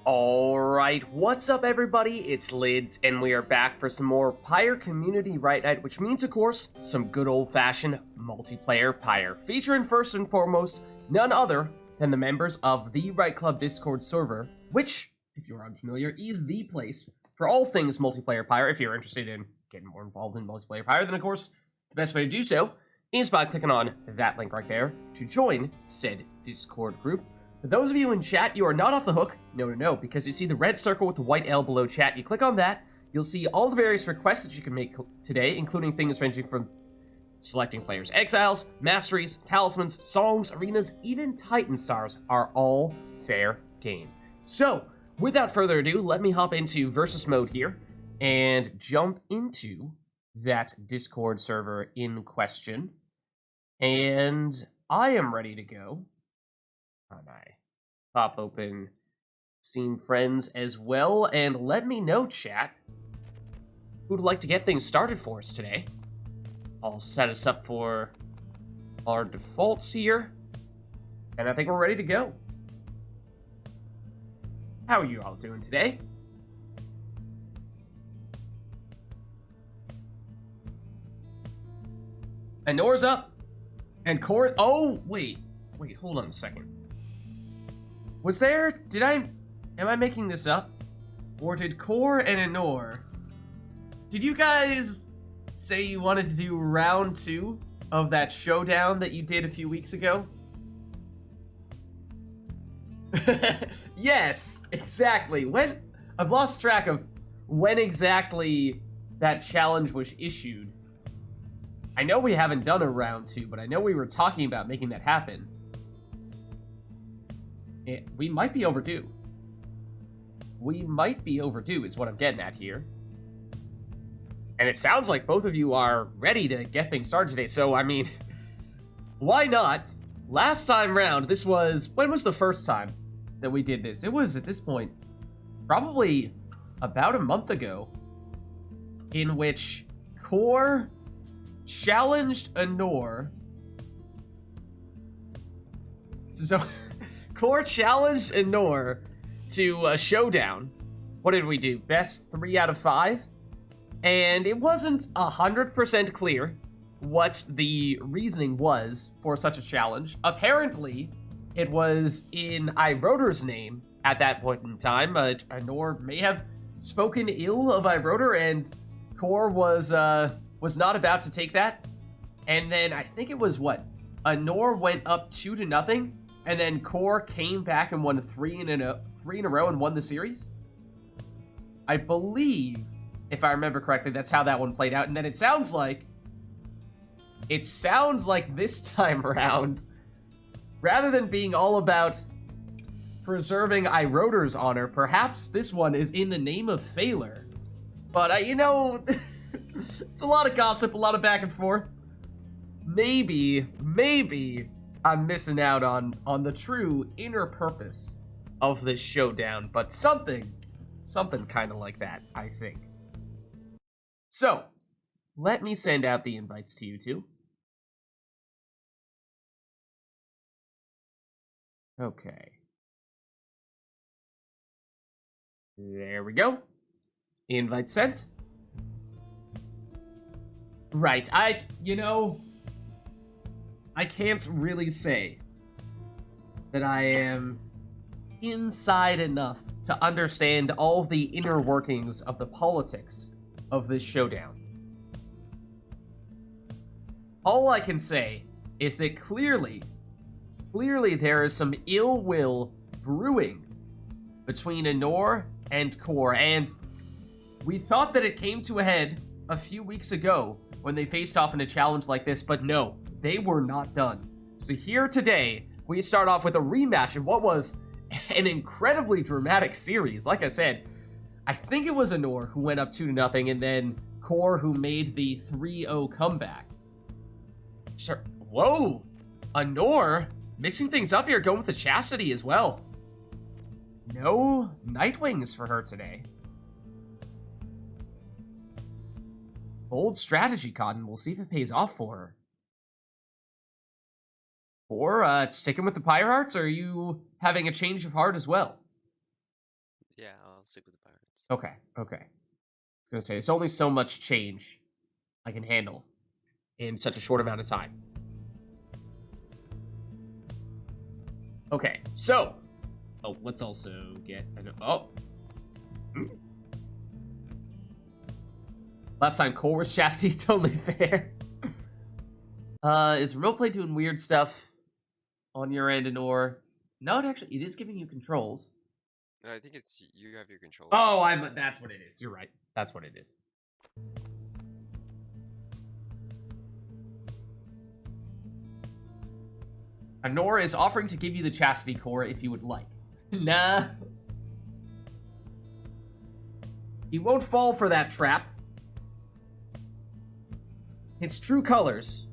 Alright, what's up everybody? It's Lids, and we are back for some more Pyre Community RITE NITE, which means, of course, some good old-fashioned multiplayer Pyre, featuring first and foremost none other than the members of the RITE Club Discord server, which, if you're unfamiliar, is the place for all things multiplayer Pyre. If you're interested in getting more involved in multiplayer Pyre, then of course, the best way to do so is by clicking on that link right there to join said Discord group. For those of you in chat, you are not off the hook. No, because you see the red circle with the white L below chat. You click on that, you'll see all the various requests that you can make today, including things ranging from selecting players' exiles, masteries, talismans, songs, arenas, even Titan stars are all fair game. So, without further ado, let me hop into versus mode here and jump into that Discord server in question. And I am ready to go. And I pop open Steam Friends as well, and let me know, chat, who'd like to get things started for us today. I'll set us up for our defaults here, and I think we're ready to go. How are you all doing today? Anor's up, and Cor- oh, wait, hold on a second. Was there, am I making this up? Or did Core and Anor, did you guys say you wanted to do round 2 of that showdown that you did a few weeks ago? Yes, exactly. I've lost track of when exactly that challenge was issued. I know we haven't done a round 2, but I know we were talking about making that happen. We might be overdue. We might be overdue is what I'm getting at here. And it sounds like both of you are ready to get things started today, so I mean, why not? Last time round, when was the first time that we did this? It was, at this point, probably about a month ago, in which Core challenged Anor. So Core challenged Anor to a showdown. What did we do? Best 3 out of 5? And it wasn't 100% clear what the reasoning was for such a challenge. Apparently, it was in iRotor's name at that point in time. Anor may have spoken ill of iRotor, and Core was not about to take that. And then I think it was Anor went up 2-0. And then Core came back and won 3 in a row and won the series. I believe, if I remember correctly, that's how that one played out. And then it sounds like this time around, rather than being all about preserving iRotor's honor, perhaps this one is in the name of failure. But it's a lot of gossip, a lot of back and forth. Maybe I'm missing out on the true inner purpose of this showdown, but something kind of like that, I think. So, let me send out the invites to you two. Okay. There we go. Invite sent. Right, I can't really say that I am inside enough to understand all the inner workings of the politics of this showdown. All I can say is that clearly there is some ill will brewing between Anor and Core, and we thought that it came to a head a few weeks ago when they faced off in a challenge like this, but no. They were not done. So here today, we start off with a rematch of what was an incredibly dramatic series. Like I said, I think it was Anor who went up 2-0, and then Core who made the 3-0 comeback. Sure. Whoa! Anor mixing things up here, going with the chastity as well. No Nightwings for her today. Bold strategy, Cotton. We'll see if it pays off for her. Or sticking with the Pyre Hearts, or are you having a change of heart as well? Yeah, I'll stick with the pirates. Okay, okay. I was gonna say, there's only so much change I can handle in such a short amount of time. Okay, so... Oh, let's also get... Oh! Last time Cole was Chastity, totally fair. Is remote play doing weird stuff on your end, or... No, it is giving you controls. No, I think it's you have your controls. Oh, that's what it is. You're right. That's what it is. Honor is offering to give you the Chastity Core if you would like. Nah. You won't fall for that trap. Its true colors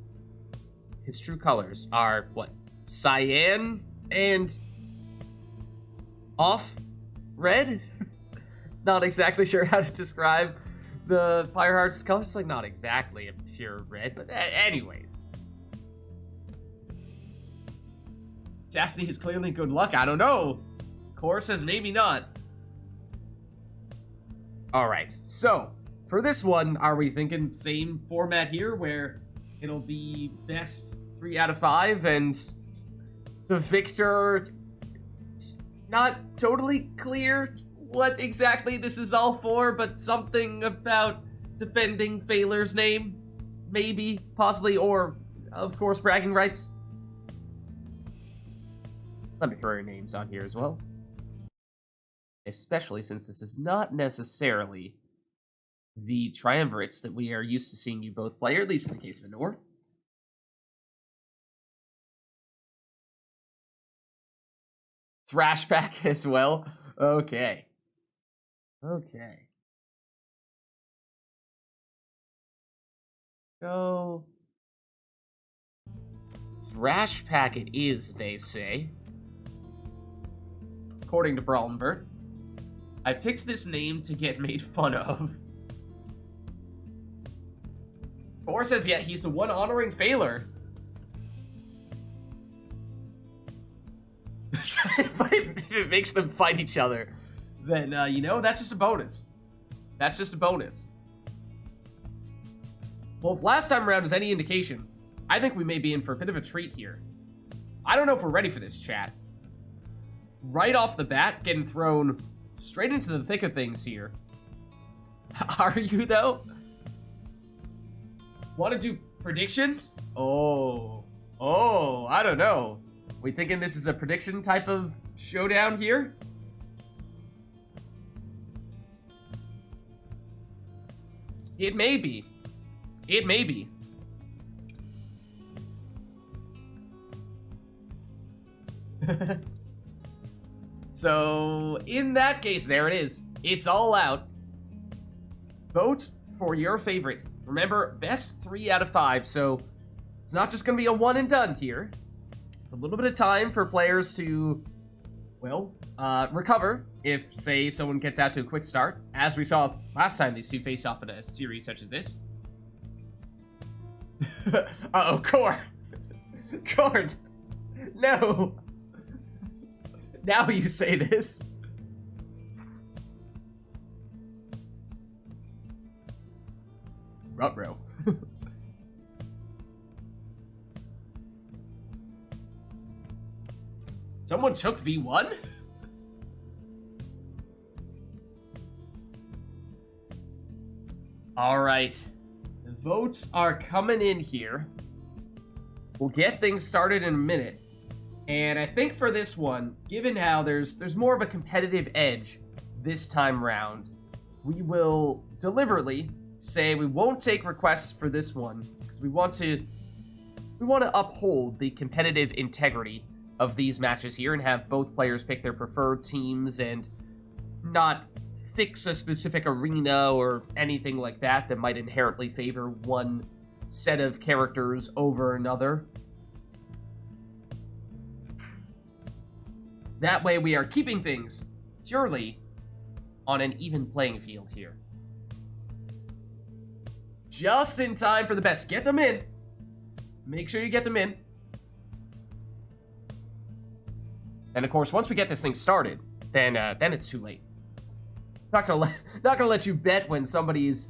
are, what? Cyan and... off? Red? Not exactly sure how to describe the Fireheart's color. It's like not exactly a pure red, but anyways. Chastity is clearly good luck. I don't know. Core says maybe not. Alright, so for this one, are we thinking same format here where it'll be best 3 out of 5 and the victor... Not totally clear what exactly this is all for, but something about defending Failer's name, maybe, possibly, or, of course, bragging rights. Let me throw your names on here as well. Especially since this is not necessarily the triumvirates that we are used to seeing you both play, or at least in the case of Honor. Thrash pack as well. Okay. Okay. So... Thrash pack it is, they say. According to Brawlenbert. I picked this name to get made fun of. Thor says, yeah, he's the one honoring Failer. But if it makes them fight each other, then, you know, that's just a bonus. That's just a bonus. Well, if last time around is any indication, I think we may be in for a bit of a treat here. I don't know if we're ready for this, chat. Right off the bat, getting thrown straight into the thick of things here. Are you, though? Want to do predictions? Oh, I don't know. We thinking this is a prediction type of showdown here? It may be. It may be. So, in that case, there it is. It's all out. Vote for your favorite. Remember, best 3 out of 5, so it's not just going to be a one and done here. It's a little bit of time for players to, well, recover if, say, someone gets out to a quick start, as we saw last time these two faced off in a series such as this. Uh-oh, Cord. Cord. No. Now you say this. Ruh-roh. Someone took V1? Alright. The votes are coming in here. We'll get things started in a minute. And I think for this one, given how there's more of a competitive edge this time round, we will deliberately say we won't take requests for this one because we want to uphold the competitive integrity of these matches here and have both players pick their preferred teams and not fix a specific arena or anything like that that might inherently favor one set of characters over another. That way we are keeping things purely on an even playing field here. Just in time for the bets. Get them in. Make sure you get them in. And of course, once we get this thing started, then it's too late. Not gonna let you bet when somebody's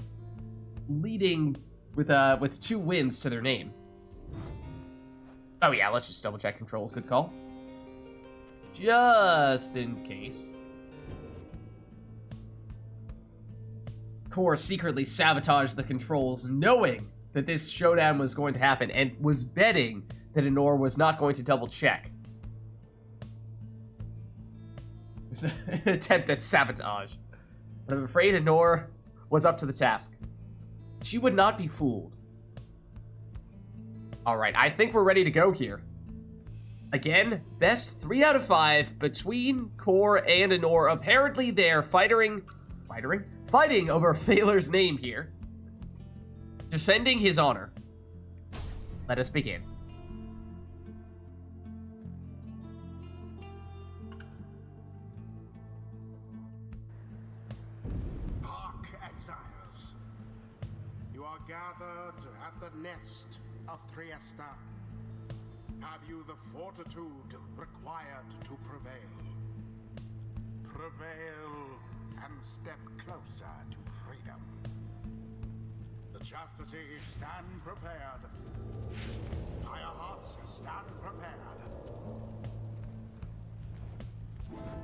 leading with 2 wins to their name. Oh yeah, let's just double check controls. Good call. Just in case. Core secretly sabotaged the controls, knowing that this showdown was going to happen, and was betting that Anor was not going to double check. It was an attempt at sabotage. But I'm afraid Anor was up to the task. She would not be fooled. Alright, I think we're ready to go here. Again, best 3 out of 5 between Core and Anor. Apparently they're fighting over Phaler's name here. Defending his honor. Let us begin. Hark, exiles. You are gathered at the nest of Trieste. Have you the fortitude required to prevail? Prevail and step closer to freedom. The chastity stand prepared. Higher hearts stand prepared.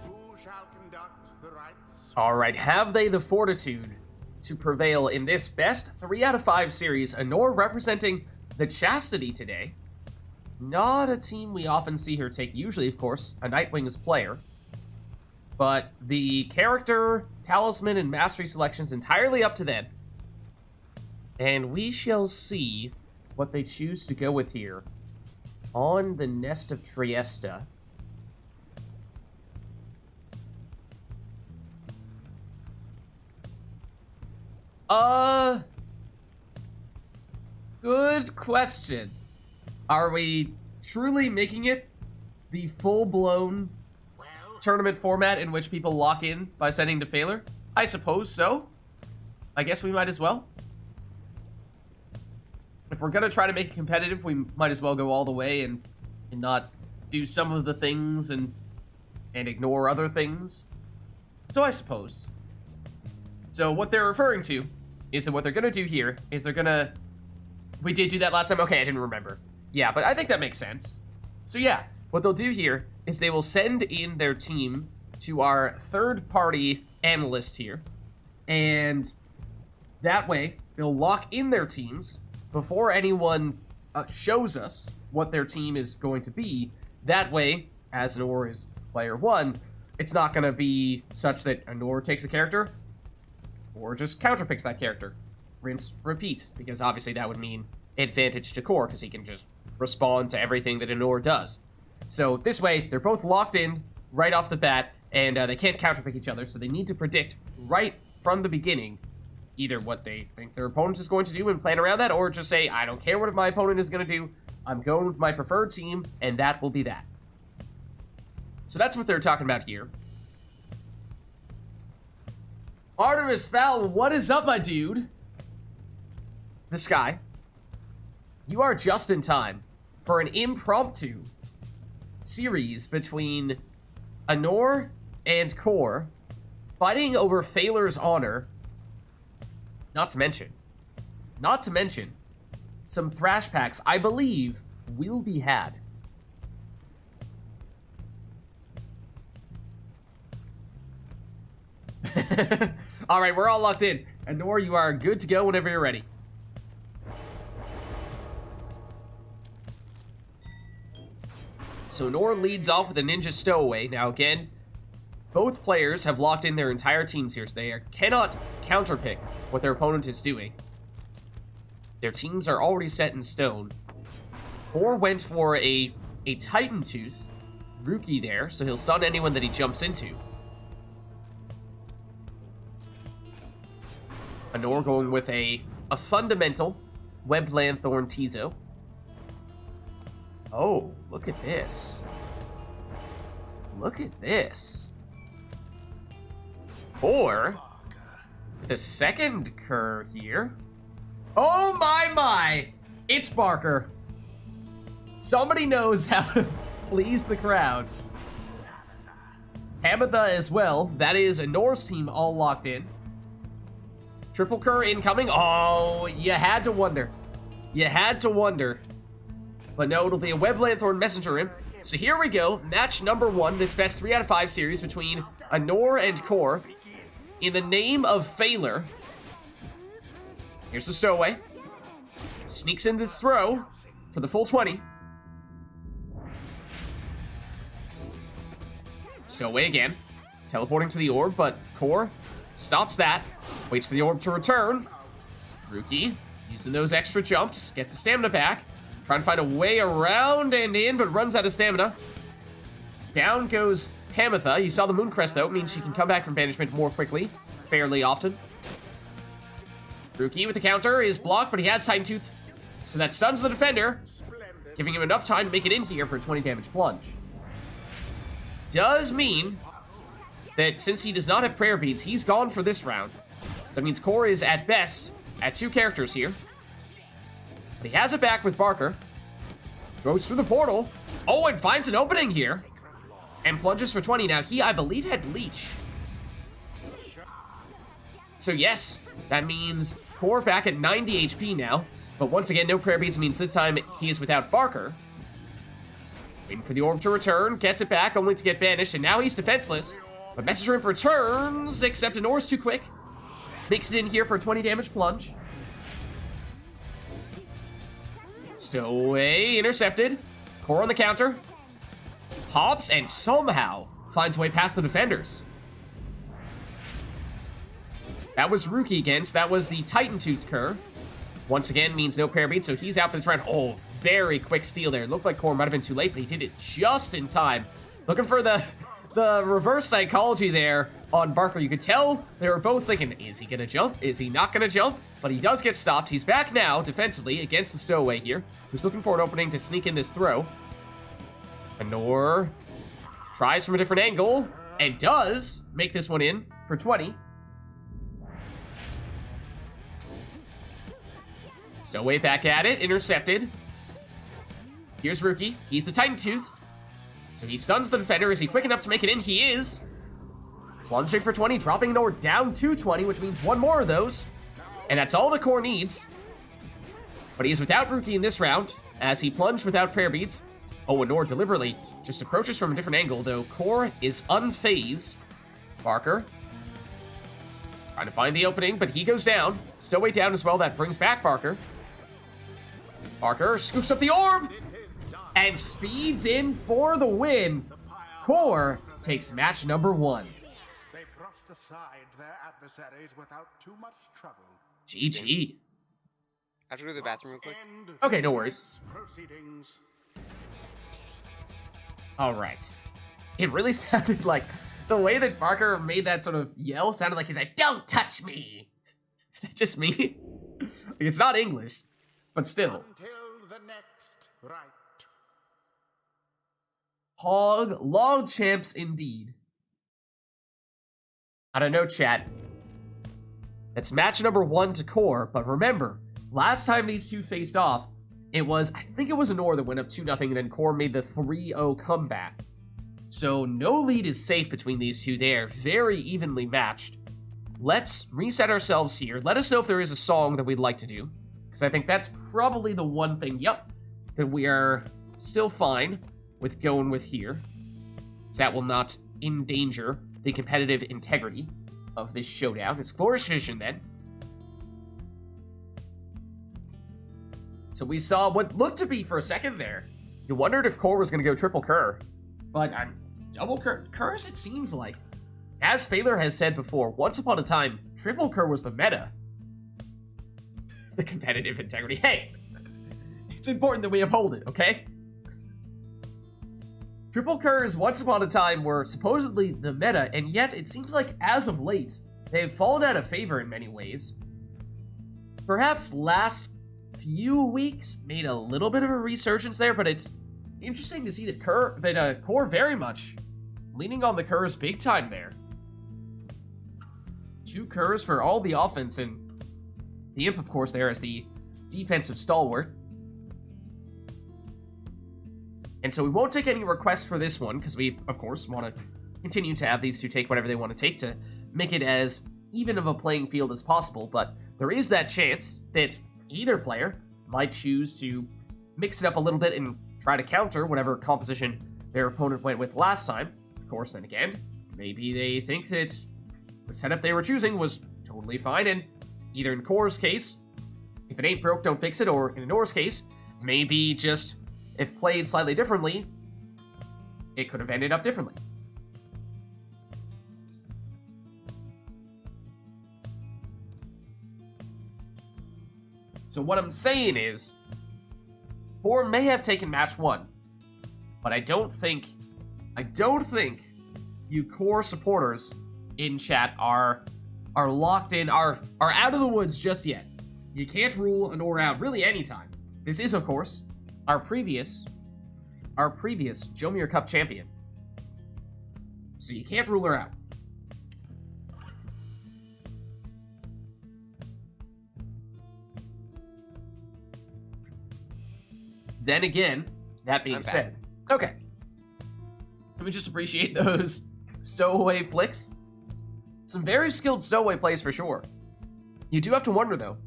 Who shall conduct the rites? Alright, have they the fortitude to prevail in this best 3 out of 5 series? Anor representing the chastity today. Not a team we often see her take. Usually, of course, a Nightwing's player. But the character, talisman, and mastery selection's entirely up to them. And we shall see what they choose to go with here. On the Nest of Trieste. Good question. Are we truly making it the full-blown tournament format in which people lock in by sending to Phaler? I suppose so. I guess we might as well. If we're gonna try to make it competitive, we might as well go all the way and not do some of the things and ignore other things. So I suppose. So what they're referring to is that what they're gonna do here is they're gonna... We did do that last time? Okay, I didn't remember. Yeah, but I think that makes sense. So yeah, what they'll do here is they will send in their team to our third-party analyst here, and that way they'll lock in their teams before anyone shows us what their team is going to be. That way, as Anor is player 1, it's not going to be such that Anor takes a character or just counterpicks that character. Rinse, repeat, because obviously that would mean advantage to Core, because he can just respond to everything that Anor does. So this way, they're both locked in right off the bat, and they can't counterpick each other, so they need to predict right from the beginning either what they think their opponent is going to do and plan around that, or just say, I don't care what my opponent is going to do, I'm going with my preferred team, and that will be that. So that's what they're talking about here. Artemis Fowl, what is up, my dude? The Sky. You are just in time for an impromptu series between Anor and Core fighting over Phaler's honor. Not to mention, some thrash packs, I believe, will be had. Alright, we're all locked in. Anor, you are good to go whenever you're ready. So Anor leads off with a ninja stowaway. Now again, both players have locked in their entire teams here, so they cannot counterpick what their opponent is doing. Their teams are already set in stone. Core went for a Titan Tooth rookie there, so he'll stun anyone that he jumps into. Anor going with a fundamental Webbed Lanthorn Tizo. Oh, look at this. Look at this. Or the second cur here. Oh my! It's Barker. Somebody knows how to please the crowd. Tabitha as well. That is a Norse team all locked in. Triple Cur incoming. Oh, you had to wonder. You had to wonder. But no, it'll be a Web Lanthorn Messenger Imp. So here we go. Match number 1. This best 3 out of 5 series between Anor and Kor. In the name of Failure. Here's the stowaway. Sneaks in this throw for the full 20. Stowaway again. Teleporting to the orb, but Kor stops that. Waits for the orb to return. Rookie using those extra jumps. Gets his stamina back. Trying to find a way around and in, but runs out of stamina. Down goes Tamitha. You saw the Moon Crest, though. It means she can come back from banishment more quickly. Fairly often. Rookie with the counter is blocked, but he has Titan Tooth. So that stuns the defender, giving him enough time to make it in here for a 20 damage plunge. Does mean that since he does not have prayer beads, he's gone for this round. So that means Kor is at best at 2 characters here. But he has it back with Barker. Goes through the portal. Oh, and finds an opening here. And plunges for 20. Now, he, I believe, had Leech. So yes, that means Kor back at 90 HP now. But once again, no prayer beads means this time he is without Barker. Waiting for the orb to return, gets it back only to get banished, and now he's defenseless. But Messenger Imp returns, except Anor's too quick. Makes it in here for a 20 damage plunge. Stowaway intercepted. Kor on the counter. Hops and somehow finds a way past the defenders. That was Rookie against. That was the Titan Tooth Cur. Once again, means no prayer bead, so he's out for this round. Oh, very quick steal there. Looked like Kor might have been too late, but he did it just in time. Looking for the reverse psychology there on Barker. You could tell they were both thinking, is he going to jump? Is he not going to jump? But he does get stopped. He's back now, defensively, against the Stowaway here, who's looking for an opening to sneak in this throw. Anor tries from a different angle, and does make this one in for 20. Stowaway back at it, intercepted. Here's Rookie. He's the Titan Tooth. So he stuns the defender. Is he quick enough to make it in? He is. Plunging for 20, dropping Anor down to 20, which means one more of those. And that's all the Kor needs. But he is without Rookie in this round, as he plunged without prayer beads. Oh, Anor deliberately just approaches from a different angle, though Kor is unfazed. Barker trying to find the opening, but he goes down. Stowaway down as well. That brings back Barker. Barker scoops up the orb and speeds in for the win. Kor takes match number 1. They brushed aside their adversaries without too much trouble. GG. I have to go to the bathroom real quick. Okay, no worries. Proceedings. All right. It really sounded like the way that Barker made that sort of yell sounded like he's like, "Don't touch me." Is that just me? Like, it's not English, but still. Until the next rite. Hog log champs indeed. I don't know, chat. That's match number 1 to Kor, but remember, last time these two faced off, I think it was Anor that went up 2-0, and then Kor made the 3-0 comeback. So no lead is safe between these two. They are very evenly matched. Let's reset ourselves here. Let us know if there is a song that we'd like to do, because I think that's probably the one thing, that we are still fine with going with here. That will not endanger the competitive integrity of this showdown. It's Flourish Vision then. So we saw what looked to be for a second there. You wondered if Kor was going to go triple Cur. But double Curs, it seems like. As Failure has said before, once upon a time, triple Cur was the meta. The competitive integrity. Hey, it's important that we uphold it, okay? Triple Curs, once upon a time, were supposedly the meta, and yet it seems like, as of late, they have fallen out of favor in many ways. Perhaps last few weeks made a little bit of a resurgence there, but it's interesting to see that Kor very much leaning on the Curs big time there. 2 Curs for all the offense, and the Imp, of course, there as the defensive stalwart. And so we won't take any requests for this one, because we, of course, want to continue to have these two take whatever they want to take to make it as even of a playing field as possible, but there is that chance that either player might choose to mix it up a little bit and try to counter whatever composition their opponent went with last time. Of course, then again, maybe they think that the setup they were choosing was totally fine, and either in Core's case, if it ain't broke, don't fix it, or in Nor's case, maybe just, if played slightly differently, it could have ended up differently. So what I'm saying is, Core may have taken match 1, but I don't think you Core supporters in chat are locked in, are out of the woods just yet. You can't rule an Nor out really anytime. This is, of course, our previous Jomir Cup champion. So you can't rule her out. Then again, that being said, okay. Let me just appreciate those stowaway flicks. Some very skilled stowaway plays for sure. You do have to wonder though,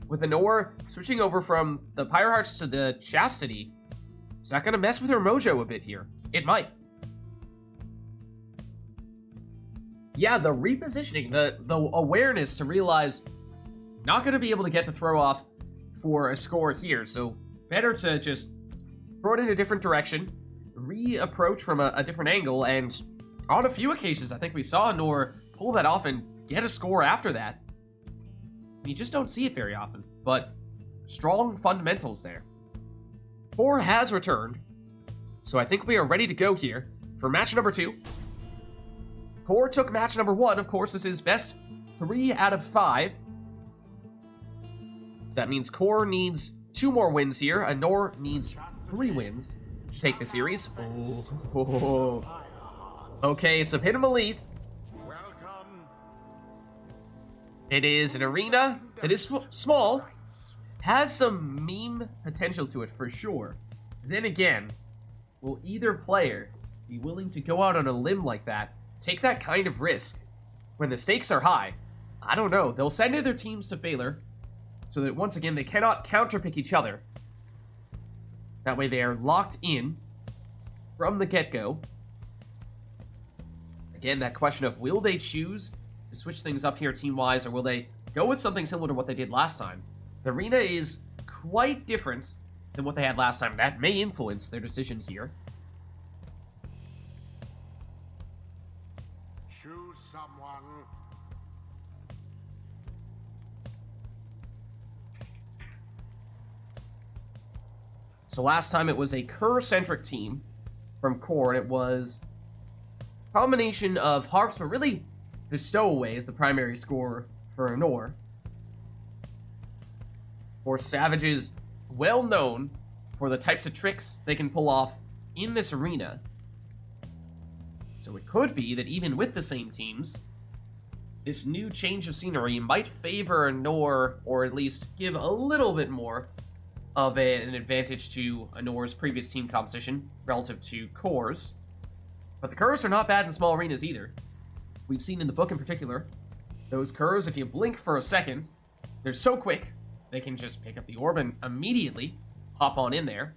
with Anor switching over from the Pyre Hearts to the Chastity, is that going to mess with her mojo a bit here? It might. Yeah, the repositioning, the awareness to realize not going to be able to get the throw off for a score here, so better to just throw it in a different direction, re-approach from a different angle, and on a few occasions, I think we saw Nor pull that off and get a score after that. You just don't see it very often, but strong fundamentals there. Core has returned, so I think we are ready to go here for match number 2. Core took match number 1, of course, this is best 3 out of 5. So that means Core needs 2 more wins here. Nor needs 3 wins to take the series. Oh. Okay, it's a pit of Malith. It is an arena that is small, has some meme potential to it for sure. Then again, will either player be willing to go out on a limb like that, take that kind of risk when the stakes are high? I don't know. They'll send in their teams to failure so that once again they cannot counterpick each other. That way they are locked in from the get-go. Again, that question of will they choose to switch things up here team-wise, or will they go with something similar to what they did last time? The arena is quite different than what they had last time. That may influence their decision here. Choose someone. So last time it was a Kerr-centric team from Core, and it was a combination of harps, but really the stowaway is the primary score for Nor. For Savages, well known for the types of tricks they can pull off in this arena. So it could be that even with the same teams, this new change of scenery might favor Nor, or at least give a little bit more of an advantage to Nor's previous team composition relative to Core's. But the Kerrs are not bad in small arenas either. We've seen in the book in particular, those Kerrs, if you blink for a second, they're so quick, they can just pick up the orb and immediately hop on in there.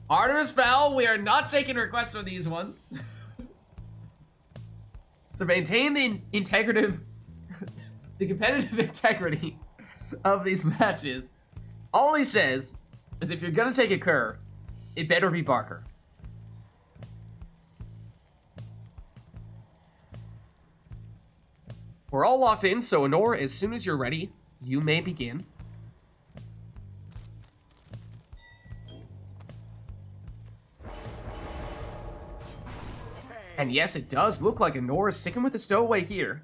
Artemis Fowl, we are not taking requests for these ones. To maintain the the competitive integrity of these matches, all he says is if you're gonna take a Kerr, it better be Barker. We're all locked in, so Nor, as soon as you're ready, you may begin. And yes, it does look like Nor is sticking with the stowaway here.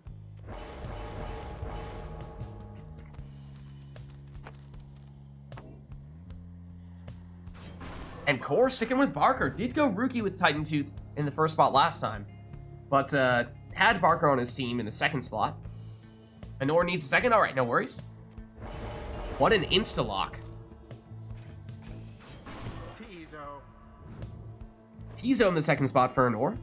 And Core sticking with Barker. Did go rookie with Titan Tooth in the first spot last time, but had Barker on his team in the second slot. Nor needs a second. All right, no worries. What an insta-lock. T-zone the second spot for Anor.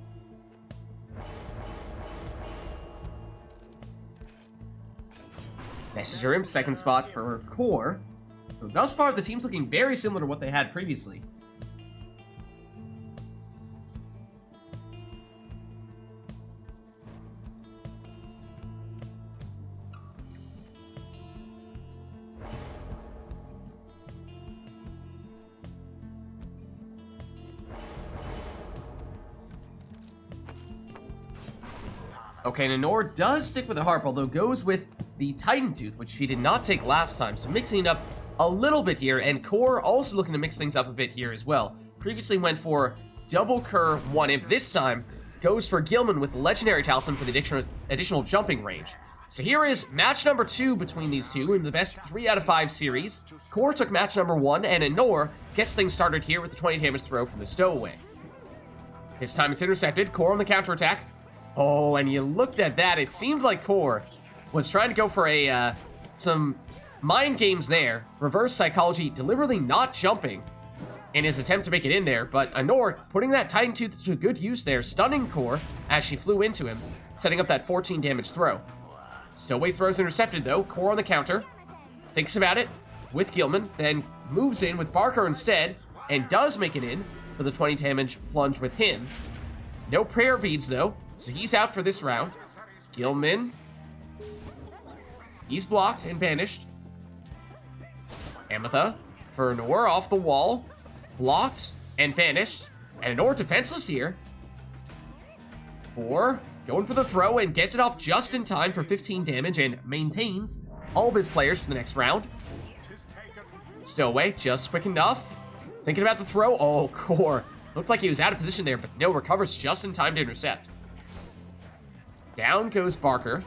Messenger Imp, second spot for Core. So thus far, the team's looking very similar to what they had previously. Okay, Anor does stick with the Harp, although goes with the Titan Tooth, which she did not take last time, so mixing it up a little bit here, and Core also looking to mix things up a bit here as well. Previously went for double Cur 1 Imp. This time goes for Gilman with Legendary Talisman for the additional jumping range. So here is match number 2 between these two in the best 3 out of 5 series. Core took match number 1, and Anor gets things started here with the 20 damage throw from the Stowaway. This time it's intercepted. Core on the counterattack. Oh, and you looked at that, it seemed like Core was trying to go for a some mind games there. Reverse psychology, deliberately not jumping in his attempt to make it in there, but Anor putting that Titan Tooth to good use there, stunning Core as she flew into him, setting up that 14 damage throw. Stowaway throws intercepted though, Core on the counter, thinks about it with Gilman, then moves in with Barker instead, and does make it in for the 20 damage plunge with him. No prayer beads though, so he's out for this round. Gilman, he's blocked and banished. Ametha for Anor off the wall, blocked and banished. And Anor defenseless here. 4, going for the throw and gets it off just in time for 15 damage and maintains all of his players for the next round. Stowaway, just quick enough. Thinking about the throw. Oh, Core. Looked like he was out of position there, but no, recovers just in time to intercept. Down goes Barker.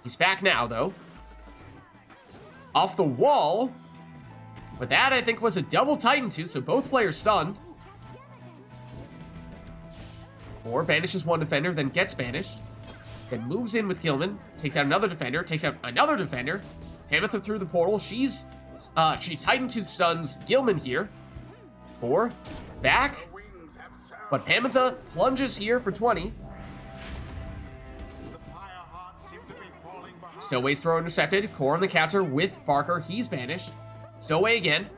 He's back now, though. Off the wall. But that, I think, was a double Titan Tooth, so both players stunned. Or banishes one defender, then gets banished. Then moves in with Gilman. Takes out another defender. Takes out another defender. Ametha through the portal. She Titan Tooth stuns Gilman here. 4. Back. But Ametha plunges here for 20. Stowaway's throw intercepted. Core on the counter with Barker. He's banished. Stowaway again.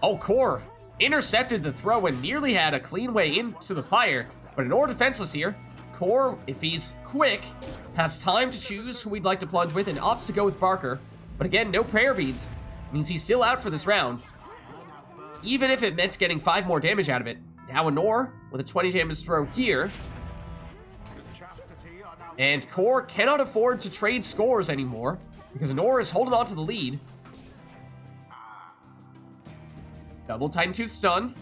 Oh, Core intercepted the throw and nearly had a clean way into the Pyre. But Anor defenseless here. Core, if he's quick, has time to choose who we'd like to plunge with and opts to go with Barker. But again, no prayer beads. Means he's still out for this round. Even if it meant getting 5 more damage out of it. Now Anor with a 20 damage throw here. And Core cannot afford to trade scores anymore because Anor is holding on to the lead. Double Titan Tooth stun.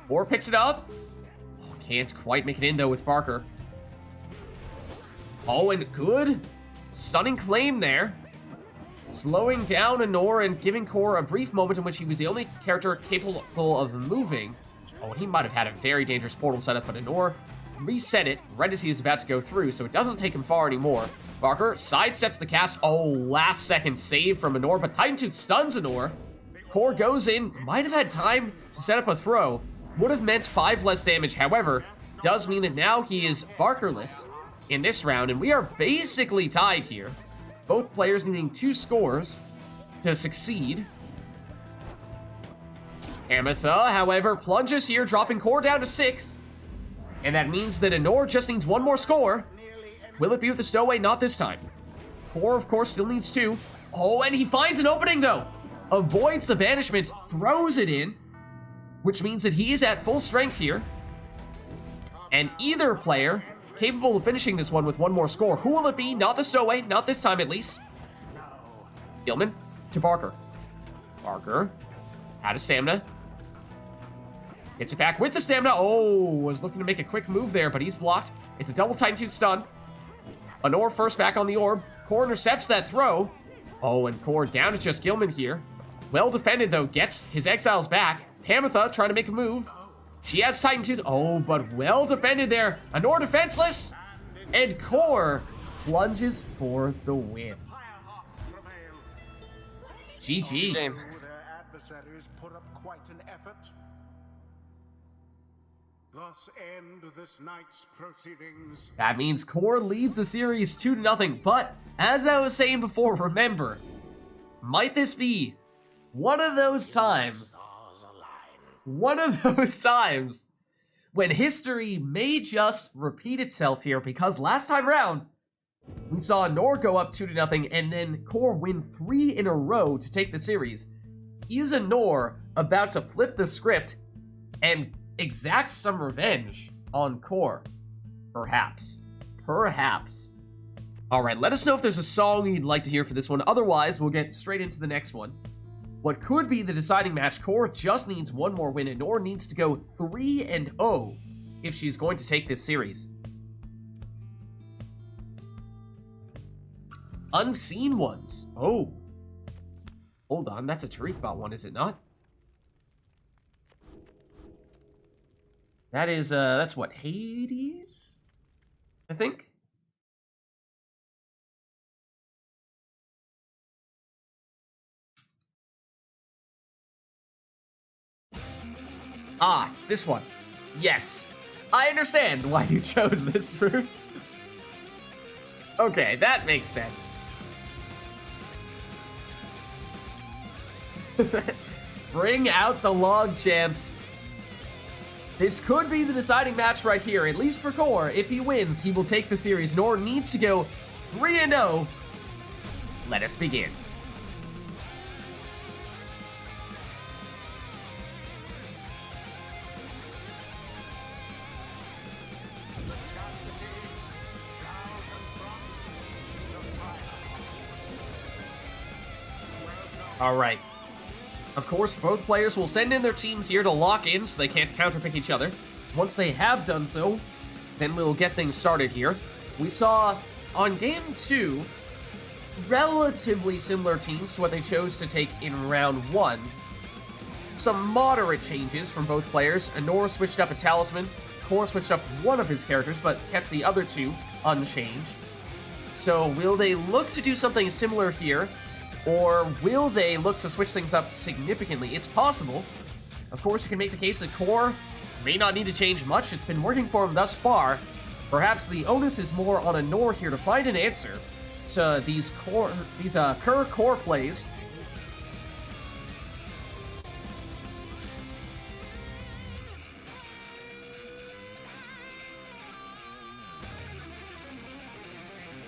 Core picks it up. Oh, can't quite make it in though with Barker. Oh, and good stunning flame there. Slowing down Anor and giving Core a brief moment in which he was the only character capable of moving. Oh, he might have had a very dangerous portal setup, but Anor reset it right as he was about to go through, so it doesn't take him far anymore. Barker sidesteps the cast. Oh, last second save from Anor, but Titan Tooth stuns Anor. Core goes in, might have had time to set up a throw. Would have meant 5 less damage, however, does mean that now he is Barkerless in this round, and we are basically tied here. Both players needing 2 scores to succeed. Ametha, however, plunges here, dropping Core down to 6. And that means that Anor just needs 1 more score. Will it be with the Stowaway? Not this time. Core, of course, still needs 2. Oh, and he finds an opening, though. Avoids the banishment, throws it in, which means that he is at full strength here. And either player capable of finishing this one with 1 more score. Who will it be? Not the Stowaway, not this time at least. Gilman to Barker. Barker out of stamina. Gets it back with the stamina. Oh, was looking to make a quick move there, but he's blocked. It's a double Titan Tooth stun. Anor first back on the orb. Core intercepts that throw. Oh, and Core down to just Gilman here. Well defended, though. Gets his exiles back. Ametha trying to make a move. She has Titan Tooth. Oh, but well defended there. Anor defenseless. And Core plunges for the win. GG. Game. adversaries put up quite an effort. Thus end this night's proceedings. That means Core leads the series 2-0, but as I was saying before, remember, might this be one of those times when history may just repeat itself here, because last time round, we saw Nor go up 2-0 and then Core win 3 in a row to take the series. Is Nor about to flip the script and exact some revenge on Core? Perhaps. Alright, let us know if there's a song you'd like to hear for this one. Otherwise, we'll get straight into the next one. What could be the deciding match, Core just needs one more win, and Nor needs to go 3-0 if she's going to take this series. Unseen Ones. Oh. Hold on, that's a Tariq one, is it not? That is, that's what, Hades? I think? Ah, this one. Yes. I understand why you chose this route. Okay, that makes sense. Bring out the log champs. This could be the deciding match right here, at least for Core. If he wins, he will take the series. Nor needs to go 3-0. Let us begin. Alright. Of course, both players will send in their teams here to lock in so they can't counterpick each other. Once they have done so, then we'll get things started here. We saw on Game 2 relatively similar teams to what they chose to take in Round 1. Some moderate changes from both players. Nor switched up a talisman. Core switched up one of his characters, but kept the other two unchanged. So will they look to do something similar here? Or will they look to switch things up significantly? It's possible. Of course, you can make the case that Core may not need to change much. It's been working for him thus far. Perhaps the onus is more on a Nor here to find an answer to these Kerr Core plays.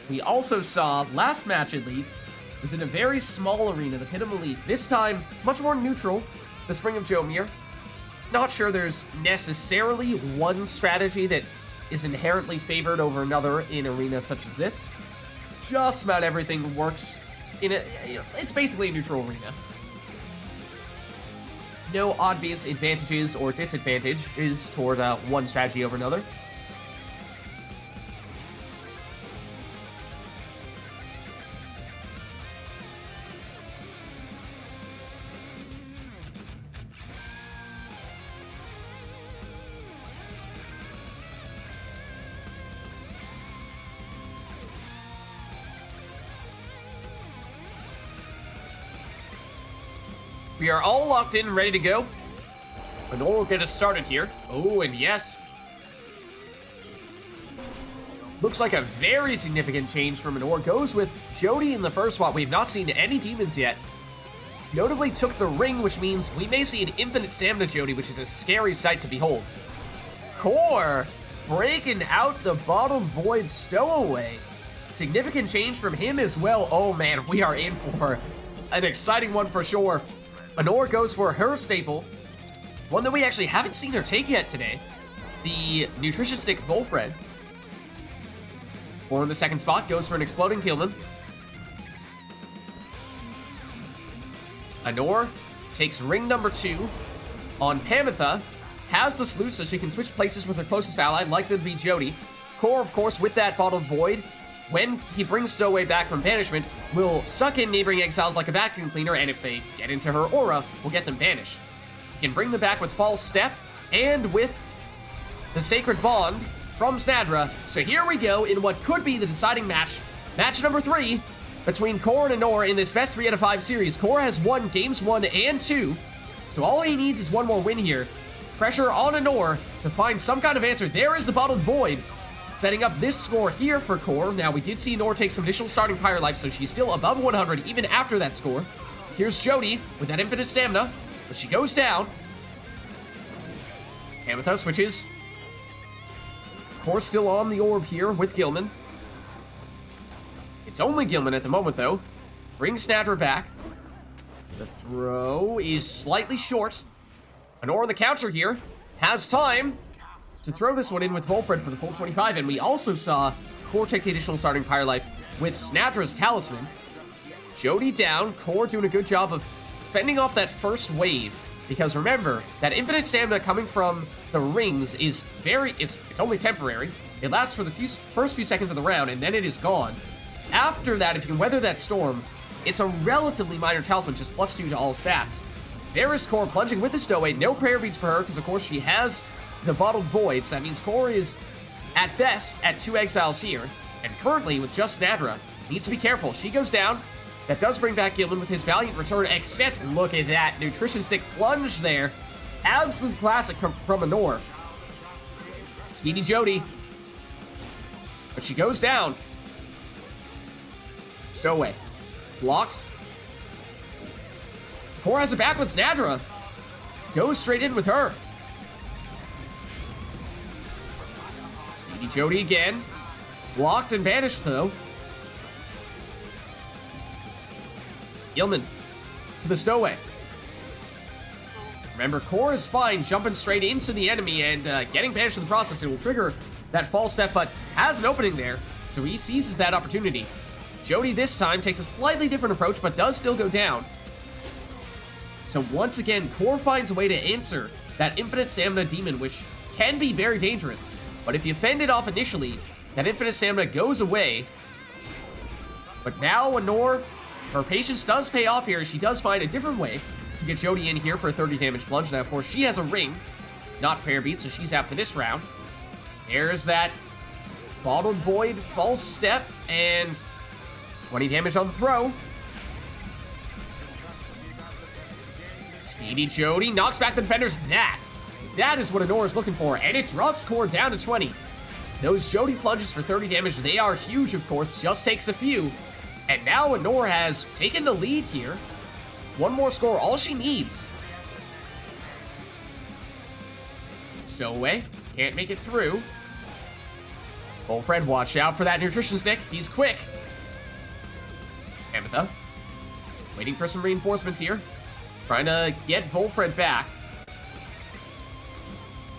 We also saw, last match at least, was in a very small arena, the Pit of Elite. This time, much more neutral, the Spring of Jomir. Not sure there's necessarily one strategy that is inherently favored over another in an arena such as this. Just about everything works in a, it's basically a neutral arena. No obvious advantages or disadvantages toward one strategy over another. We are all locked in and ready to go. Nor will get us started here. Oh, and yes. Looks like a very significant change from Nor. Goes with Jody in the first spot. We've not seen any demons yet. Notably took the ring, which means we may see an infinite stamina Jody, which is a scary sight to behold. Core breaking out the Bottled Void Stowaway. Significant change from him as well. Oh man, we are in for an exciting one for sure. Nor goes for her staple, one that we actually haven't seen her take yet today, the Nutrition Stick Volfred. Or in the second spot, goes for an Exploding Killman. Nor takes ring number 2 on Pamitha, has the salute so she can switch places with her closest ally, likely to be Jody. Core, of course, with that Bottled Void, when he brings Stowaway back from banishment, will suck in neighboring exiles like a vacuum cleaner, and if they get into her aura, will get them banished. He can bring them back with False Step, and with the Sacred Bond from Snadra. So here we go in what could be the deciding match. Match number 3 between Core and Nor in this best 3 out of 5 series. Core has won games 1 and 2 So all he needs is one more win here. Pressure on Anor to find some kind of answer. There is the Bottled Void, setting up this score here for Core. Now, we did see Anor take some additional starting Pyre life, so she's still above 100 even after that score. Here's Jody with that infinite stamina, but she goes down. Amethyst switches. Core still on the orb here with Gilman. It's only Gilman at the moment, though. Brings Snadra back. The throw is slightly short. Anor on the counter here has time to throw this one in with Volfred for the full 25, and we also saw Core take the additional starting Pyre life with Snadra's Talisman. Jody down, Core doing a good job of fending off that first wave, because remember, that infinite stamina coming from the rings is it's only temporary. It lasts for the first few seconds of the round, and then it is gone. After that, if you can weather that storm, it's a relatively minor talisman, just +2 to all stats. There is Core plunging with the stowaway. No prayer beads for her, because of course she has the Bottled Void, so that means Core is, at best, at 2 exiles here. And currently, with just Snadra, needs to be careful. She goes down. That does bring back Gilman with his Valiant return, except, look at that, Nutrition Stick plunge there. Absolute classic from Anor. Speedy Jody. But she goes down. Stowaway. Blocks. Core has it back with Snadra. Goes straight in with her. Speedy Jody again. Blocked and banished, though. Gilman to the stowaway. Remember, Core is fine jumping straight into the enemy and getting banished in the process. It will trigger that false step, but has an opening there, so he seizes that opportunity. Jody this time takes a slightly different approach, but does still go down. So once again, Core finds a way to answer that infinite stamina demon, which can be very dangerous. But if you fend it off initially, that infinite stamina goes away. But now Anor, her patience does pay off here. She does find a different way to get Jody in here for a 30 damage plunge. Now, of course, she has a ring, not prayer beat, so she's out for this round. There's that Bottled Void false step, and 20 damage on the throw. Speedy Jody knocks back the defenders. That is what Anor is looking for, and it drops Core down to 20. Those Jody plunges for 30 damage, they are huge, of course, just takes a few. And now Anor has taken the lead here. One more score, all she needs. Stowaway, can't make it through. Volfred, watch out for that Nutrition Stick, he's quick. Amethyst, waiting for some reinforcements here. Trying to get Volfred back.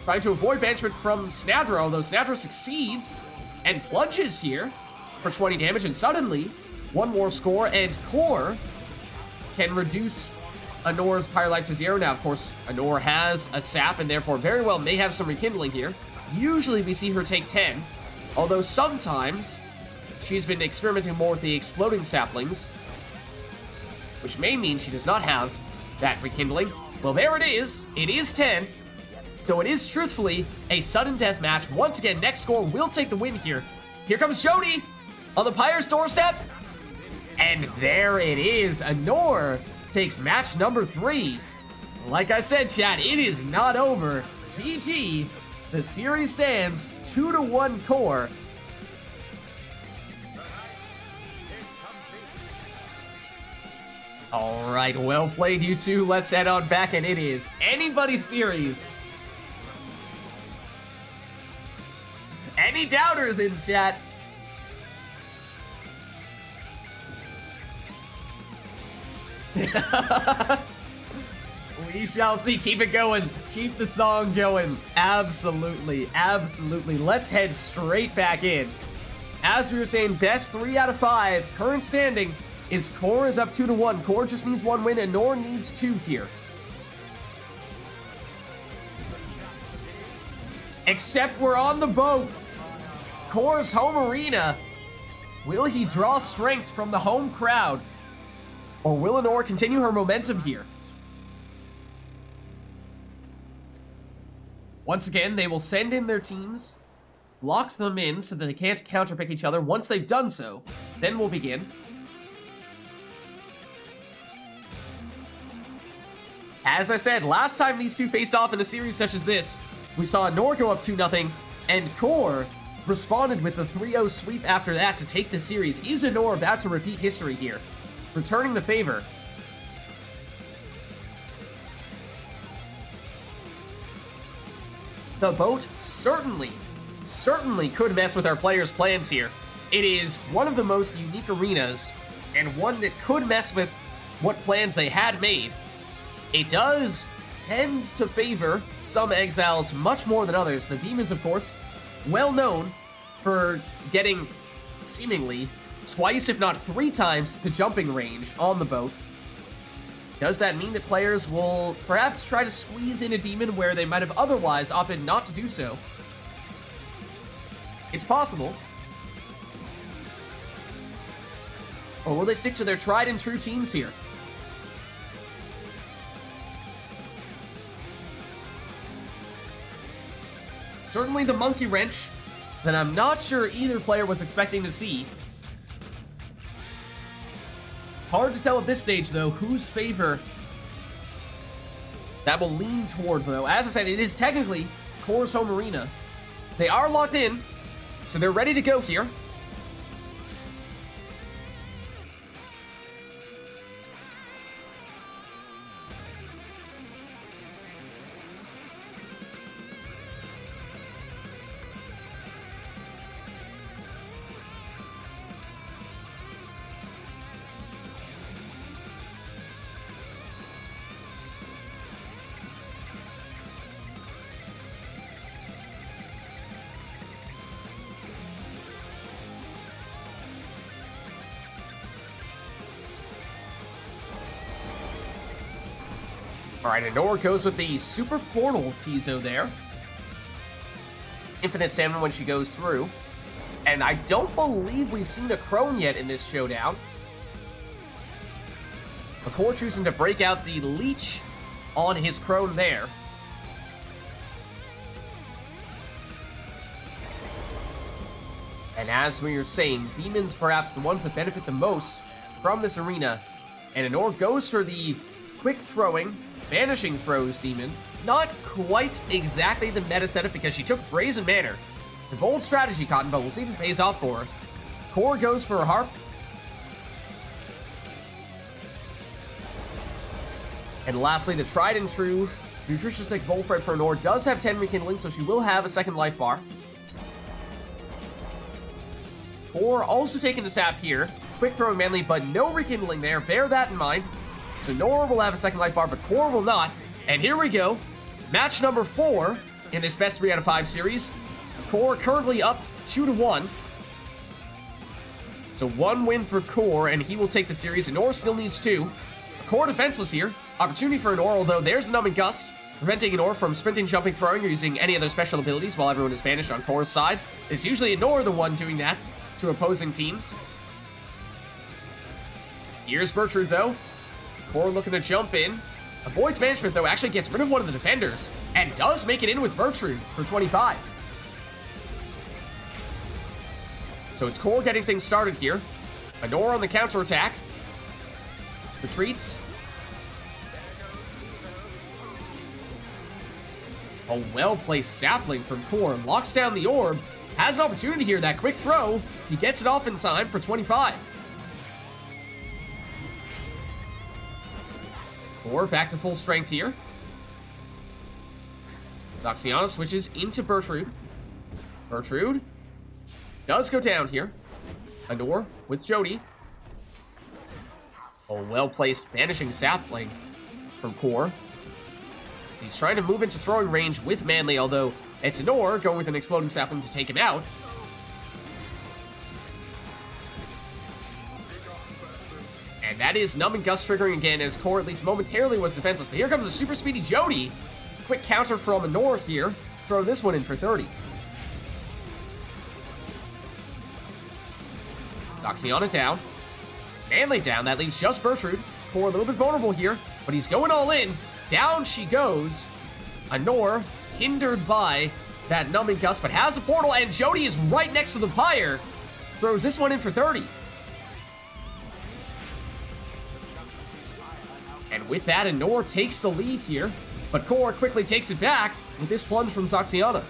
Trying to avoid banishment from Snadra, although Snadra succeeds and plunges here for 20 damage, and suddenly, one more score, and Core can reduce Anor's Pyre life to 0. Now, of course, Anor has a sap, and therefore very well may have some rekindling here. Usually we see her take 10, although sometimes she's been experimenting more with the exploding saplings, which may mean she does not have that rekindling. Well, there it is 10. So it is truthfully a sudden death match. Once again, next score will take the win here. Here comes Jody on the Pyre's doorstep. And there it is. Anor takes match number 3. Like I said, chat, it is not over. GG. The series stands 2-1 Core. All right, well played, you two. Let's head on back, and it is anybody's series. Any doubters in chat? We shall see. Keep it going. Keep the song going. Absolutely. Absolutely. Let's head straight back in. As we were saying, best 3 out of 5. Current standing is Core is up 2-1. Core just needs 1 win, and Nor needs 2 here. Except we're on the boat. Core's home arena. Will he draw strength from the home crowd? Or will Anor continue her momentum here? Once again, they will send in their teams, lock them in so that they can't counterpick each other. Once they've done so, then we'll begin. As I said, last time these two faced off in a series such as this, we saw Nor go up 2-0, and Core responded with the 3-0 sweep after that to take the series. Is Nor about to repeat history here, returning the favor? The boat certainly could mess with our players' plans here. It is one of the most unique arenas, and one that could mess with what plans they had made. It does tend to favor some exiles much more than others. The demons, of course, well known for getting seemingly twice, if not 3 times, the jumping range on the boat. Does that mean that players will perhaps try to squeeze in a demon where they might have otherwise opted not to do so? It's possible. Or will they stick to their tried and true teams here? Certainly the monkey wrench that I'm not sure either player was expecting to see. Hard to tell at this stage, though, whose favor that will lean toward, though. As I said, it is technically Core's home arena. They are locked in, so they're ready to go here. Alright, and Nor goes with the Super Portal Tizo there. Infinite Salmon when she goes through. And I don't believe we've seen a Crone yet in this showdown. McCord choosing to break out the Leech on his Crone there. And as we were saying, demons perhaps the ones that benefit the most from this arena. And Nor goes for the quick throwing, Vanishing Throws demon. Not quite exactly the meta setup because she took Brazen Manor. It's a bold strategy, Cotton, but we'll see if it pays off for her. Core goes for a Harp. And lastly, the tried and true Nutritious Stick Volfred for Nor does have 10 rekindling, so she will have a second life bar. Core also taking a sap here. Quick throwing Manly, but no rekindling there. Bear that in mind. So Nor will have a second life bar, but Core will not. And here we go. Match number 4 in this best 3 out of 5 series. Core currently up 2-1. So 1 win for Core, and he will take the series. And Nor still needs 2. Core defenseless here. Opportunity for Nor, although there's the Numbing Gust, preventing Nor from sprinting, jumping, throwing, or using any other special abilities while everyone is banished on Core's side. It's usually Nor the one doing that to opposing teams. Here's Bertrude, though. Core looking to jump in. Avoids banishment, though, actually gets rid of one of the defenders, and does make it in with Bertrude for 25. So it's Core getting things started here. Nor on the counterattack. Retreats. A well-placed sapling from Core. Locks down the orb. Has an opportunity here. That quick throw. He gets it off in time for 25. Core back to full strength here. Doxiana switches into Bertrude. Bertrude does go down here. Nor with Jody. A well-placed Vanishing Sapling from Core. So he's trying to move into throwing range with Manly, although it's Nor going with an Exploding Sapling to take him out. And that is Numbing Gust triggering again, as Core at least momentarily was defenseless. But here comes a super speedy Jody. Quick counter from Nor here. Throw this one in for 30. Doxiana down. Manly down. That leaves just Bertrude. Core a little bit vulnerable here, but he's going all in. Down she goes. Nor hindered by that Numbing Gust, but has a portal, and Jody is right next to the Pyre. Throws this one in for 30. And And with that, Anor takes the lead here, but Kor quickly takes it back with this plunge from Zaxiana.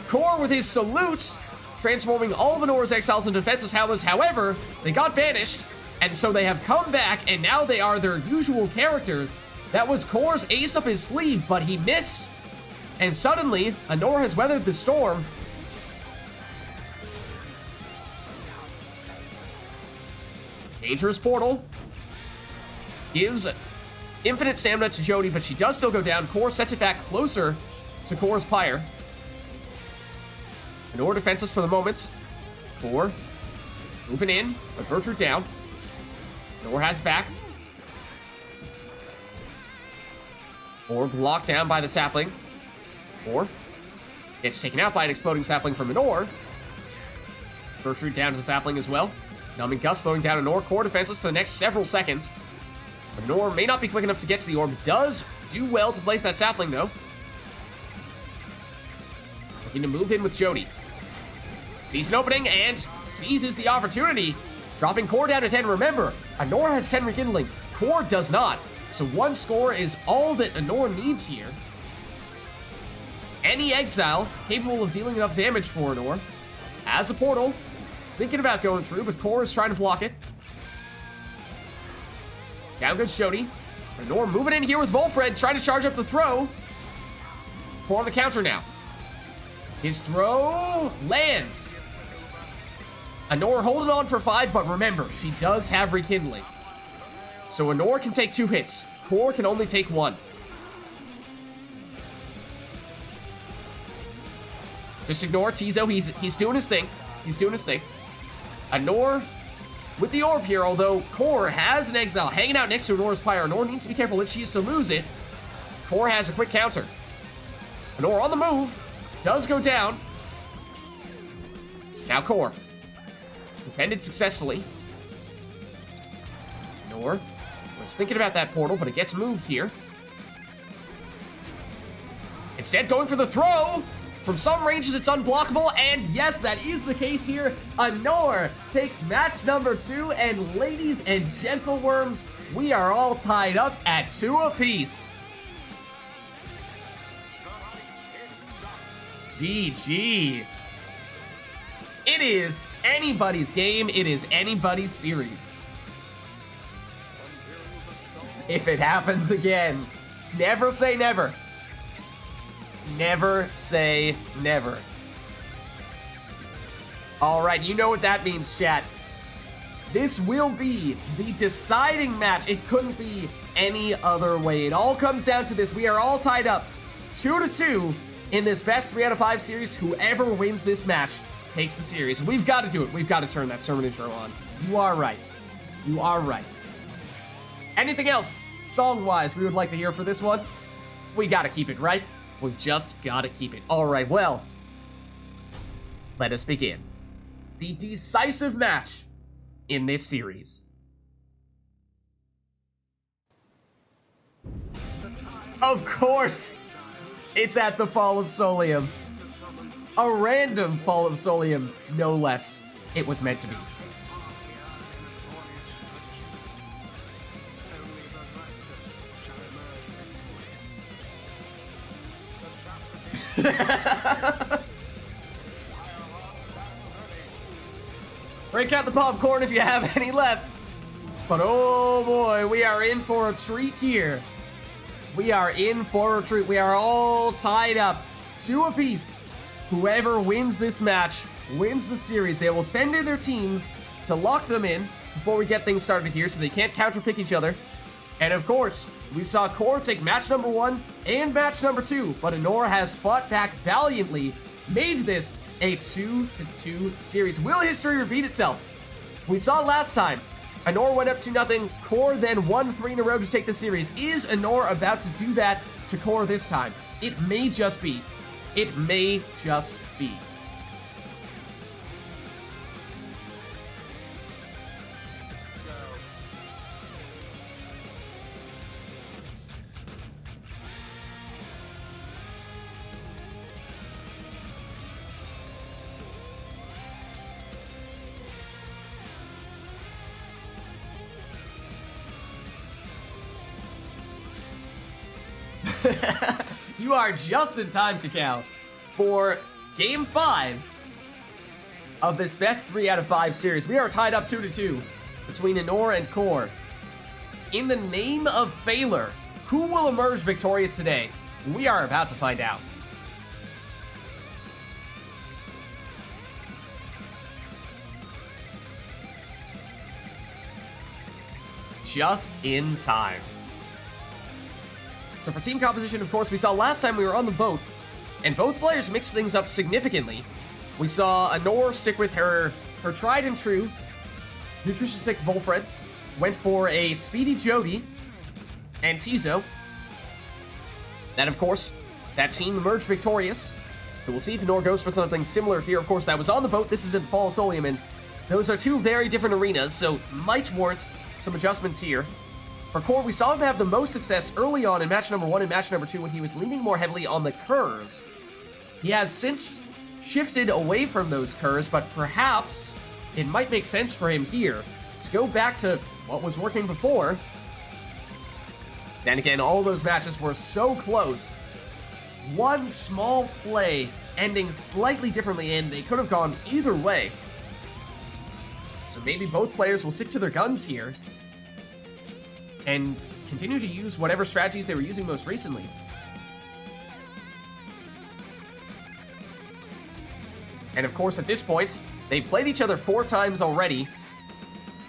Kor with his salute, transforming all of Anor's exiles into defenseless Howlers. However, they got banished, and so they have come back, and now they are their usual characters. That was Kor's ace up his sleeve, but he missed. And suddenly, Anor has weathered the storm. Dangerous portal. Gives infinite stamina to Jody, but she does still go down. Kor sets it back closer to Kor's Pyre. Anor defenseless for the moment. Kor moving in, but Gertrude down. Anor has back. Kor blocked down by the sapling. Kor gets taken out by an exploding sapling from Anor. Gertrude down to the sapling as well. Numbing Gust slowing down Anor. Kor defenseless for the next several seconds. Anor may not be quick enough to get to the orb. Does do well to place that sapling, though. Looking to move in with Jody. Sees an opening and seizes the opportunity. Dropping Kor down to 10. Remember, Anor has 10 rekindling. Kor does not. So one score is all that Anor needs here. Any exile capable of dealing enough damage for Anor. Has a portal. Thinking about going through, but Kor is trying to block it. Down goes Jody. Anor moving in here with Volfred, trying to charge up the throw. Kor on the counter now. His throw lands. Anor holding on for 5, but remember, she does have rekindling. So Anor can take 2 hits. Kor can only take 1. Just ignore Tizo. He's doing his thing. He's doing his thing. Anor with the orb here, although Kor has an exile hanging out next to Anor's Pyre. Anor needs to be careful if she is to lose it. Kor has a quick counter. Anor on the move. Does go down. Now Kor. Defended successfully. Anor was thinking about that portal, but it gets moved here. Instead, going for the throw. From some ranges, it's unblockable, and yes, that is the case here. Anor takes match number 2, and ladies and gentleworms, we are all tied up at 2 apiece. GG. It is anybody's game. It is anybody's series. If it happens again, never say never. Never say never. All right, you know what that means, chat. This will be the deciding match. It couldn't be any other way. It all comes down to this. We are all tied up 2-2 in this best 3 out of 5 series. Whoever wins this match takes the series. We've got to do it. We've got to turn that sermon intro on. You are right. You are right. Anything else, song-wise, we would like to hear for this one? We got to keep it, right? We've just got to keep it. All right, well, let us begin. The decisive match in this series. Of course, it's at the Fall of Solium. A random Fall of Solium, no less. It was meant to be. Break out the popcorn if you have any left. But oh boy, we are in for a treat here. We are in for a treat. We are all tied up 2 apiece. Whoever wins this match wins the series. They will send in their teams to lock them in before we get things started here so they can't counterpick each other. And of course, we saw Kor take match number 1 and match number 2, but Anor has fought back valiantly, made this a 2-2 series. Will history repeat itself? We saw last time, Anor went up 2-0, Kor then won 3 in a row to take the series. Is Anor about to do that to Kor this time? It may just be. It may just be. You are just in time, Cacao, for Game 5 of this best 3 out of 5 series. We are tied up 2-2 between Anor and Core. In the name of Failure, who will emerge victorious today? We are about to find out. Just in time. So for team composition, of course, we saw last time we were on the boat, and both players mixed things up significantly. We saw Anor stick with her tried and true nutrition stick Volfred, went for a speedy Jody and Tizo. Then, of course, that team emerged victorious. So we'll see if Anor goes for something similar here. Of course, that was on the boat. This is in Fall Solium, and those are two very different arenas, so might warrant some adjustments here. For Core, we saw him have the most success early on in match number 1 and match number 2 when he was leaning more heavily on the Curs. He has since shifted away from those Curs, but perhaps it might make sense for him here to go back to what was working before. Then again, all those matches were so close. One small play ending slightly differently, and they could have gone either way. So maybe both players will stick to their guns here and continue to use whatever strategies they were using most recently. And of course, at this point, they played each other 4 times already.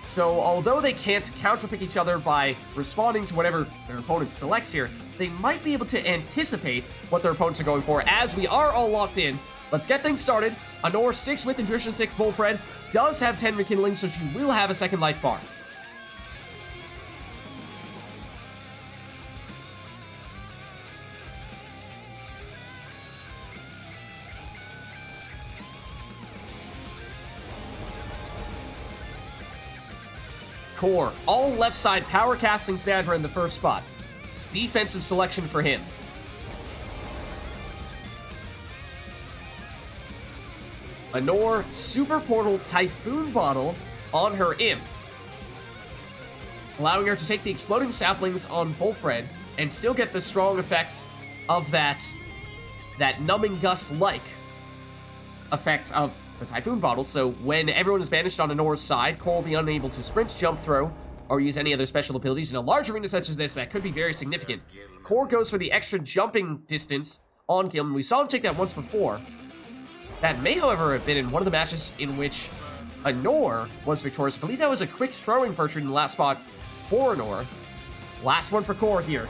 So although they can't counterpick each other by responding to whatever their opponent selects here, they might be able to anticipate what their opponents are going for. As we are all locked in, let's get things started. Anor sticks with Nutrition Stick Volfred, does have 10 rekindling, so she will have a second life bar. Core, all left side power casting Snadra in the first spot. Defensive selection for him. Anor, Super Portal Typhoon Bottle on her Imp, allowing her to take the exploding saplings on Volfred and still get the strong effects of that numbing gust-like effects of the Typhoon Bottle. So when everyone is banished on Anor's side, Core will be unable to sprint, jump, throw, or use any other special abilities. In a large arena such as this, that could be very significant. Core goes for the extra jumping distance on Gilman. We saw him take that once before. That may, however, have been in one of the matches in which Anor was victorious. I believe that was a quick throwing Pertrude in the last spot for Anor. Last one for Core here.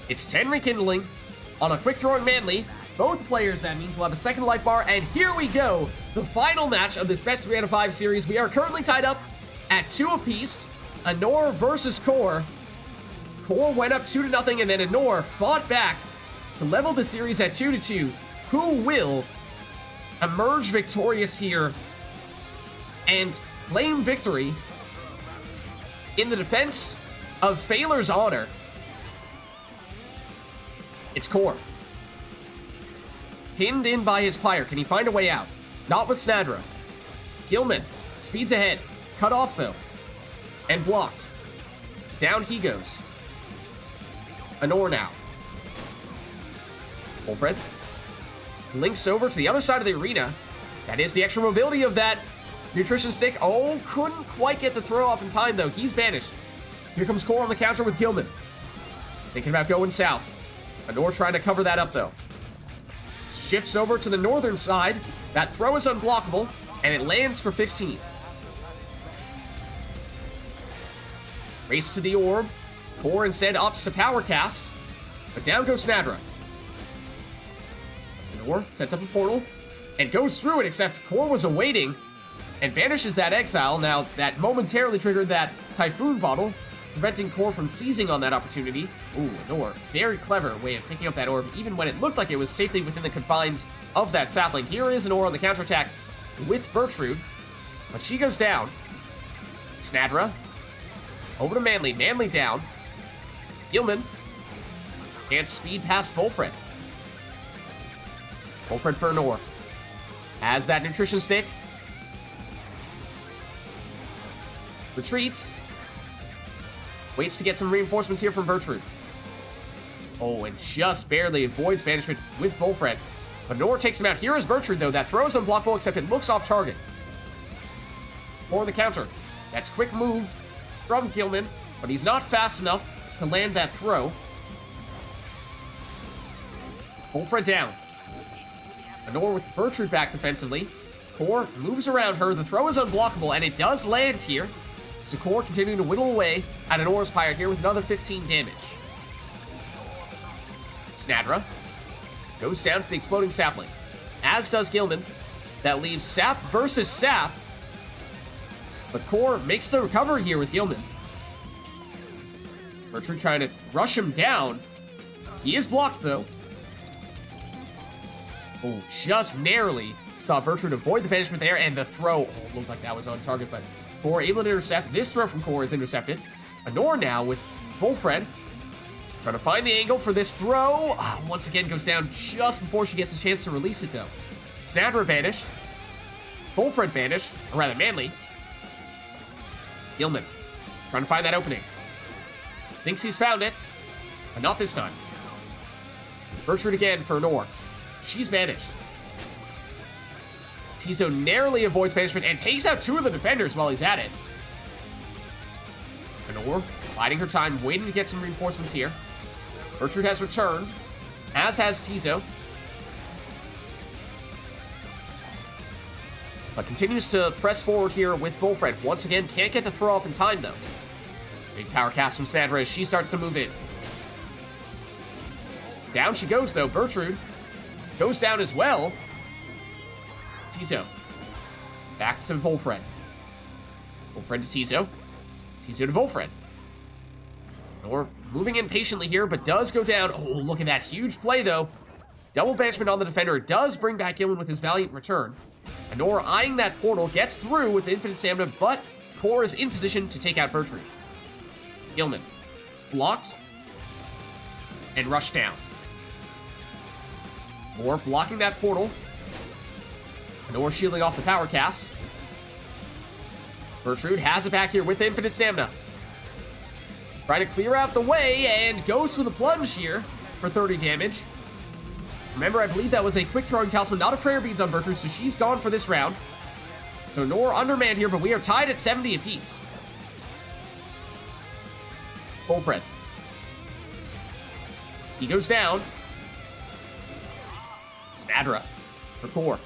It's 10 rekindling on a quick throwing Manly. Both players, that means, will have a second life bar. And here we go. The final match of this best 3 out of 5 series. We are currently tied up at 2 apiece. Anor versus Core. Core went up 2-0, and then Anor fought back to level the series at 2-2. Who will emerge victorious here and claim victory in the defense of Failure's honor? It's Core. Pinned in by his Pyre. Can he find a way out? Not with Snadra. Gilman speeds ahead. Cut off, though. And blocked. Down he goes. Anor now. Volfred links over to the other side of the arena. That is the extra mobility of that nutrition stick. Oh, couldn't quite get the throw off in time, though. He's banished. Here comes Core on the counter with Gilman. Thinking about going south. Anor trying to cover that up, though. Shifts over to the northern side. That throw is unblockable, and it lands for 15. Race to the orb. Core instead opts to power cast, but down goes Snadra. Anor sets up a portal and goes through it, except Core was awaiting and banishes that exile. Now, that momentarily triggered that Typhoon Bottle, preventing Core from seizing on that opportunity. Ooh, Anor, very clever way of picking up that orb, even when it looked like it was safely within the confines of that sapling. Here is Anor on the counterattack with Pertrude, but she goes down. Snadra, over to Manly. Manly down. Gilman can't speed past Volfred. Volfred for Anor. Has that nutrition stick. Retreats. Waits to get some reinforcements here from Pertrude. Oh, and just barely avoids banishment with Volfred. Honor takes him out. Here is Bertrude, though. That throw is unblockable, except it looks off target. For the counter. That's quick move from Gilman, but he's not fast enough to land that throw. Volfred down. Honor with Bertrude back defensively. Core moves around her. The throw is unblockable, and it does land here. So Core continuing to whittle away at Honor's Pyre here with another 15 damage. Snadra goes down to the exploding sapling, as does Gilman. That leaves Sap versus Sap. But Core makes the recovery here with Gilman. Bertrude trying to rush him down. He is blocked, though. Oh, just narrowly saw Bertrude avoid the banishment there, and the throw, oh, looked like that was on target, but Core able to intercept. This throw from Core is intercepted. Honor now with Volfred. Trying to find the angle for this throw. Once again goes down just before she gets a chance to release it, though. Snadra banished. Volfred banished, or rather Manly. Gilman trying to find that opening. Thinks he's found it, but not this time. Bertrude again for Honor. She's banished. Tizo narrowly avoids banishment and takes out two of the defenders while he's at it. Honor biding her time, waiting to get some reinforcements here. Bertrude has returned, as has Tizo. But continues to press forward here with Volfred. Once again, can't get the throw off in time, though. Big power cast from Snadra as she starts to move in. Down she goes, though. Bertrude goes down as well. Tizo. Back to Volfred. Volfred to Tizo. Tizo to Volfred. Or moving in patiently here, but does go down. Oh, look at that huge play, though. Double banishment on the defender. It does bring back Gilman with his valiant return. Honor eyeing that portal, gets through with infinite stamina, but Core is in position to take out Bertrude. Gilman blocked and rushed down. Honor blocking that portal. Honor shielding off the power cast. Bertrude has it back here with infinite stamina. Trying to clear out the way and goes for the plunge here for 30 damage. Remember, I believe that was a quick throwing talisman, not a prayer beads on Bertrude, so she's gone for this round. So Nor undermanned here, but we are tied at 70 apiece. Volfred. He goes down. Snadra for Core.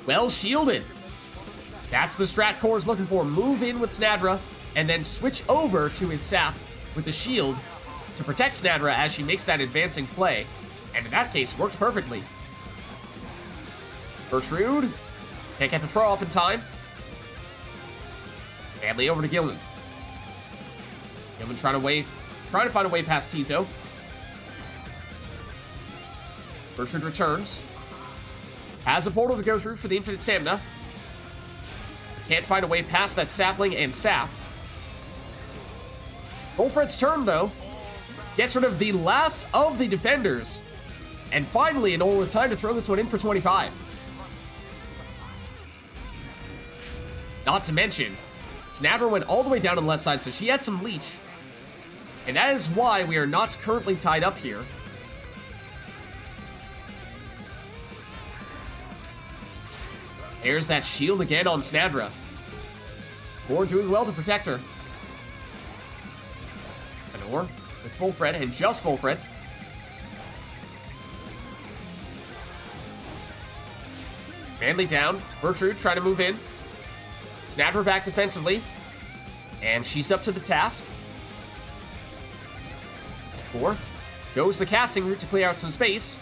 Well shielded. That's the strat Core's looking for. Move in with Snadra and then switch over to his Sap with the shield to protect Snadra as she makes that advancing play. And in that case, worked perfectly. Bertrude can't get the throw off in time. Family over to Gilman. Gilman trying to find a way past Tizo. Bertrude returns. Has a portal to go through for the infinite stamina. Can't find a way past that sapling and Sap. Volfred's turn, though. Gets rid of the last of the defenders. And finally, Honor with time to throw this one in for 25. Not to mention, Snapper went all the way down on the left side, so she had some leech. And that is why we are not currently tied up here. There's that shield again on Snadra. Core doing well to protect her. Honor with Volfred and just Volfred. Manly down. Bertrude trying to move in. Snadra back defensively. And she's up to the task. Core goes the casting route to clear out some space.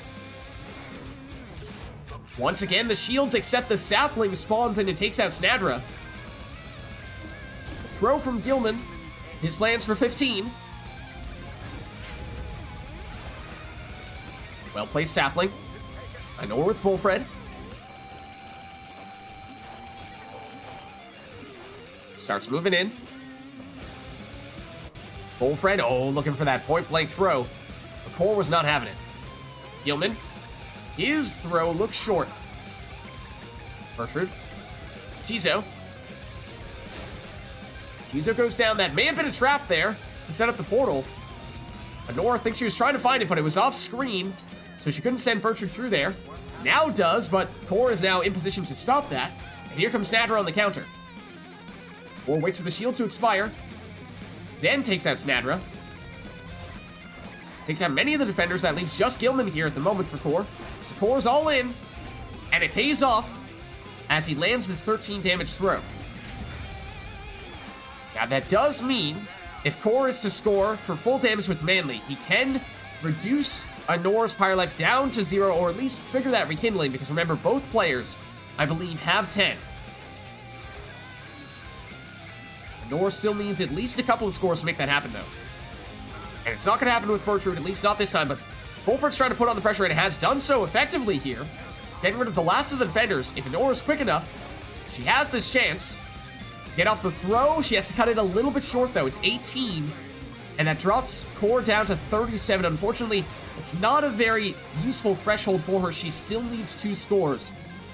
Once again, the shields except the sapling spawns in and takes out Snadra. Throw from Gilman. This lands for 15. Well-placed sapling. Honor with Volfred. Starts moving in. Volfred, looking for that point-blank throw. The Core was not having it. Gilman. His throw looks short. Bertrude. It's Tizo. Tizo goes down. That may have been a trap there to set up the portal. Honor thinks she was trying to find it, but it was off screen, so she couldn't send Bertrude through there. Now does, but Core is now in position to stop that. And here comes Snadra on the counter. Core waits for the shield to expire, then takes out Snadra. Takes out many of the defenders. That leaves just Gilman here at the moment for Core. So Core's all in, and it pays off as he lands this 13 damage throw. Now that does mean if Core is to score for full damage with Manly, he can reduce Honor's Pyre life down to 0, or at least trigger that rekindling, because remember, both players, I believe, have 10. Honor still needs at least a couple of scores to make that happen, though. And it's not going to happen with Bertrude, at least not this time, but Fulford's trying to put on the pressure, and has done so effectively here. Getting rid of the last of the defenders. If Honor is quick enough, she has this chance to get off the throw. She has to cut it a little bit short, though. It's 18, and that drops Core down to 37. Unfortunately, it's not a very useful threshold for her. She still needs 2 scores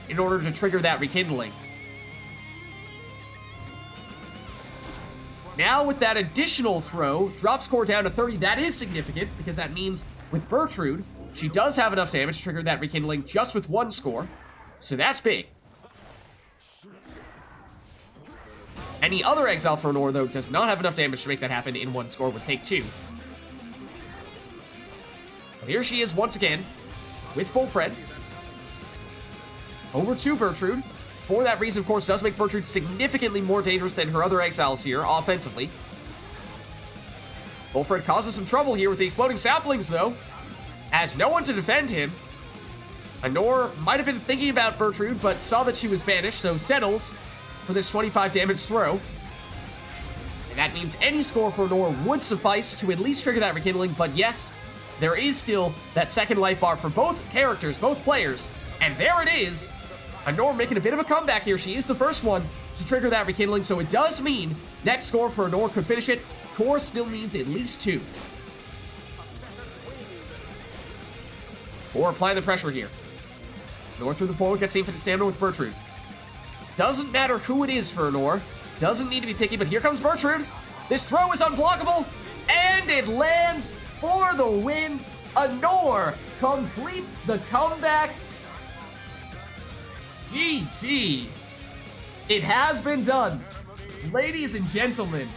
in order to trigger that rekindling. Now, with that additional throw, drops Core down to 30. That is significant, because that means with Bertrude, she does have enough damage to trigger that rekindling just with 1 score. So that's big. Any other exile for Honor, though, does not have enough damage to make that happen in 1 score, would take 2. But here she is once again, with full Fred. Over to Bertrude. For that reason, of course, does make Bertrude significantly more dangerous than her other exiles here, offensively. Fulfred causes some trouble here with the exploding saplings, though. Has no one to defend him. Honor might have been thinking about Bertrude, but saw that she was banished, so settles for this 25 damage throw. And that means any score for Honor would suffice to at least trigger that rekindling, but yes, there is still that second life bar for both characters, both players, and there it is. Honor making a bit of a comeback here. She is the first one to trigger that rekindling, so it does mean next score for Honor could finish it. Core still needs at least 2. Core applying the pressure here. Honor through the portal, gets infinite stamina with Bertrude. Doesn't matter who it is for Honor. Doesn't need to be picky, but here comes Bertrude. This throw is unblockable, and it lands for the win. Honor completes the comeback. GG. It has been done. Ladies and gentlemen,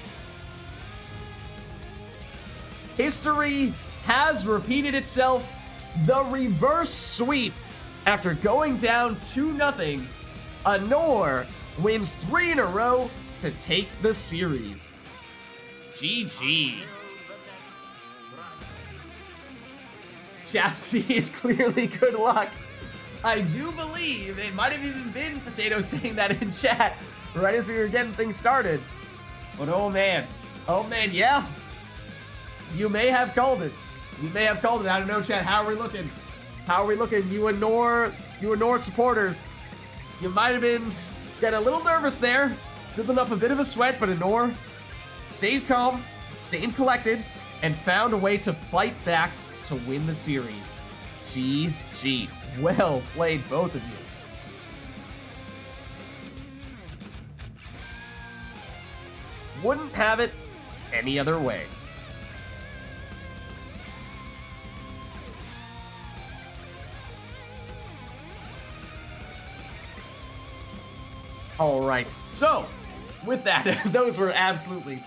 history has repeated itself. The reverse sweep. After going down 2-0, Honor wins 3 in a row to take the series. GG. Chastity is clearly good luck. I do believe it might have even been Potato saying that in chat right as we were getting things started. But oh man, yeah. You may have called it. You may have called it. I don't know, chat. How are we looking? How are we looking? You and Nor supporters. You might have been getting a little nervous there. Building up a bit of a sweat, but Honor stayed calm, stayed collected, and found a way to fight back to win the series. GG. Well played, both of you. Wouldn't have it any other way. Alright, so, with that, those were absolutely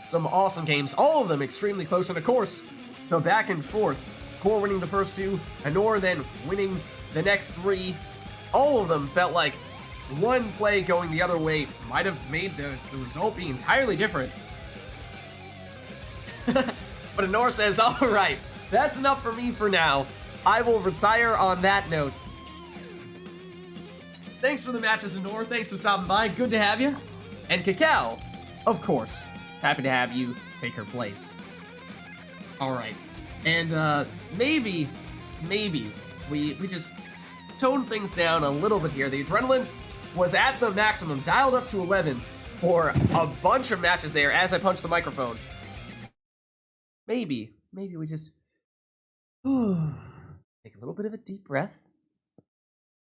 some awesome games. All of them extremely close, and of course, the back and forth. Core winning the first 2, Honor then winning the next 3. All of them felt like one play going the other way might have made the result be entirely different. But Honor says, alright, that's enough for me for now. I will retire on that note. Thanks for the matches, Honor. Thanks for stopping by. Good to have you. And Cacao, of course, happy to have you take her place. Alright. And maybe we just tone things down a little bit here. The adrenaline was at the maximum, dialed up to 11 for a bunch of matches there as I punched the microphone. Maybe we just take a little bit of a deep breath.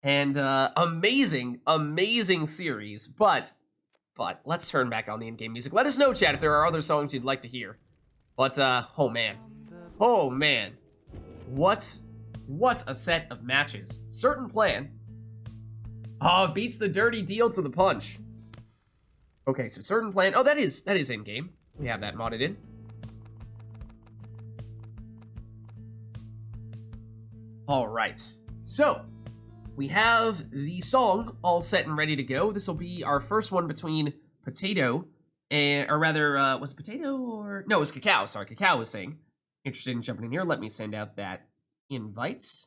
And amazing series, but let's turn back on the in-game music. Let us know, chat, if there are other songs you'd like to hear. But oh man, Oh, man. What a set of matches. Certain plan. Oh, beats the dirty deal to the punch. Okay, so certain plan. Oh, that is in-game. We have that modded in. All right. So, we have the song all set and ready to go. This will be our first one between Potato and, or rather, was it Potato or... No, it was Cacao. Sorry, Cacao was saying. Interested in jumping in here. Let me send out that invite. Let's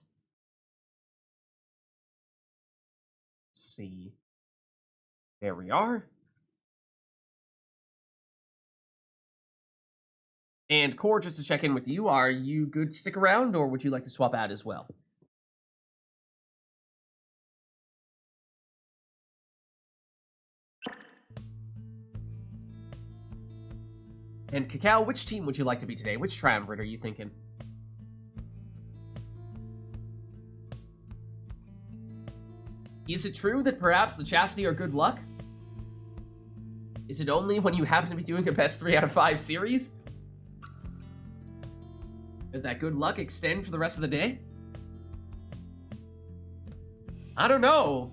see. There we are. And Core, just to check in with you, are you good to stick around, or would you like to swap out as well? And Cacao, which team would you like to be today? Which triumvirate are you thinking? Is it true that perhaps the Chastity are good luck? Is it only when you happen to be doing a best 3 out of 5 series? Does that good luck extend for the rest of the day? I don't know.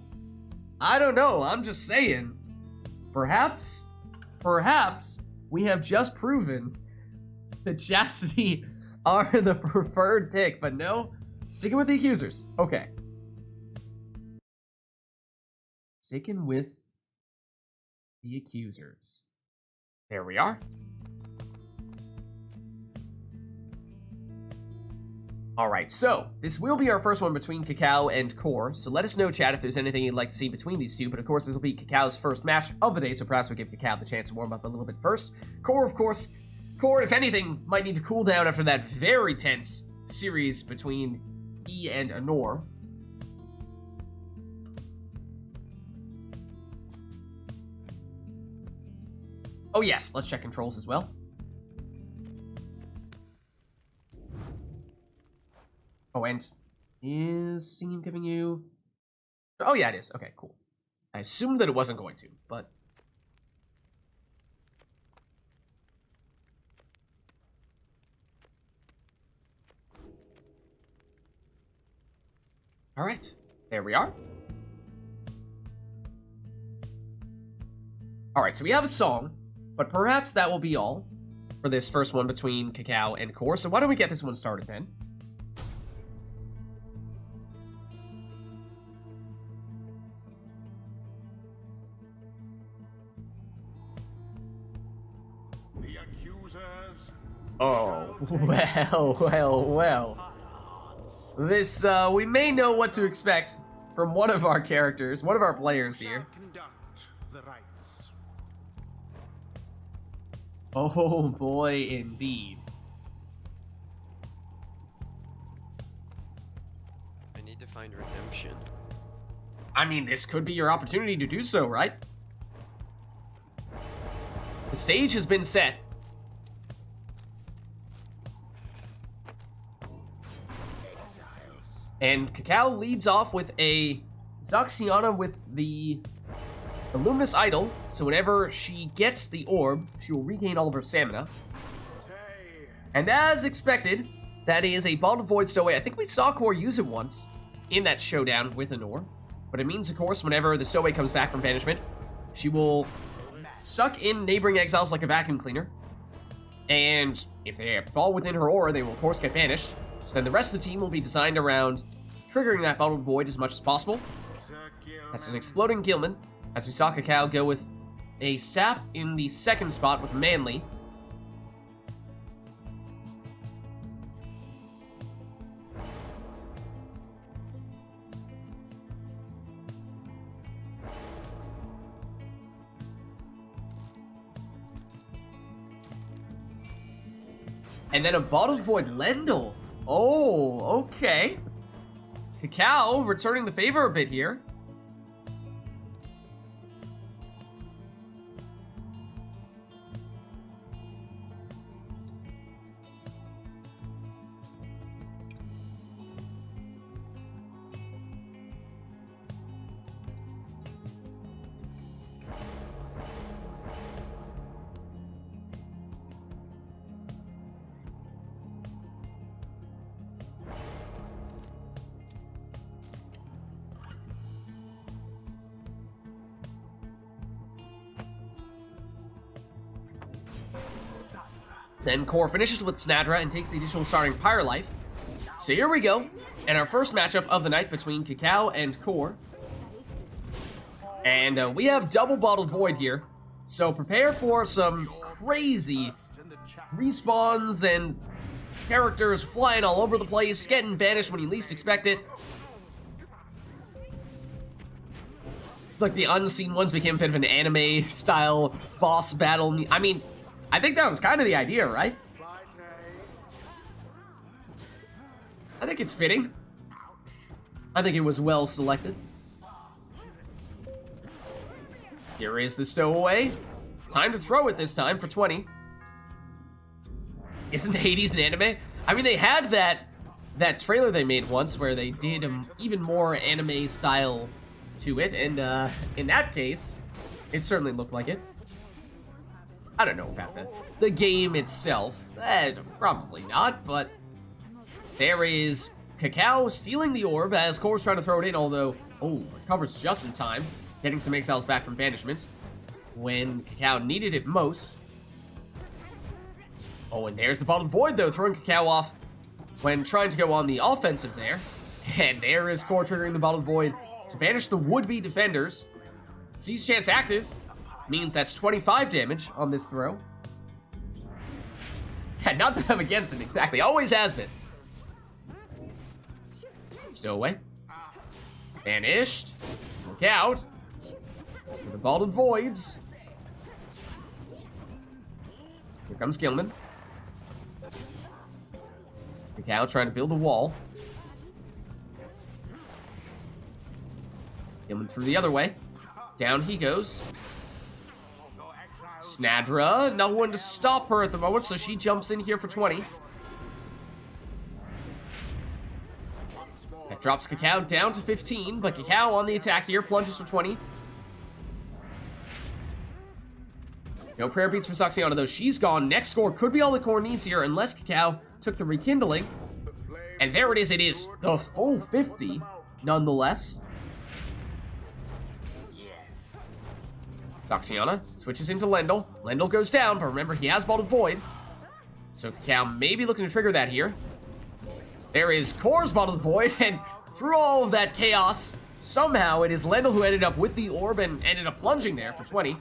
I'm just saying. Perhaps we have just proven that Chastity are the preferred pick, but no, sticking with the accusers. Okay. Sticking with the accusers. There we are. Alright, so this will be our first one between Cacao and Core, so let us know, chat, if there's anything you'd like to see between these two, but of course this will be Cacao's first match of the day, so perhaps we'll give Cacao the chance to warm up a little bit first. Core, of course, if anything, might need to cool down after that very tense series between E and Anor. Oh yes, let's check controls as well. Oh, and is Steam giving you... Oh, yeah, it is. Okay, cool. I assumed that it wasn't going to, but... All right, there we are. All right, so we have a song, but perhaps that will be all for this first one between Cacao and Core. So why don't we get this one started then? The accusers. Oh, well. This, we may know what to expect from one of our characters, one of our players here. Conduct the rites. Oh boy, indeed. I need to find redemption. I mean, this could be your opportunity to do so, right? The stage has been set. And Cacao leads off with a Zoxiana with the Luminous Idol, so whenever she gets the orb, she will regain all of her stamina. And as expected, that is a Bond of Void stowaway. I think we saw Core use it once in that showdown with Anor. But it means, of course, whenever the stowaway comes back from banishment, she will suck in neighboring exiles like a vacuum cleaner. And if they fall within her aura, they will, of course, get banished. So then the rest of the team will be designed around triggering that Bond of Void as much as possible. That's an Exploding Gilman, as we saw Cacao go with a Sap in the second spot with Manly. And then a Bottle Void Lendl. Oh, okay. Cacao returning the favor a bit here. Then Core finishes with Snadra and takes the additional starting Pyre life. So here we go, and our first matchup of the night between Cacao and Core. And we have double Bottled Void here, so prepare for some crazy respawns and characters flying all over the place, getting banished when you least expect it. Like the unseen ones became a bit of an anime-style boss battle. I mean, I think that was kind of the idea, right? I think it's fitting. I think it was well selected. Here is the stowaway. Time to throw it this time for 20. Isn't Hades an anime? I mean, they had that trailer they made once where they did even more anime style to it, and in that case, it certainly looked like it. I don't know about the game itself. Probably not, but there is Cacao stealing the orb as Core's trying to throw it in, although, recovers just in time, getting some exiles back from banishment when Cacao needed it most. Oh, and there's the Bottled Void, though, throwing Cacao off when trying to go on the offensive there. And there is Core triggering the Bottled Void to banish the would-be defenders. Seize Chance active means that's 25 damage on this throw. Yeah, not that I'm against it, exactly. Always has been. Stowaway. Banished. Look out. For the Bottled Voids. Here comes Gilman. Cacao trying to build a wall. Gilman through the other way. Down he goes. Snadra, no one to stop her at the moment, so she jumps in here for 20. That drops Cacao down to 15, but Cacao on the attack here, plunges for 20. No prayer beats for Saxiana, though. She's gone. Next score could be all the Core needs here, unless Cacao took the rekindling. And there it is. It is the full 50, nonetheless. Saxiana switches into Lendl. Lendl goes down, but remember, he has Bottled Void. So Cacao may be looking to trigger that here. There is Core's Bottled Void, and through all of that chaos, somehow it is Lendl who ended up with the orb and ended up plunging there for 20.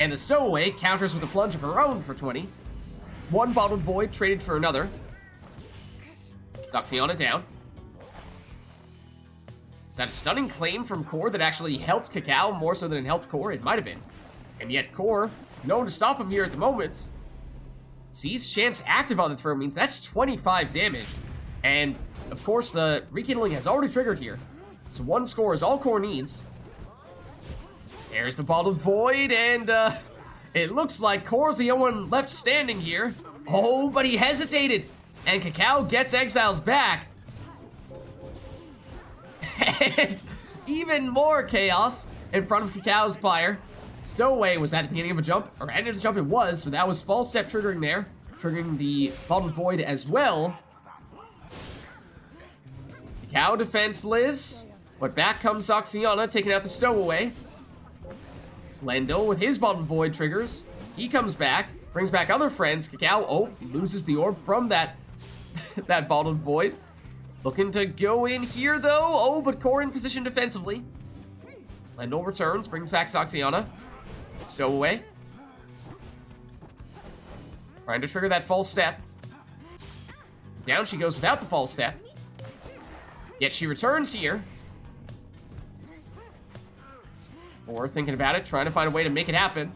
And the Stowaway counters with a plunge of her own for 20. One Bottled Void traded for another. Saxiana down. Is that a stunning claim from Core that actually helped Cacao more so than it helped Core? It might have been. And yet Core, no one to stop him here at the moment. Seize Chance active on the throw means that's 25 damage. And, of course, the rekindling has already triggered here. So one score is all Core needs. There's the Bottled Void, and it looks like Core's the only one left standing here. Oh, but he hesitated. And Cacao gets exiles back. And even more chaos in front of Cacao's Pyre. Stowaway was at the beginning of a jump, or end of the jump it was, so that was false step triggering there. Triggering the Bottled Void as well. Cacao defenseless, but back comes Saxiana, taking out the Stowaway. Lendl with his Bottled Void triggers. He comes back, brings back other friends. Cacao, loses the orb from that, that Bottled Void. Looking to go in here, though. But Core in position defensively. Lendl returns, brings back Saxiana. Stowaway. Trying to trigger that false step. Down she goes without the false step. Yet she returns here. Or thinking about it, trying to find a way to make it happen.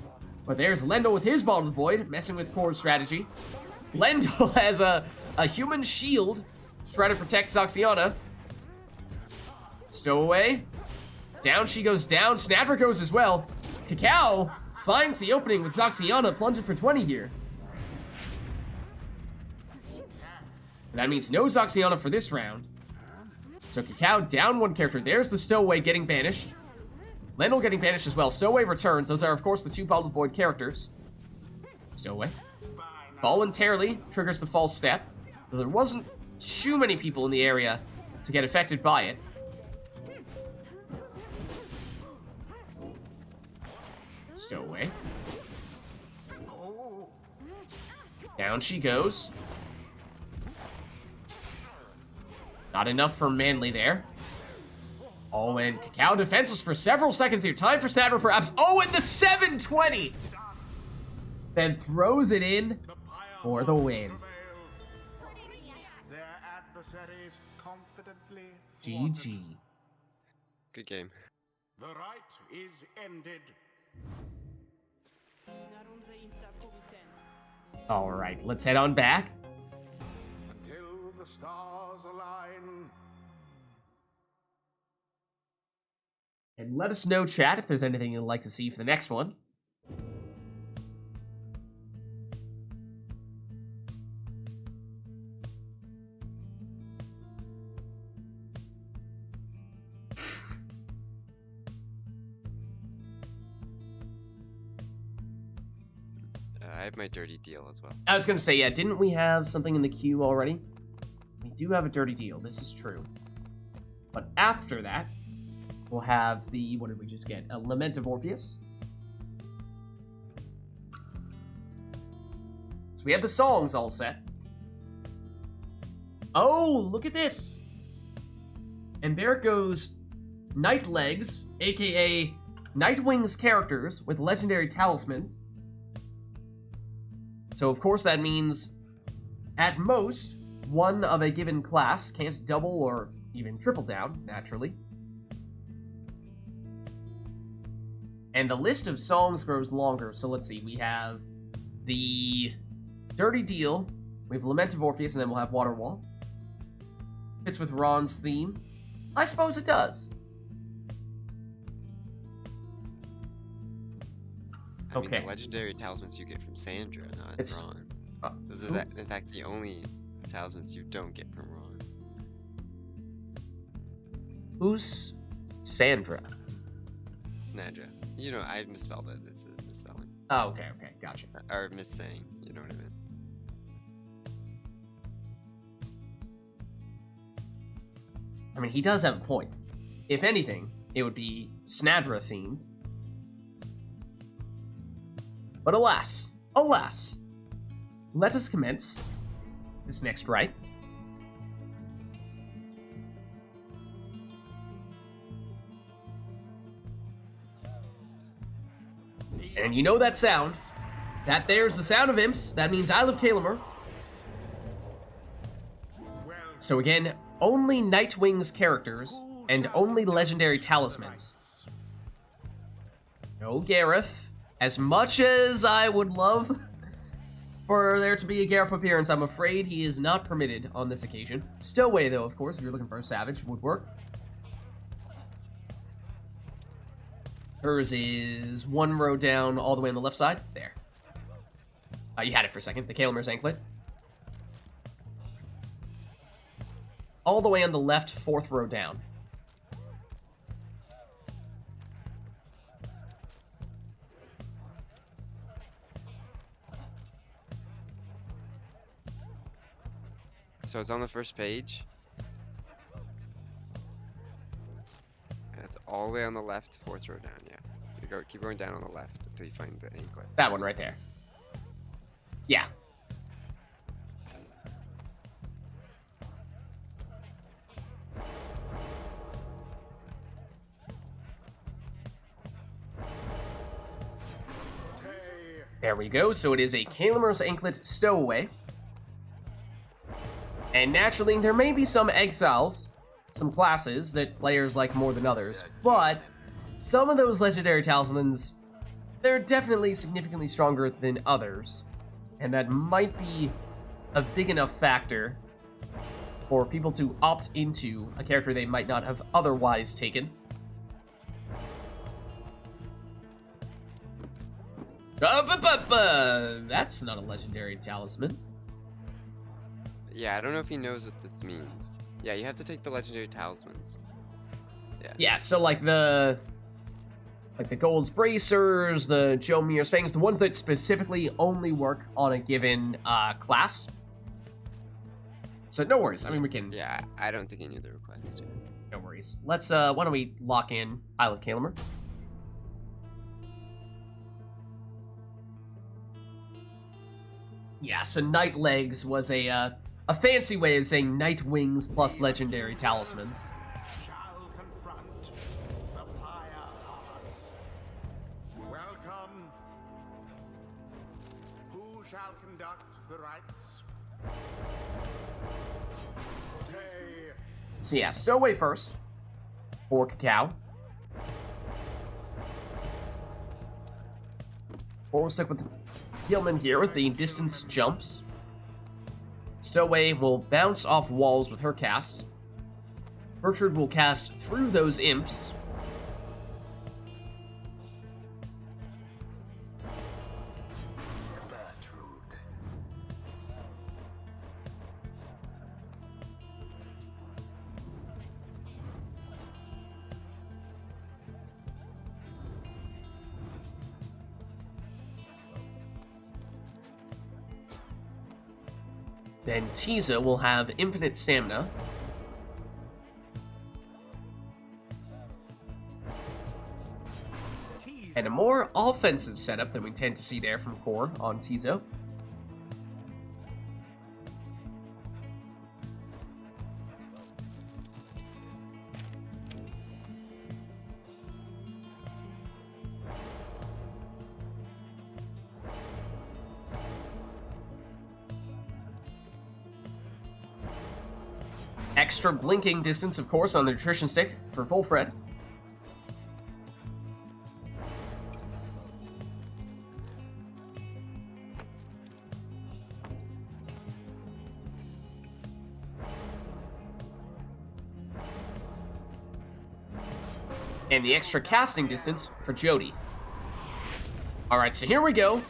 But there's Lendl with his Bottled Void, messing with Core's strategy. Lendl has a human shield to try to protect Saxiana. Stowaway. Down she goes down. Snadra goes as well. Cacao finds the opening with Saxiana plunging for 20 here. And that means no Saxiana for this round. So Cacao down one character. There's the Stowaway getting banished. Lendl getting banished as well. Stowaway returns. Those are, of course, the two Bottled Void characters. Stowaway voluntarily triggers the false step. Though there wasn't too many people in the area to get affected by it. Down she goes. Not enough for Manly there. Oh, and Cacao defenseless for several seconds here. Time for Sadler, perhaps. Oh, and the 720! Then throws it in for the win. Their adversaries confidently GG. Good game. The rite is ended. All right, let's head on back. Until the stars align. And let us know, chat, if there's anything you'd like to see for the next one. I have my dirty deal as well. I was going to say, yeah, didn't we have something in the queue already? We do have a dirty deal, this is true. But after that, we'll have the, what did we just get? A Lament of Orpheus. So we have the songs all set. Oh, look at this! And there it goes, Night Legs, aka Nightwing's characters with legendary talismans. So of course that means, at most, one of a given class can't double or even triple down, naturally. And the list of songs grows longer, so let's see, we have the Dirty Deal, we have Lament of Orpheus, and then we'll have Waterwall. Fits with Ron's theme. I suppose it does. I mean, Okay. the legendary talismans you get from Sandra, not It's- Ron. Those are, in fact, the only talismans you don't get from Ron. Who's Sandra? Snadra. You know, I misspelled it. It's a misspelling. Oh, okay, gotcha. Or missaying. You know what I meant. I mean, he does have a point. If anything, it would be Snadra themed. But alas, let us commence this next rite. And you know that sound. That there's the sound of imps. That means Isle of Kalimur. So again, only Nightwing's characters and only legendary talismans. No Gareth. As much as I would love for there to be a Gareth appearance, I'm afraid he is not permitted on this occasion. Stowaway, though, of course, if you're looking for a savage, would work. Hers is one row down all the way on the left side. There. You had it for a second. The Kalimur's anklet. All the way on the left, fourth row down. So it's on the first page. And it's all the way on the left, fourth row down, yeah. You keep going down on the left until you find the anklet. That one right there. Yeah. There we go. So it is a Kalimur's anklet stowaway. And naturally, there may be some exiles, some classes that players like more than others, but some of those legendary talismans, they're definitely significantly stronger than others, and that might be a big enough factor for people to opt into a character they might not have otherwise taken. That's not a legendary talisman. Yeah, I don't know if he knows what this means. Yeah, you have to take the legendary talismans. Yeah, so like the Gold's Bracers, the Jomir's Fangs, the ones that specifically only work on a given class. So no worries. I mean, we can. Yeah, I don't think any of the requests do. No worries. Let's. Why don't we lock in Isle of Kalimur? Yeah, so Night Legs was a fancy way of saying Night Wings plus Legendary Talismans. Shall confront the Pyre hearts. Welcome. Who shall conduct the rites? Tay. So yeah, Stowaway first. For Cacao. Or we'll stick with Gilman here with the distance jumps. Stowaway will bounce off walls with her casts. Bertrude will cast through those imps. Bertrude. Then Tiza will have infinite stamina. And a more offensive setup than we tend to see there from Core on Tizo. Extra blinking distance, of course, on the nutrition stick for Volfred. And the extra casting distance for Jody. Alright, so here we go.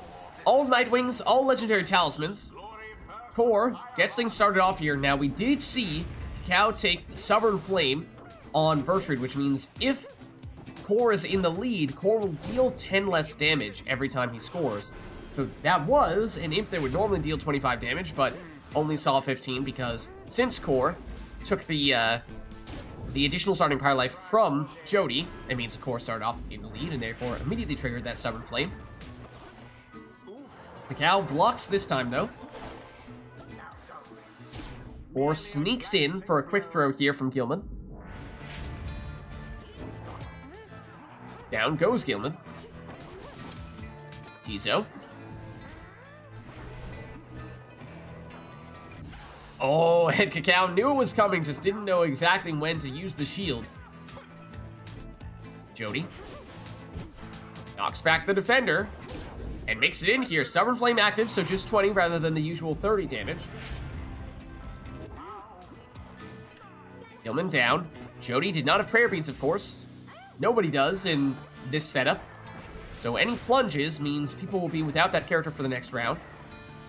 All Nightwings, all Legendary Talismans. Core gets things started off here. Now, we did see Cacao take Stubborn Flame on Bertrude, which means if Core is in the lead, Core will deal 10 less damage every time he scores. So that was an imp that would normally deal 25 damage, but only saw 15 because since Core took the additional starting Pyre life from Jody, it means Core started off in the lead and therefore immediately triggered that Stubborn Flame. Cacao blocks this time, though. Or sneaks in for a quick throw here from Gilman. Down goes Gilman. Tizo. Oh, and Cacao knew it was coming, just didn't know exactly when to use the shield. Jody knocks back the defender and makes it in here. Stubborn Flame active, so just 20 rather than the usual 30 damage. Gilman down. Jody did not have prayer beads, of course. Nobody does in this setup. So any plunges means people will be without that character for the next round.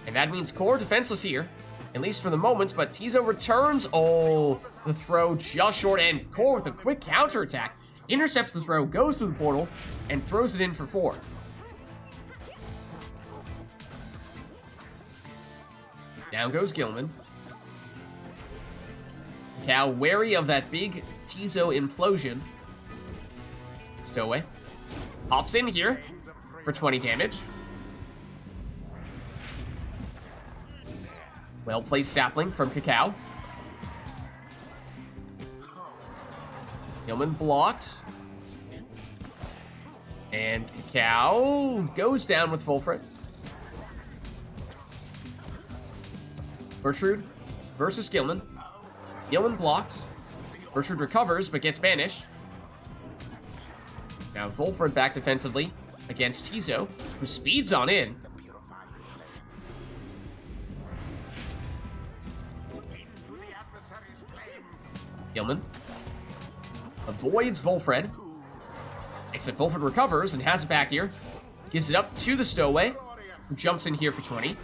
And that means Core defenseless here, at least for the moment, but Tizo returns. Oh, the throw just short, and Core with a quick counterattack. Intercepts the throw, goes through the portal, and throws it in for 4. Down goes Gilman. Cacao wary of that big Tizo implosion. Stowaway hops in here for 20 damage. Well-placed sapling from Cacao. Gilman blocked. And Cacao goes down with Volfred. Bertrude versus Gilman. Gilman blocked. Bertrude recovers, but gets banished. Now Volfred back defensively against Tizo, who speeds on in. Gilman avoids Volfred. Except Volfred recovers and has it back here. Gives it up to the Stowaway, who jumps in here for 20.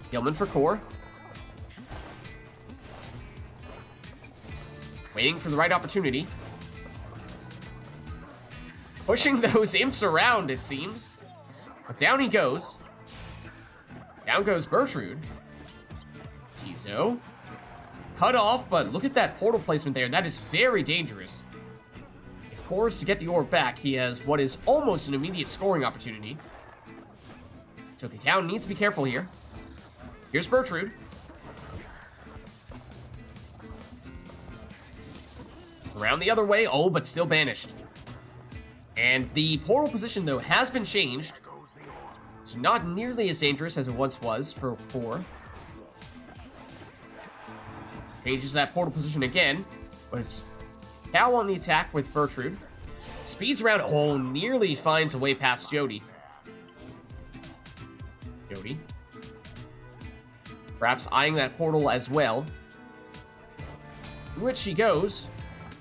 Gilman for Core. Waiting for the right opportunity. Pushing those imps around, it seems. But down he goes. Down goes Bertrude. Tizo. Cut off, but look at that portal placement there. That is very dangerous. If course, to get the orb back, he has what is almost an immediate scoring opportunity. So Cacao needs to be careful here. Here's Bertrude. Around the other way, oh, but still banished. And the portal position, though, has been changed. So not nearly as dangerous as it once was for 4. Changes that portal position again, but it's Cal on the attack with Bertrude. Speeds around, oh, nearly finds a way past Jody. Jody. Perhaps eyeing that portal as well. Through which she goes.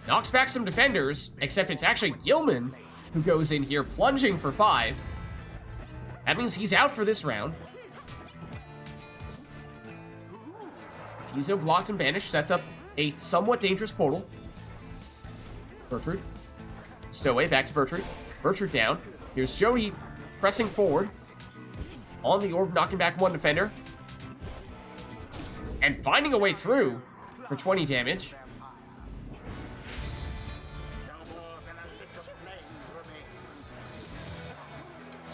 Knocks back some defenders, except it's actually Gilman who goes in here, plunging for 5. That means he's out for this round. Tizo blocked and banished, sets up a somewhat dangerous portal. Bertrude. Stowaway, back to Bertrude. Bertrude down. Here's Jody pressing forward. On the orb, knocking back 1 defender. And finding a way through for 20 damage.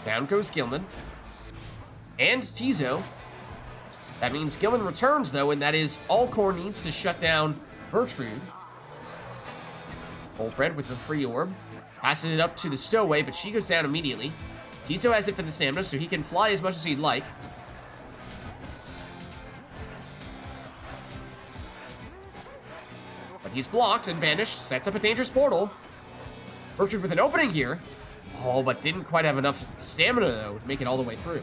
Down goes Gilman. And Tizo. That means Gilman returns, though, and that is all Core needs to shut down Bertrude. Wolfred with the free orb. Passes it up to the Stowaway, but she goes down immediately. Tizo has it for the stamina, so he can fly as much as he'd like. But he's blocked and banished, sets up a dangerous portal. Bertrude with an opening here. Oh, but didn't quite have enough stamina, though, to make it all the way through.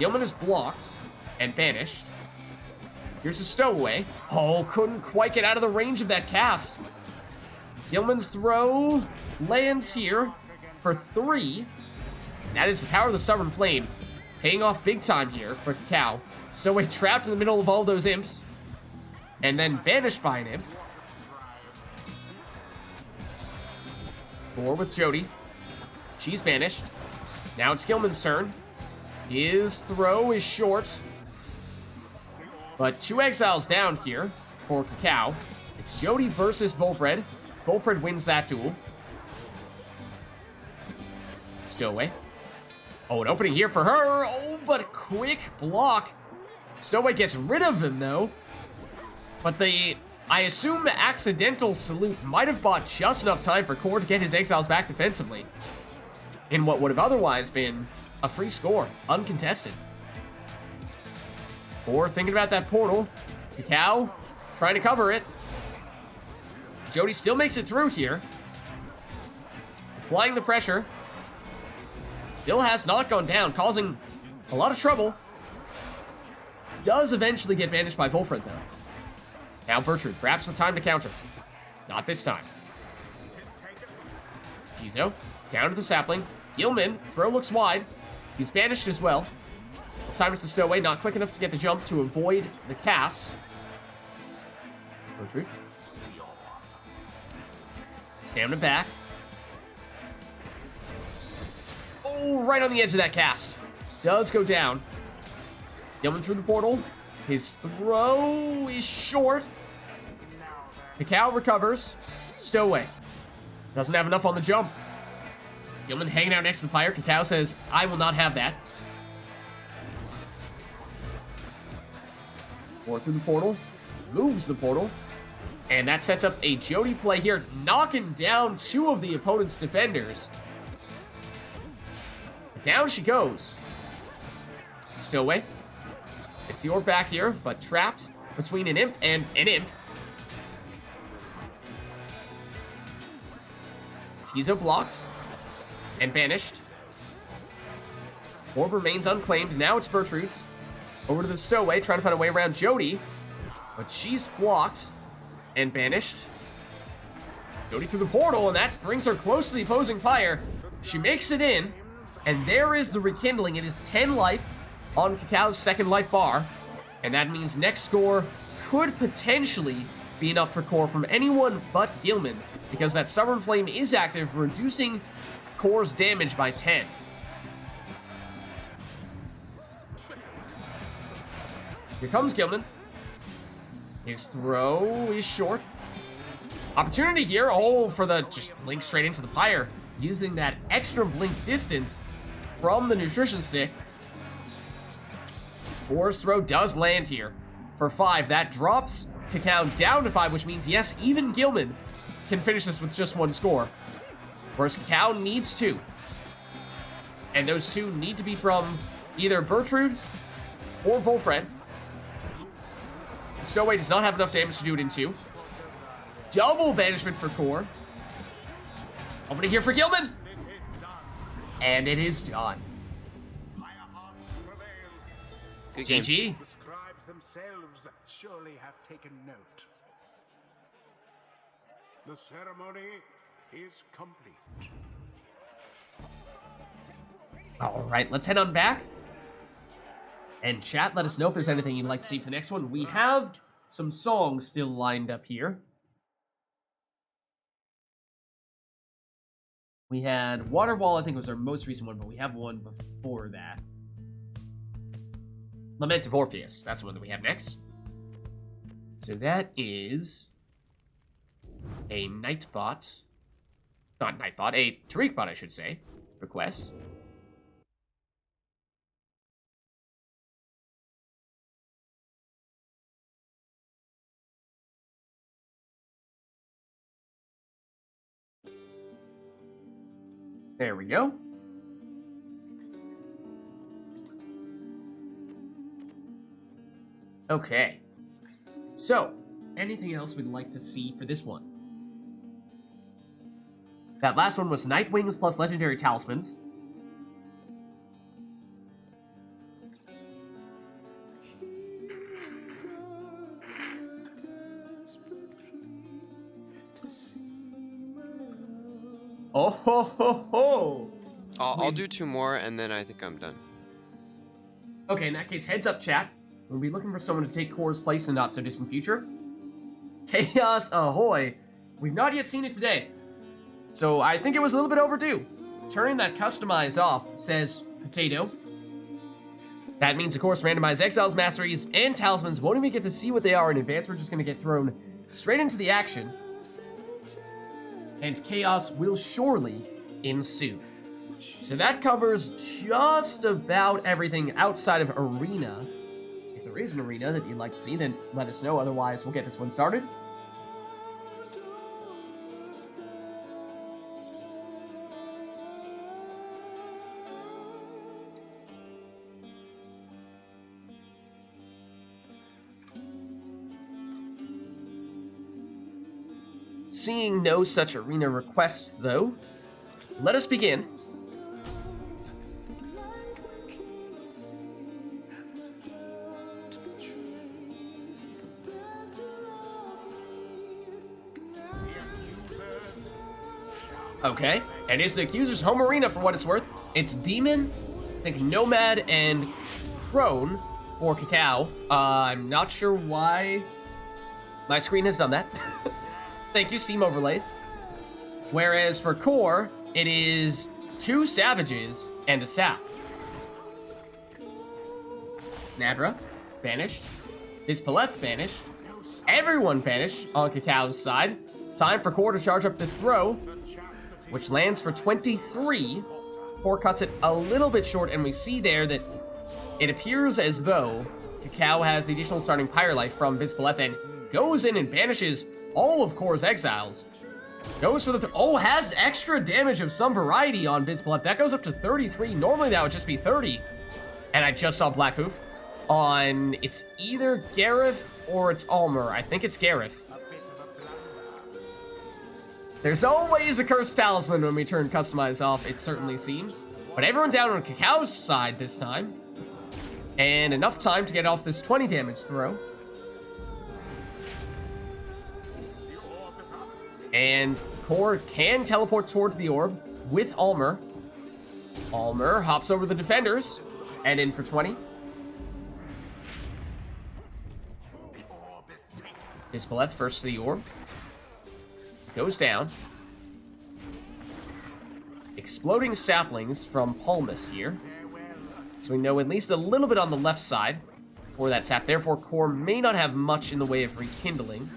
Gilman is blocked and banished. Here's a Stowaway. Oh, couldn't quite get out of the range of that cast. Gilman's throw lands here for 3. That is the power of the Stubborn Flame. Paying off big time here for Cacao. Stowaway trapped in the middle of all those imps. And then banished by an imp. 4 with Jody. She's banished. Now it's Gilman's turn. His throw is short. But 2 exiles down here for Cacao. It's Jody versus Wolfred. Wolfred wins that duel. Stowaway. Oh, an opening here for her. Oh, but a quick block. Stowaway gets rid of him, though. But I assume the accidental salute might have bought just enough time for Core to get his exiles back defensively. In what would have otherwise been a free score, uncontested. Core thinking about that portal. Cacao trying to cover it. Jody still makes it through here. Applying the pressure. Still has not gone down, causing a lot of trouble. Does eventually get banished by Wolfred, though. Now Bertrude, perhaps with time to counter. Not this time. Tizo, down to the sapling. Gilman, throw looks wide. He's banished as well. This time it's the Stowaway, not quick enough to get the jump to avoid the cast. Bertrude. Stamina back. Oh, right on the edge of that cast. Does go down. Gilman through the portal. His throw is short. Cacao recovers. Stowaway. Doesn't have enough on the jump. Gilman hanging out next to the Pyre. Cacao says, I will not have that. 4 through the portal. Moves the portal. And that sets up a Jody play here, knocking down 2 of the opponent's defenders. Down she goes. Stowaway. It's the orb back here, but trapped between an imp and an imp. Tizo blocked and banished. Orb remains unclaimed. Now it's Bertrude's. Over to the Stowaway, trying to find a way around Jody. But she's blocked and banished. Jody through the portal, and that brings her close to the opposing Pyre. She makes it in, and there is the rekindling. It is 10 life on Cacao's second life bar, and that means next score could potentially be enough for Core from anyone but Gilman, because that Stubborn Flame is active, reducing Core's damage by 10. Here comes Gilman. His throw is short. Opportunity here. Oh, for the just blink straight into the Pyre. Using that extra blink distance from the nutrition stick. Force throw does land here for 5. That drops Cacao down to 5, which means, yes, even Gilman can finish this with just 1 score. Whereas Cacao needs 2. And those 2 need to be from either Bertrude or Volfred. Stowaway does not have enough damage to do it in 2. Double banishment for Core. Opening here for Gilman. And it is done. Good game. GG. The scribes themselves surely have taken note. The ceremony is complete. All right, let's head on back. And chat, let us know if there's anything you'd like to see for the next one. We have some songs still lined up here. We had Waterwall, I think was our most recent one, but we have one before that. Lament of Orpheus, that's the one that we have next. So that is a Nightbot, not Nightbot, a Tariqbot, I should say, request. There we go. Okay. So, anything else we'd like to see for this one? That last one was Nightwings plus Legendary Talismans. Oh ho ho ho! I'll do 2 more, and then I think I'm done. Okay, in that case, heads up, chat. We'll be looking for someone to take Core's place in the not-so-distant future. Chaos Ahoy! We've not yet seen it today, so I think it was a little bit overdue. Turning that customize off, says Potato. That means, of course, randomized exiles, masteries, and talismans won't even get to see what they are in advance. We're just going to get thrown straight into the action. And chaos will surely ensue. So that covers just about everything outside of Arena. If there is an Arena that you'd like to see, then let us know. Otherwise, we'll get this one started. Seeing no such arena request, though, let us begin. Okay, and it's the Accuser's home arena for what it's worth. It's Demon, I think Nomad, and Crone for Cacao. I'm not sure why my screen has done that. Thank you, Steam Overlays. Whereas for Core, it is 2 Savages and a Sap. Snadra, banished. Ispaleth, banished. Everyone banished on Cacao's side. Time for Core to charge up this throw, which lands for 23. Core cuts it a little bit short, and we see there that it appears as though Cacao has the additional starting Pyre life from Vispaleth and goes in and banishes all of Core's exiles. Goes for the... has extra damage of some variety on Vispaleth. That goes up to 33. Normally that would just be 30. And I just saw Black Hoof on... It's either Gareth or it's Almer. I think it's Gareth. There's always a Cursed Talisman when we turn Customize off, it certainly seems. But everyone down on Cacao's side this time. And enough time to get off this 20 damage throw. And Core can teleport towards the orb with Almer. Almer hops over the defenders and in for 20. Ispaleth first to the orb. Goes down. Exploding saplings from Palmus here. So we know at least a little bit on the left side for that sap. Therefore, Core may not have much in the way of rekindling,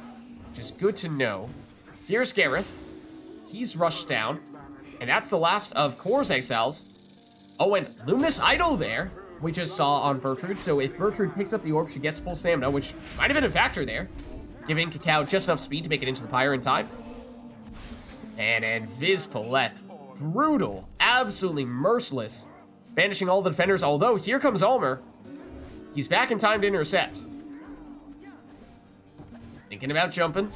which is good to know. Here's Gareth. He's rushed down. And that's the last of Core's exiles. Oh, and Luminous Idol there, we just saw on Bertrude. So if Bertrude picks up the orb, she gets full stamina, which might have been a factor there. Giving Cacao just enough speed to make it into the Pyre in time. And Vids brutal, absolutely merciless. Banishing all the defenders, although here comes Almer. He's back in time to intercept. Thinking about jumping,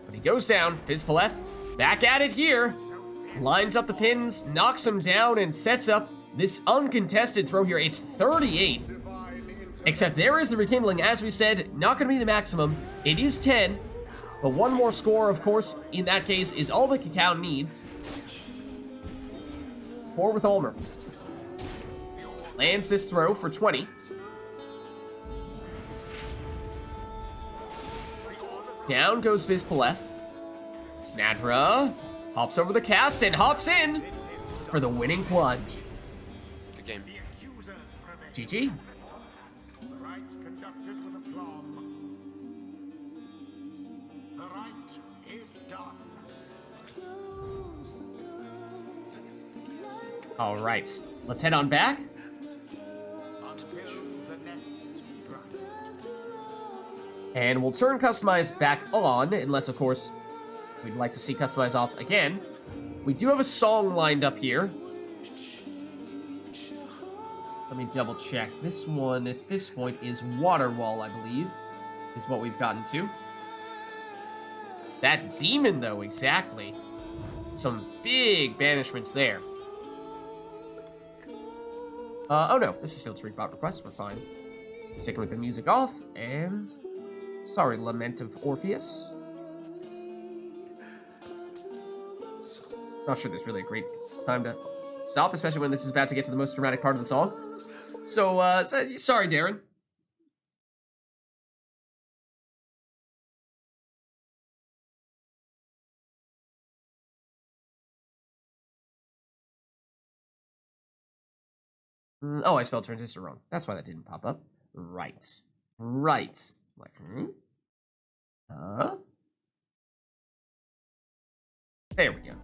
but he goes down. Vids back at it here. Lines up the pins, knocks him down, and sets up this uncontested throw here. It's 38. Except there is the rekindling, as we said, not going to be the maximum. It is 10, but one more score, of course, in that case, is all that Cacao needs. 4 with Almer. Lands this throw for 20. Down goes Vids. Snadra hops over the cast and hops in for the winning plunge. Good game. GG. Rite conducted with aplomb. The rite is done. All right, let's head on back. Until the next strike. And we'll turn Customize back on, unless, of course, we'd like to see Customize off again. We do have a song lined up here. Let me double check. This one, at this point, is Waterwall, I believe, is what we've gotten to. That demon, though, exactly. Some big banishments there. Oh no, this is still Streetbot request, we're fine. Sticking with the music off, and... Sorry, Lament of Orpheus. Not sure there's really a great time to stop, especially when this is about to get to the most dramatic part of the song. So, sorry, Darren. Oh, I spelled transistor wrong. That's why that didn't pop up. Right. Like, There we go.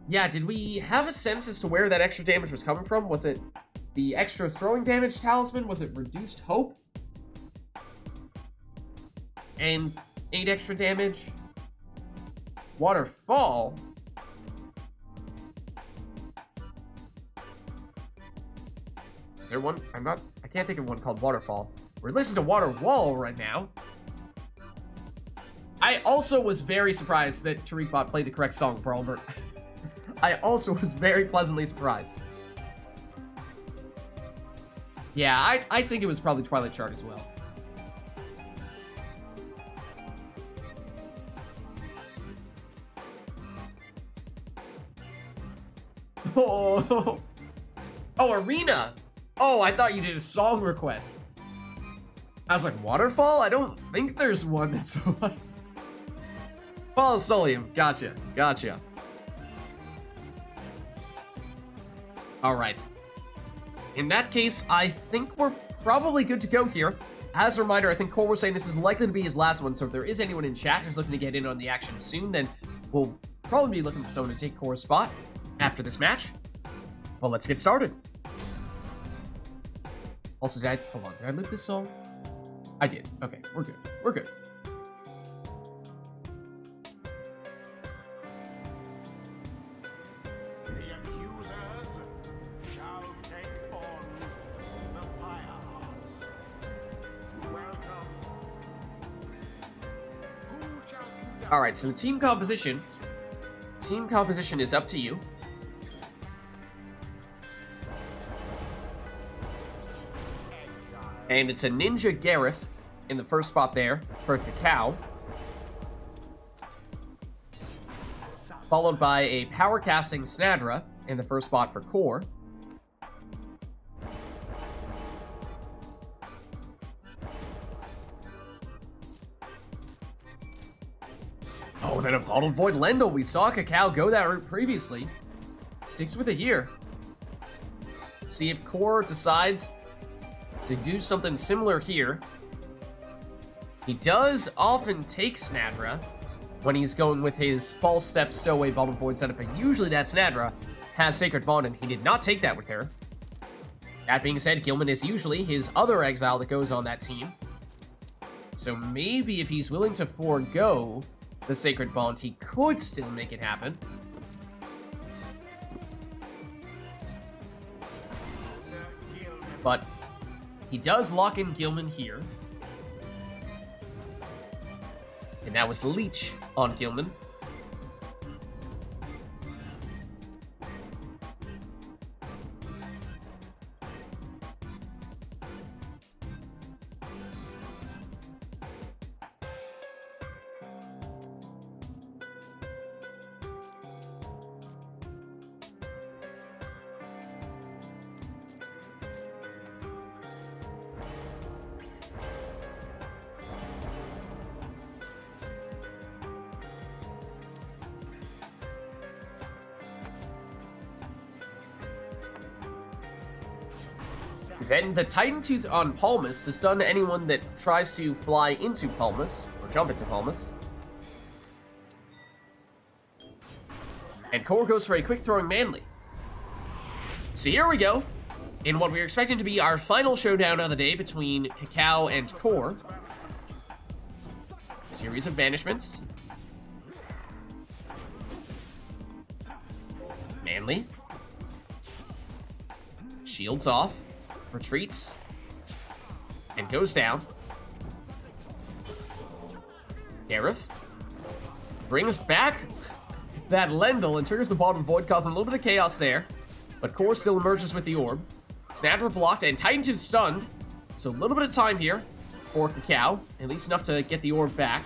Yeah, did we have a sense as to where that extra damage was coming from? Was it the extra throwing damage talisman? Was it reduced hope? And 8 extra damage? Waterfall? Is there one? I can't think of one called Waterfall. We're listening to Waterwall right now. I also was very surprised that TariqBot played the correct song for Albert. I also was very pleasantly surprised. Yeah, I think it was probably Twilight Chart as well. Oh, Arena! Oh, I thought you did a song request. I was like, Waterfall? I don't think there's one that's one. Fall of Solium. Gotcha. Alright. In that case, I think we're probably good to go here. As a reminder, I think Cole was saying this is likely to be his last one, so if there is anyone in chat who's looking to get in on the action soon, then we'll probably be looking for someone to take Core's spot after this match. Well, let's get started. Also, did I loop this song? I did. Okay, we're good. The accusers shall take on the Pyre. Welcome. Who shall conduct? All right, so the team composition is up to you. And it's a Ninja Gareth in the first spot there for Cacao. Followed by a Power Casting Snadra in the first spot for Core. Oh, then a Bottled Void Lendl. We saw Cacao go that route previously. Sticks with it here. See if Core decides to do something similar here. He does often take Snadra when he's going with his false step stowaway bottom void setup, but usually that Snadra has Sacred Bond, and he did not take that with her. That being said, Gilman is usually his other exile that goes on that team. So maybe if he's willing to forego the Sacred Bond, he could still make it happen. But he does lock in Gilman here. And that was the leech on Gilman. Then the Titan Tooth on Palmas to stun anyone that tries to fly into Palmas, or jump into Palmas. And Core goes for a quick throwing Manly. So here we go, in what we're expecting to be our final showdown of the day between Cacao and Core. Series of banishments. Manly. Shields off. Retreats. And goes down. Gareth. Brings back that Lendl and triggers the bottom void, causing a little bit of chaos there. But Core still emerges with the orb. Snadra blocked and Titan Tooth stunned. So a little bit of time here for Cacao. At least enough to get the orb back.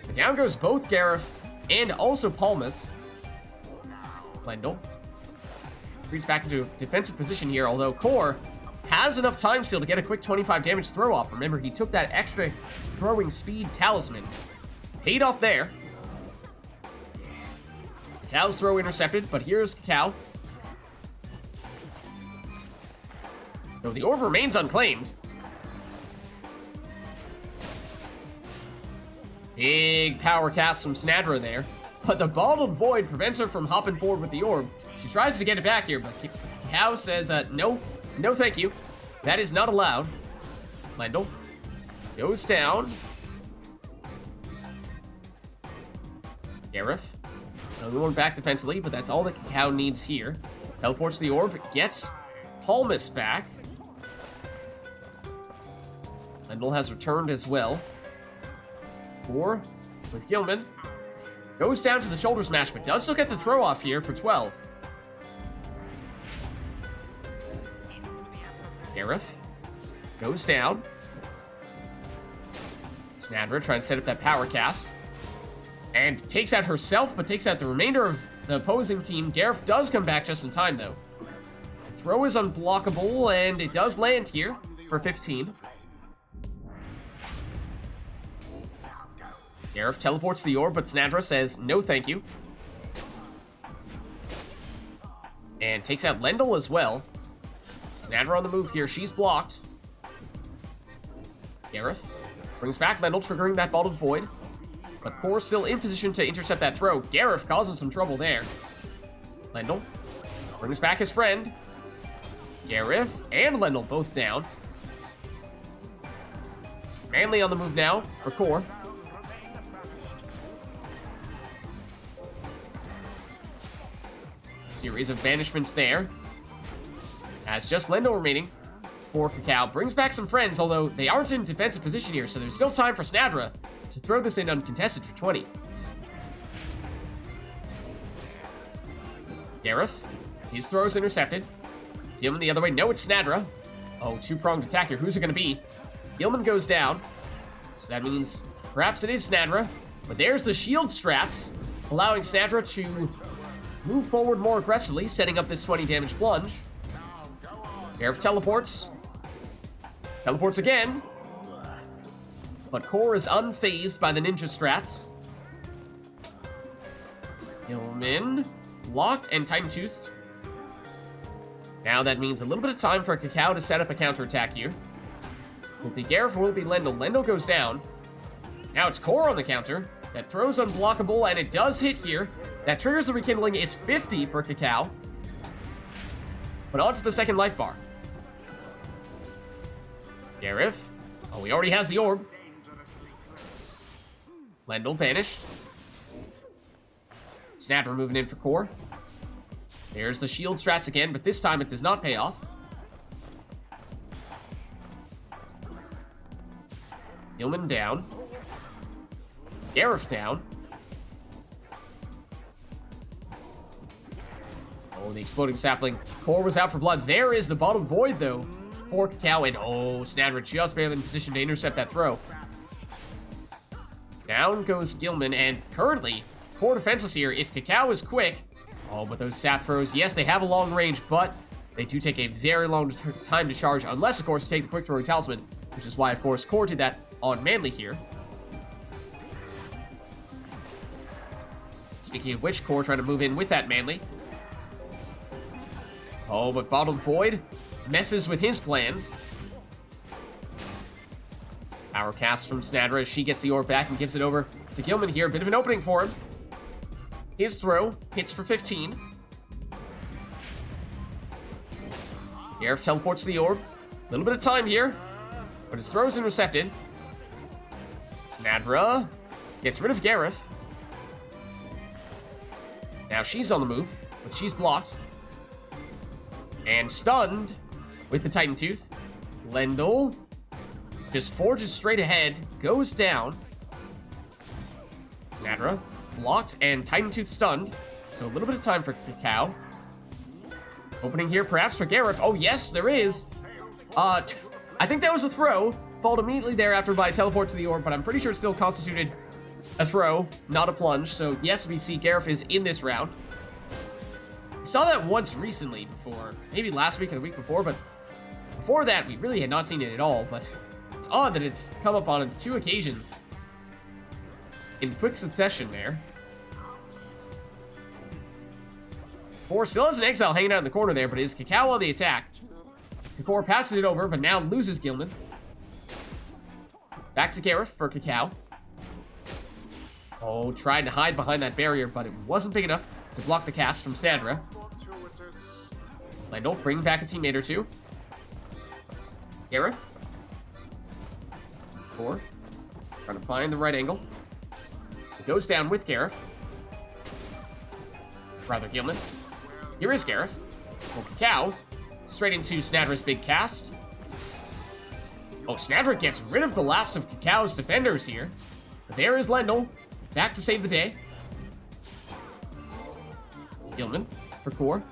And down goes both Gareth and also Palmas. Lendl. Retreats back into a defensive position here, although Core has enough time steal to get a quick 25 damage throw off. Remember, he took that extra throwing speed talisman. Paid off there. Cacao's throw intercepted, but here's Cacao. Though the orb remains unclaimed. Big power cast from Snadra there. But the bottled void prevents her from hopping forward with the orb. She tries to get it back here, but Cacao says, no thank you. That is not allowed. Lendl goes down. Gareth. Another one back defensively, but that's all that Cacao needs here. Teleports the orb, gets Palmas back. Lendl has returned as well. Core with Gilman. Goes down to the shoulder smash, but does still get the throw off here for 12. Gareth goes down. Snadra trying to set up that power cast. And takes out herself, but takes out the remainder of the opposing team. Gareth does come back just in time, though. The throw is unblockable, and it does land here for 15. Gareth teleports the orb, but Snadra says, no thank you. And takes out Lendl as well. Snadra on the move here, she's blocked. Gareth brings back Lendl, triggering that bottled void. But Core still in position to intercept that throw. Gareth causes some trouble there. Lendl brings back his friend. Gareth and Lendl both down. Manly on the move now for Core. Series of banishments there. As just Lendl remaining for Cacao. Brings back some friends, although they aren't in defensive position here, so there's still time for Snadra to throw this in uncontested for 20. Gareth. His throw is intercepted. Gilman the other way. No, it's Snadra. Oh, two-pronged attack here. Who's it going to be? Gilman goes down. So that means perhaps it is Snadra. But there's the shield strats, allowing Snadra to move forward more aggressively, setting up this 20 damage plunge. Gareth teleports. Teleports again. But Core is unfazed by the ninja strats. Gilman locked and Titan Toothed. Now that means a little bit of time for Cacao to set up a counterattack here. Will be Gareth or will it be Lendl? Lendl goes down. Now it's Core on the counter. That throws unblockable, and it does hit here. That triggers the rekindling. It's 50 for Cacao. But onto the second life bar. Gareth. Oh, he already has the orb. Lendl banished. Snapper moving in for Core. There's the shield strats again, but this time it does not pay off. Gilman down. Gareth down. Oh, the exploding sapling. Core was out for blood. There is the bottom void, though, for Cacao. And oh, Snadra just barely in position to intercept that throw. Down goes Gilman, and currently, Core defenseless here. If Cacao is quick... Oh, but those sap throws, yes, they have a long range, but they do take a very long time to charge, unless, of course, you take the quick throwing talisman, which is why, of course, Core did that on Manly here. Speaking of which, Core trying to move in with that Manly. Oh, but Bottom Void messes with his plans. Power cast from Snadra as she gets the orb back and gives it over to Gilman here. A bit of an opening for him. His throw hits for 15. Gareth teleports the orb. A little bit of time here, but his throw is intercepted. Snadra gets rid of Gareth. Now she's on the move, but she's blocked. And stunned with the Titan Tooth. Lendl just forges straight ahead, goes down. Snadra blocked and Titan Tooth stunned. So a little bit of time for Cacao. Opening here perhaps for Gareth. Oh yes, there is. I think that was a throw. Followed immediately thereafter by a teleport to the orb, but I'm pretty sure it still constituted a throw, not a plunge. So yes, we see Gareth is in this round. We saw that once recently before, maybe last week or the week before, but before that we really had not seen it at all. But it's odd that it's come up on 2 occasions in quick succession there. Core still has an exile hanging out in the corner there, but it is Cacao on the attack. Core passes it over, but now loses Gilman. Back to Gareth for Cacao. Oh, tried to hide behind that barrier, but it wasn't big enough to block the cast from Sandra. Lendl bring back a teammate or two. Gareth. Core. Trying to find the right angle. It goes down with Gareth. Rather, Gilman. Here is Gareth. Well, Cacao. Straight into Snadra's big cast. Oh, Snadra gets rid of the last of Cacao's defenders here. But there is Lendl. Back to save the day. Gilman for Core.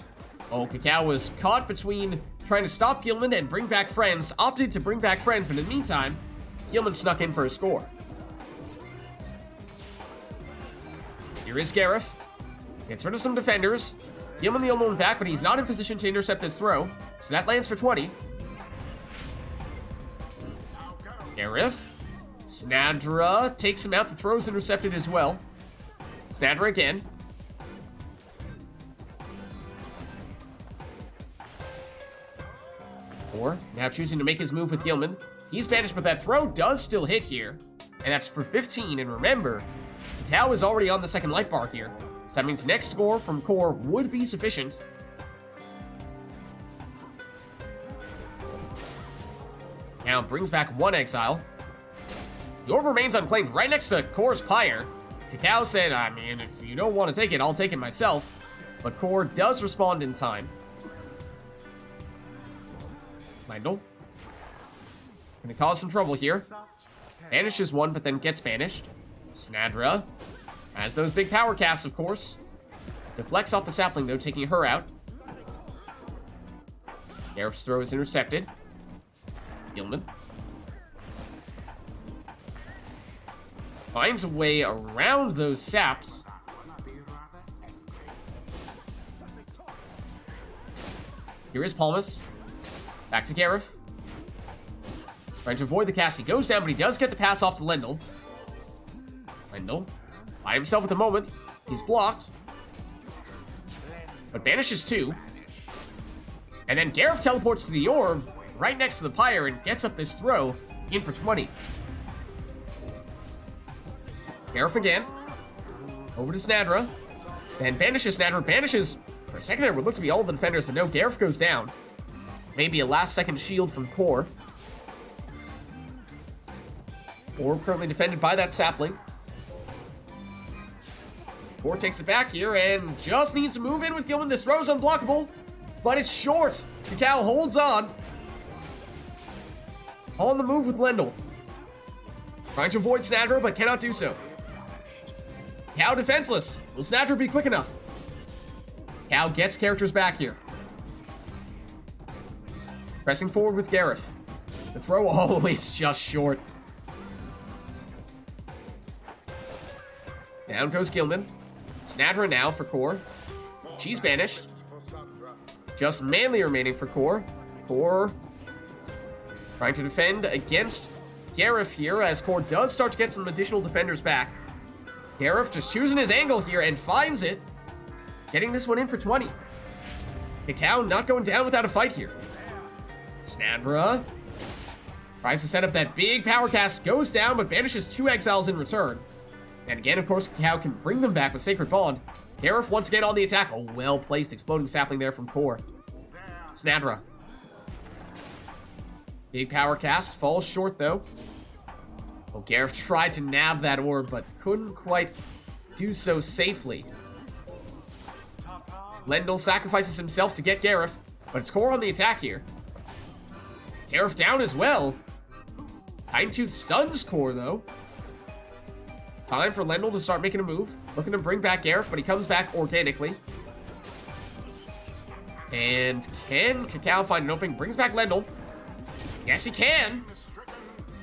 Oh, Cacao was caught between trying to stop Gilman and bring back friends. Opted to bring back friends, but in the meantime, Gilman snuck in for a score. Here is Gareth. Gets rid of some defenders. Gilman the only one back, but he's not in position to intercept this throw. So that lands for 20. Gareth. Snadra takes him out. The throw's intercepted as well. Snadra again. Core now choosing to make his move with Gilman. He's banished, but that throw does still hit here. And that's for 15. And remember, Cacao is already on the second life bar here. So that means next score from Core would be sufficient. Now brings back 1 exile. The orb remains unclaimed right next to Core's Pyre. Cacao said, I mean, if you don't want to take it, I'll take it myself. But Core does respond in time. Lendl. Gonna cause some trouble here. Banishes 1, but then gets banished. Snadra has those big power casts, of course. Deflects off the sapling, though, taking her out. Gareth's throw is intercepted. Gilman finds a way around those saps. Here is Palmas. Back to Gareth. Trying to avoid the cast. He goes down, but he does get the pass off to Lendl. Lendl by himself at the moment. He's blocked. But banishes 2. And then Gareth teleports to the orb, right next to the Pyre, and gets up this throw, in for 20. Gareth again. Over to Snadra. Then banishes Snadra. Banishes, for a second there, would look to be all the defenders, but no, Gareth goes down. Maybe a last-second shield from Core. Orb currently defended by that sapling. Core takes it back here and just needs to move in with Gilman. This throw is unblockable, but it's short. Cacao holds on. On the move with Lendl. Trying to avoid Snadra, but cannot do so. Cacao defenseless. Will Snadra be quick enough? Cacao gets characters back here. Pressing forward with Gareth. The throw always just short. Down goes Gilman. Snadra now for Core. She's banished. Just Manly remaining for Core. Core trying to defend against Gareth here as Core does start to get some additional defenders back. Gareth just choosing his angle here and finds it. Getting this one in for 20. Cacao not going down without a fight here. Snadra tries to set up that big power cast, goes down, but banishes 2 exiles in return. And again, of course, Cacao can bring them back with Sacred Bond. Gareth once again on the attack. A well-placed exploding sapling there from Core. Snadra. Big power cast, falls short though. Oh, Gareth tried to nab that orb, but couldn't quite do so safely. Lendl sacrifices himself to get Gareth, but it's Core on the attack here. Gareth down as well. Time Tooth stuns Core though. Time for Lendl to start making a move. Looking to bring back Gareth, but he comes back organically. And can Cacao find an opening? Brings back Lendl. Yes, he can.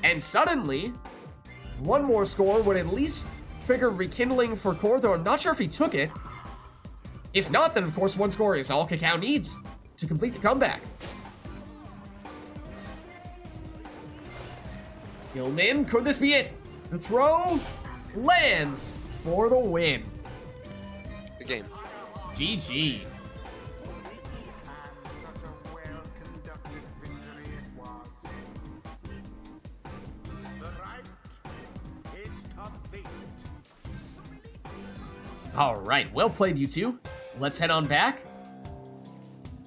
And suddenly, one more score would at least trigger rekindling for Core, though I'm not sure if he took it. If not, then of course one score is all Cacao needs to complete the comeback. Gilman, could this be it? The throw lands for the win. Good game. GG. And such a well-conducted victory it was. The rite is complete. All right, well played, you two. Let's head on back.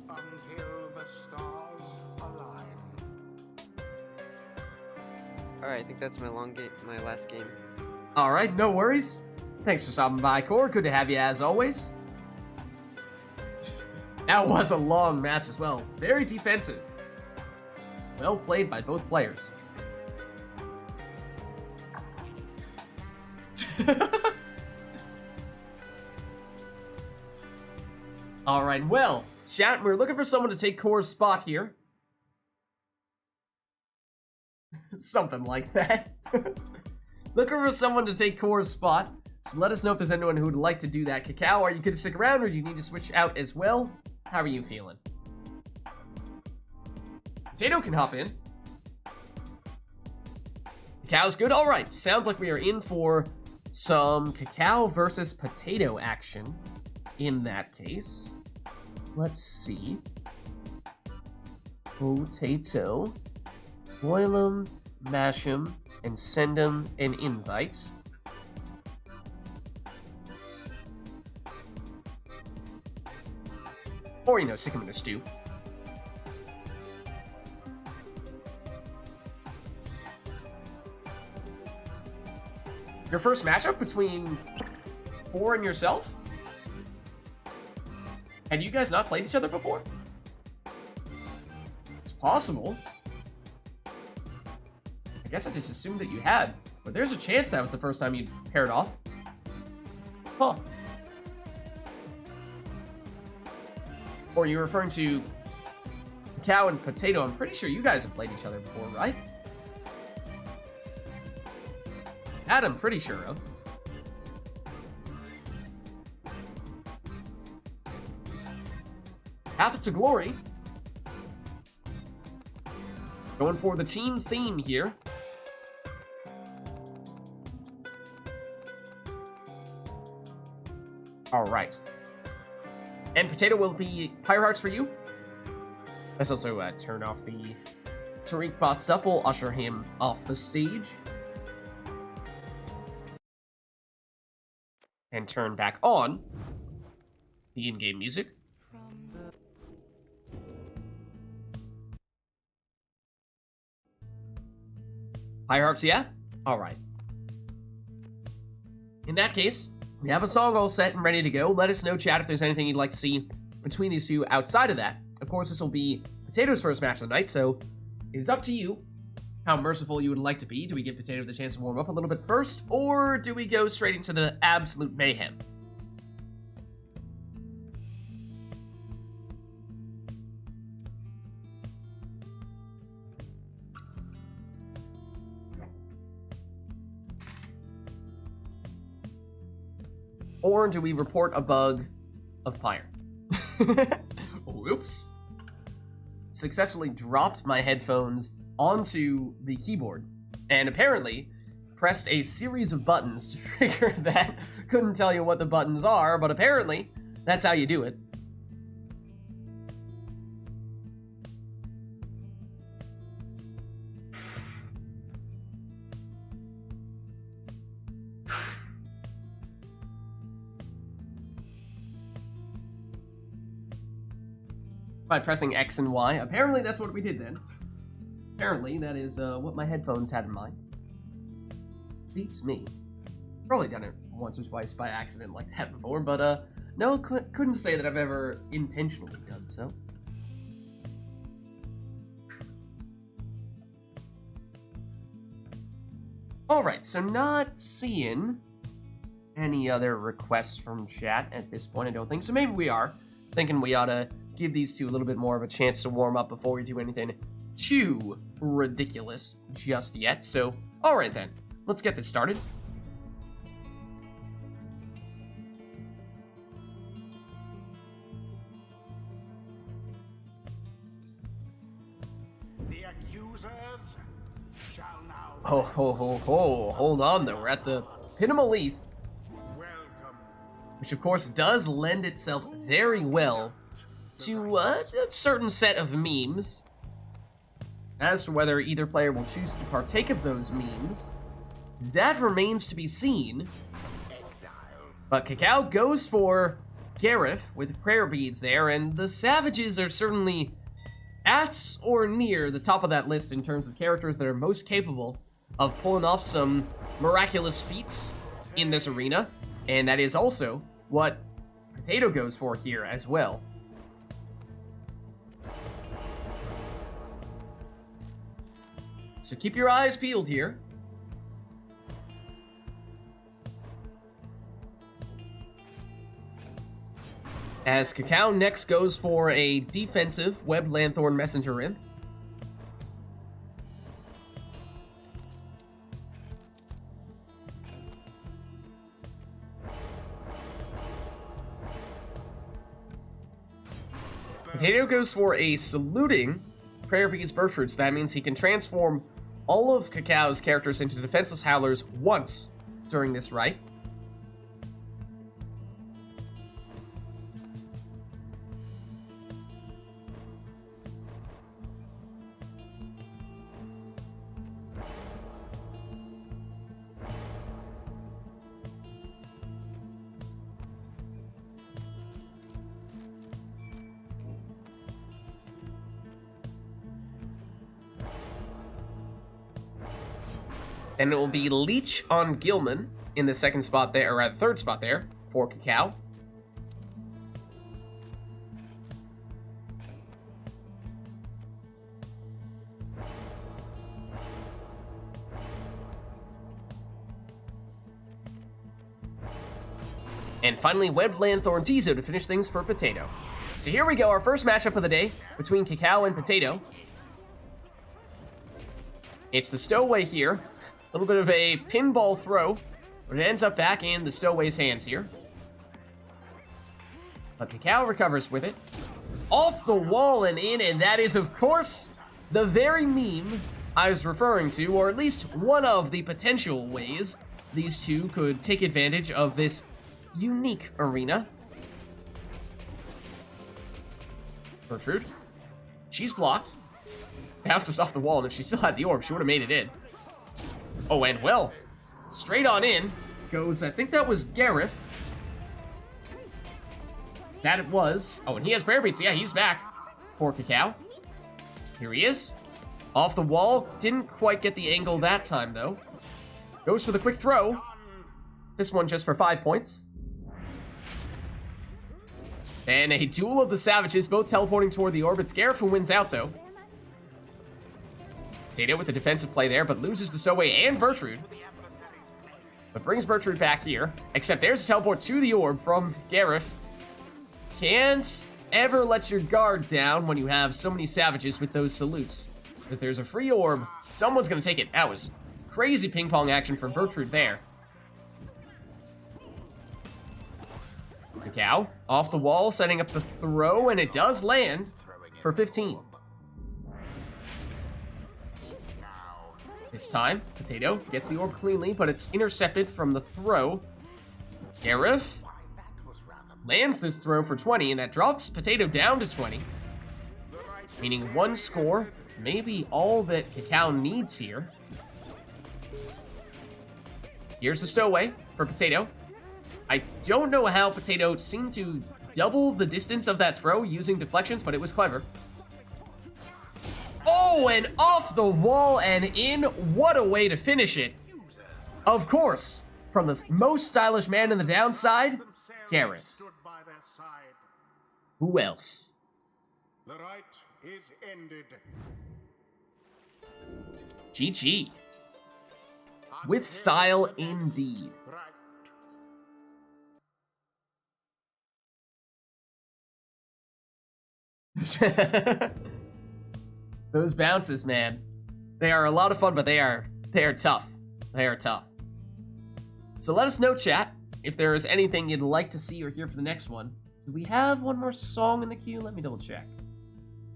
Until the stars align. Alright, I think that's my last game. All right, no worries. Thanks for stopping by, Core. Good to have you as always. That was a long match as well. Very defensive. Well played by both players. All right, well, chat, we're looking for someone to take Core's spot here. Something like that. Looking for someone to take Core's spot. So let us know if there's anyone who would like to do that. Cacao, are you going to stick around or do you need to switch out as well? How are you feeling? Potato can hop in. Cacao's good. All right. Sounds like we are in for some Cacao versus Potato action in that case. Let's see. Potato. Boil him, mash him, and send him an invite. Or, stick him in a stew. Your first matchup between Core and yourself? Had you guys not played each other before? It's possible. I guess I just assumed that you had, but there's a chance that was the first time you'd paired off. Huh. Or you're referring to Cacao and Potato. I'm pretty sure you guys have played each other before, right? That I'm pretty sure of. Path to Glory. Going for the team theme here. All right. And Potato will be Pyre Hearts for you? Let's also turn off the Tariq bot stuff. We'll usher him off the stage. And turn back on the in-game music. High Hearts, yeah? Alright. In that case, we have a song all set and ready to go. Let us know, chat, if there's anything you'd like to see between these two outside of that. Of course, this will be Potato's first match of the night, so it is up to you how merciful you would like to be. Do we give Potato the chance to warm up a little bit first, or do we go straight into the absolute mayhem? Or do we report a bug of Pyre? Oops. Successfully dropped my headphones onto the keyboard, and apparently pressed a series of buttons to trigger that. Couldn't tell you what the buttons are, but apparently that's how you do it. By pressing X and Y. Apparently that's what we did then. Apparently that is what my headphones had in mind. Beats me. Probably done it once or twice by accident like that before, but no, couldn't say that I've ever intentionally done so. Alright, so not seeing any other requests from chat at this point, I don't think. So maybe we are thinking we ought to give these two a little bit more of a chance to warm up before we do anything too ridiculous just yet. So, alright then, let's get this started. The accusers shall now. Ho ho ho ho, hold on though, we're at the Pinnacle Leaf, Welcome. which of course does lend itself very well to a certain set of memes. As to whether either player will choose to partake of those memes, that remains to be seen. But Cacao goes for Gareth with prayer beads there, and the Savages are certainly at or near the top of that list in terms of characters that are most capable of pulling off some miraculous feats in this arena, and that is also what Potato goes for here as well. So keep your eyes peeled here. As Cacao next goes for a defensive Web Lanthorn Messenger Imp. Potato goes for a saluting Prayer Beads Bird Fruits. That means he can transform all of Cacao's characters into defenseless howlers once during this rite. And it will be Leech on Gilman in the second spot there, or at the third spot there, for Cacao. And finally, Web Lanthorn Tizo to finish things for Potato. So here we go, our first matchup of the day between Cacao and Potato. It's the Stowaway here. A little bit of a pinball throw, but it ends up back in the Stowaway's hands here. But Cacao recovers with it. Off the wall and in, and that is, of course, the very meme I was referring to, or at least one of the potential ways these two could take advantage of this unique arena. Gertrude. She's blocked. Bounces off the wall, and if she still had the orb, she would have made it in. Oh, and well, straight on in goes, I think that was Gareth. That it was. Oh, and he has prayer beats. Yeah, he's back. Poor Cacao. Here he is. Off the wall. Didn't quite get the angle that time, though. Goes for the quick throw. This one just for 5 points. And a duel of the savages, both teleporting toward the orb. It's Gareth who wins out, though. Potato with the defensive play there, but loses the stowaway and Bertrude. But brings Bertrude back here. Except there's a teleport to the orb from Gareth. Can't ever let your guard down when you have so many savages with those salutes. If there's a free orb, someone's going to take it. That was crazy ping pong action from Bertrude there. Cacao off the wall, setting up the throw, and it does land for 15. This time, Potato gets the orb cleanly, but it's intercepted from the throw. Gareth lands this throw for 20, and that drops Potato down to 20. Meaning one score, maybe all that Cacao needs here. Here's the stowaway for Potato. I don't know how Potato seemed to double the distance of that throw using deflections, but it was clever. Oh, and off the wall and in. What a way to finish it. Of course, from the most stylish man in the downside, Gareth. Who else? The rite is ended. GG. With style indeed. Those bounces, man. They are a lot of fun, but they are tough. They are tough. So let us know, chat, if there is anything you'd like to see or hear for the next one. Do we have one more song in the queue? Let me double check.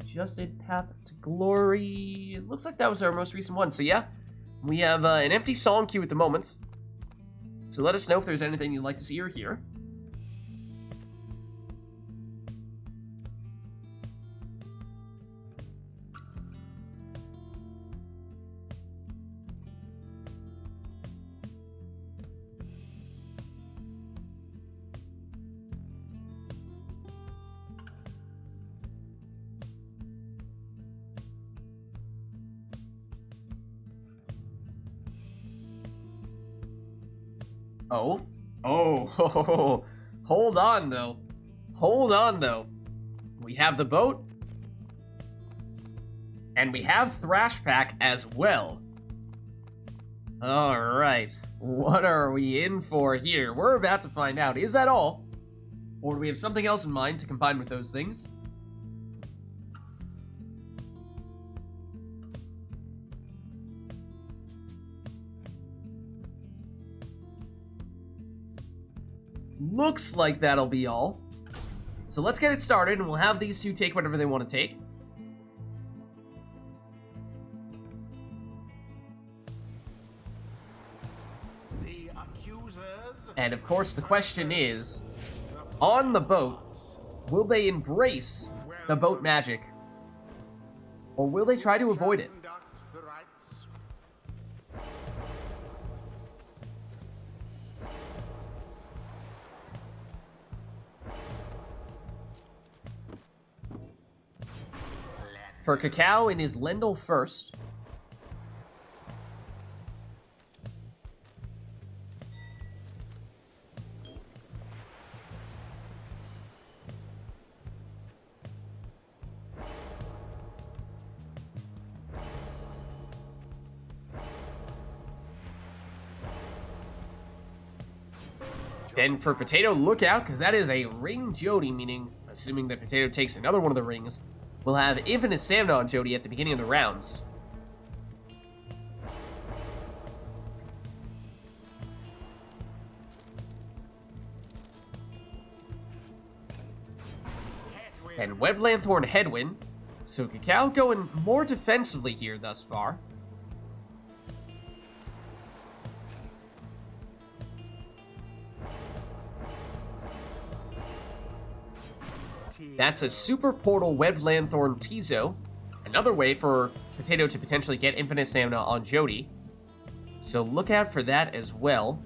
Just did Path to Glory. It looks like that was our most recent one. So yeah, we have an empty song queue at the moment. So let us know if there's anything you'd like to see or hear. Oh, hold on though. Hold on though. We have the boat. And we have Thrash Pack as well. Alright. What are we in for here? We're about to find out. Is that all? Or do we have something else in mind to combine with those things? Looks like that'll be all. So let's get it started, and we'll have these two take whatever they want to take. The accusers. And of course, the question is, on the boat, will they embrace the boat magic? Or will they try to avoid it? The rites. For Cacao in his Lendl first. Then for Potato, look out, because that is a ring Jody, meaning, assuming that Potato takes another one of the rings, we'll have infinite stamina on Jody at the beginning of the rounds. And Web Lanthorn Headwind. So Cacao going more defensively here thus far. That's a Super Portal Web Lanthorn Tizo. another way for Potato to potentially get infinite stamina on Jody. So look out for that as well.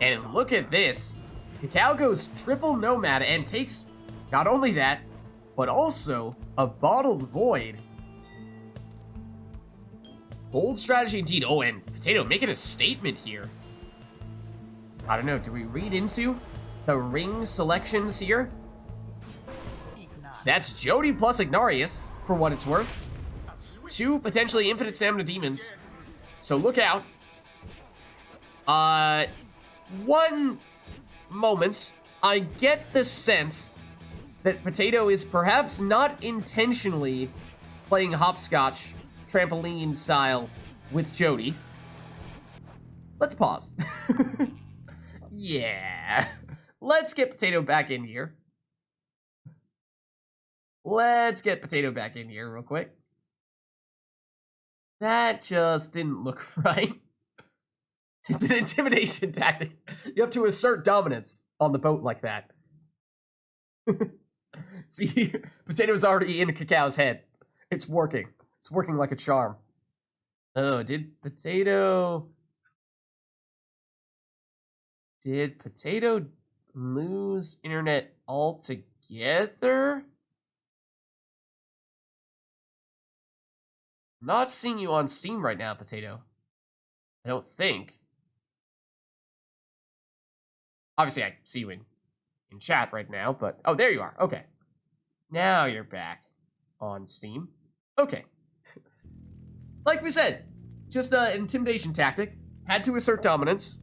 And look at this. Cacao goes triple Nomad and takes not only that, but also a Bottled Void. Bold strategy indeed. Oh, and Potato making a statement here. I don't know, do we read into the ring selections here? That's Jody plus Ignarius, for what it's worth. 2 potentially infinite stamina demons. So look out. 1 moment, I get the sense that Potato is perhaps not intentionally playing hopscotch, trampoline style with Jody. Let's pause. Yeah. Let's get Potato back in here. Let's get Potato back in here real quick. That just didn't look right. It's an intimidation tactic. You have to assert dominance on the boat like that. See, Potato's already in Cacao's head. It's working. It's working like a charm. Oh, did Potato lose internet altogether? I'm not seeing you on Steam right now, Potato. I don't think. Obviously, I see you in chat right now, but... Oh, there you are. Okay. Now you're back on Steam. Okay. Like we said, just an intimidation tactic. Had to assert dominance.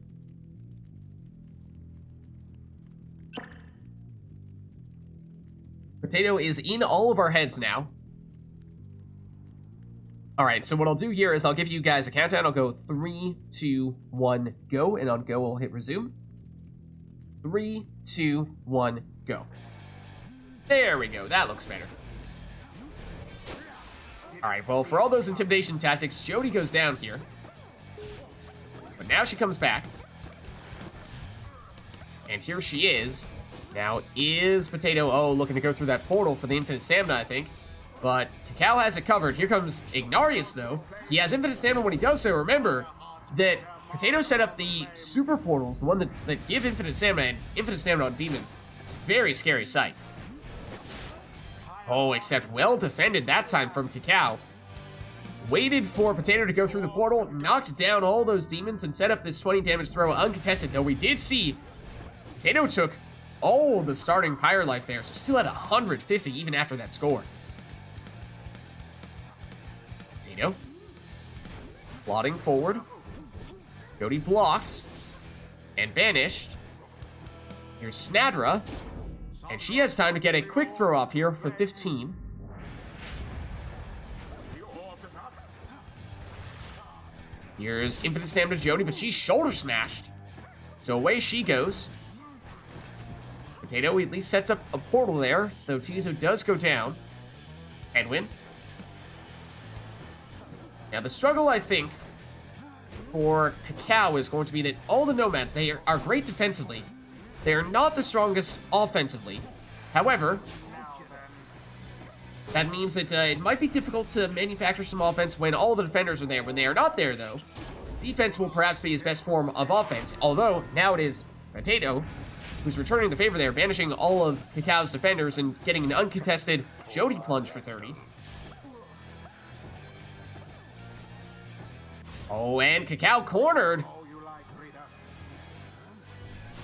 Potato is in all of our heads now. Alright, so what I'll do here is I'll give you guys a countdown. I'll go 3, 2, 1, go. And on go, I'll hit resume. 3, 2, 1, go. There we go. That looks better. Alright, well, for all those intimidation tactics, Jody goes down here. But now she comes back. And here she is. Now, is Potato, looking to go through that portal for the infinite stamina, I think. But Cacao has it covered. Here comes Ignarius, though. He has infinite stamina when he does so. Remember that Potato set up the super portals, the one that give infinite stamina and infinite stamina on demons. Very scary sight. Oh, except well defended that time from Cacao. Waited for Potato to go through the portal, knocked down all those demons, and set up this 20 damage throw uncontested. Though we did see Potato took all the starting Pyre life there, so still at 150 even after that score. Potato. Plotting forward. Jody blocked. And banished. Here's Snadra. And she has time to get a quick throw off here for 15. Here's infinite stamina to Jody, but she's shoulder smashed. So away she goes. Potato at least sets up a portal there, though Tizo does go down. Headwind. Now the struggle, I think, for Cacao is going to be that all the Nomads, they are great defensively. They are not the strongest offensively. However, that means that it might be difficult to manufacture some offense when all the defenders are there. When they are not there, though, defense will perhaps be his best form of offense. Although, now it is Potato who's returning the favor there, banishing all of Cacao's defenders and getting an uncontested Jody plunge for 30. Oh, and Cacao cornered.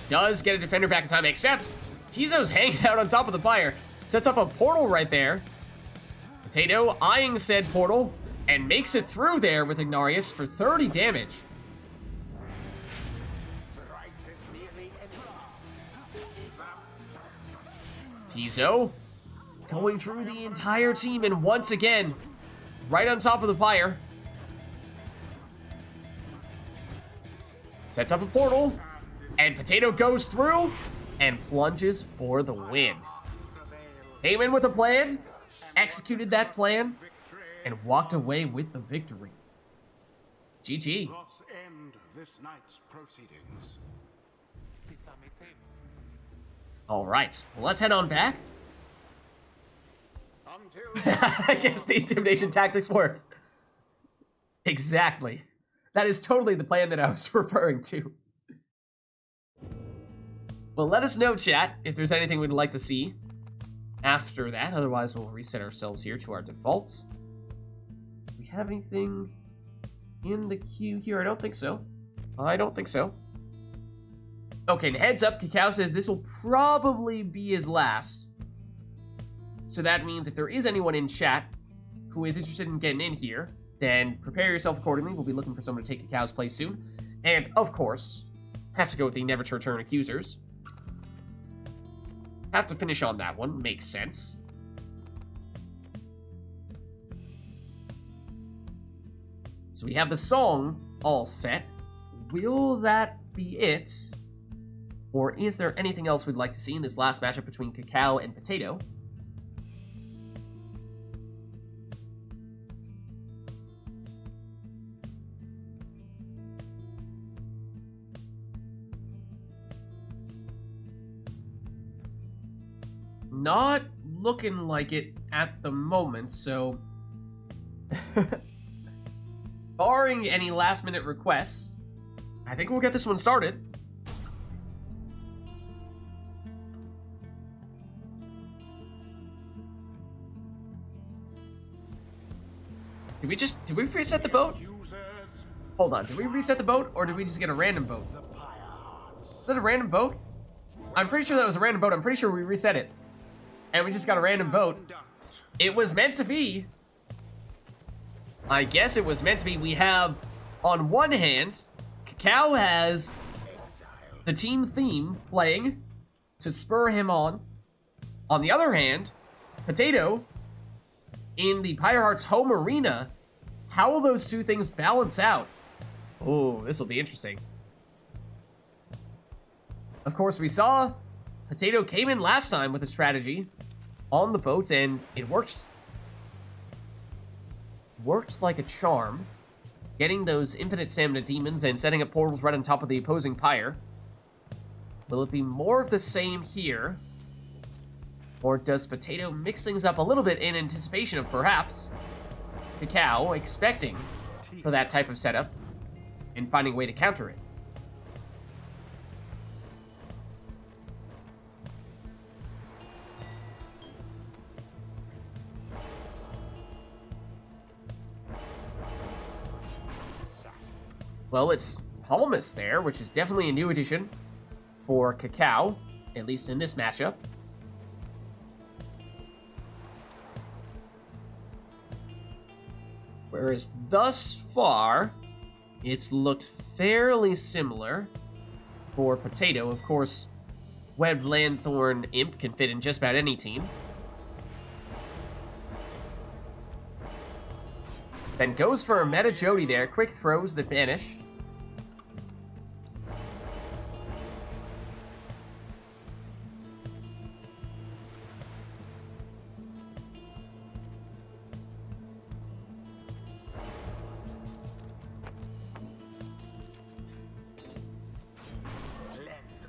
Does get a defender back in time, except Tizo's hanging out on top of the Pyre. Sets up a portal right there. Potato eyeing said portal and makes it through there with Ignarius for 30 damage. Tizo going through the entire team and once again, right on top of the Pyre. Sets up a portal, and Potato goes through and plunges for the win. Came in with a plan, executed that plan, and walked away with the victory. GG. Thus end this night's proceedings. All right, well, let's head on back. Until I guess the intimidation tactics worked. Exactly. That is totally the plan that I was referring to. Well, let us know, chat, if there's anything we'd like to see after that. Otherwise, we'll reset ourselves here to our defaults. Do we have anything in the queue here? I don't think so. Okay, and heads up, Cacao says this will probably be his last. So that means if there is anyone in chat who is interested in getting in here, then prepare yourself accordingly. We'll be looking for someone to take Cacao's place soon. And, of course, have to go with the never to return accusers. Have to finish on that one. Makes sense. So we have the song all set. Will that be it? Or is there anything else we'd like to see in this last matchup between Cacao and Potato? Not looking like it at the moment, so barring any last-minute requests, I think we'll get this one started. Did we reset the boat? Hold on, did we reset the boat, or did we just get a random boat? Is that a random boat? I'm pretty sure that was a random boat. I'm pretty sure we reset it. And we just got a random boat. It was meant to be. I guess it was meant to be. We have, on one hand, Cacao has the team theme playing to spur him on. On the other hand, Potato, in the Pyre Hearts home arena, how will those two things balance out? Oh, this will be interesting. Of course, we saw Potato came in last time with a strategy on the boat, and it worked like a charm, getting those infinite stamina demons and setting up portals right on top of the opposing Pyre. Will it be more of the same here? Or does Potato mix things up a little bit in anticipation of perhaps Cacao expecting for that type of setup and finding a way to counter it? Well, it's Palmas there, which is definitely a new addition for Cacao, at least in this matchup. Whereas thus far, it's looked fairly similar for Potato. Of course, Webbed Lanthorn Imp can fit in just about any team. Then goes for a meta Jody there. Quick throws that vanish.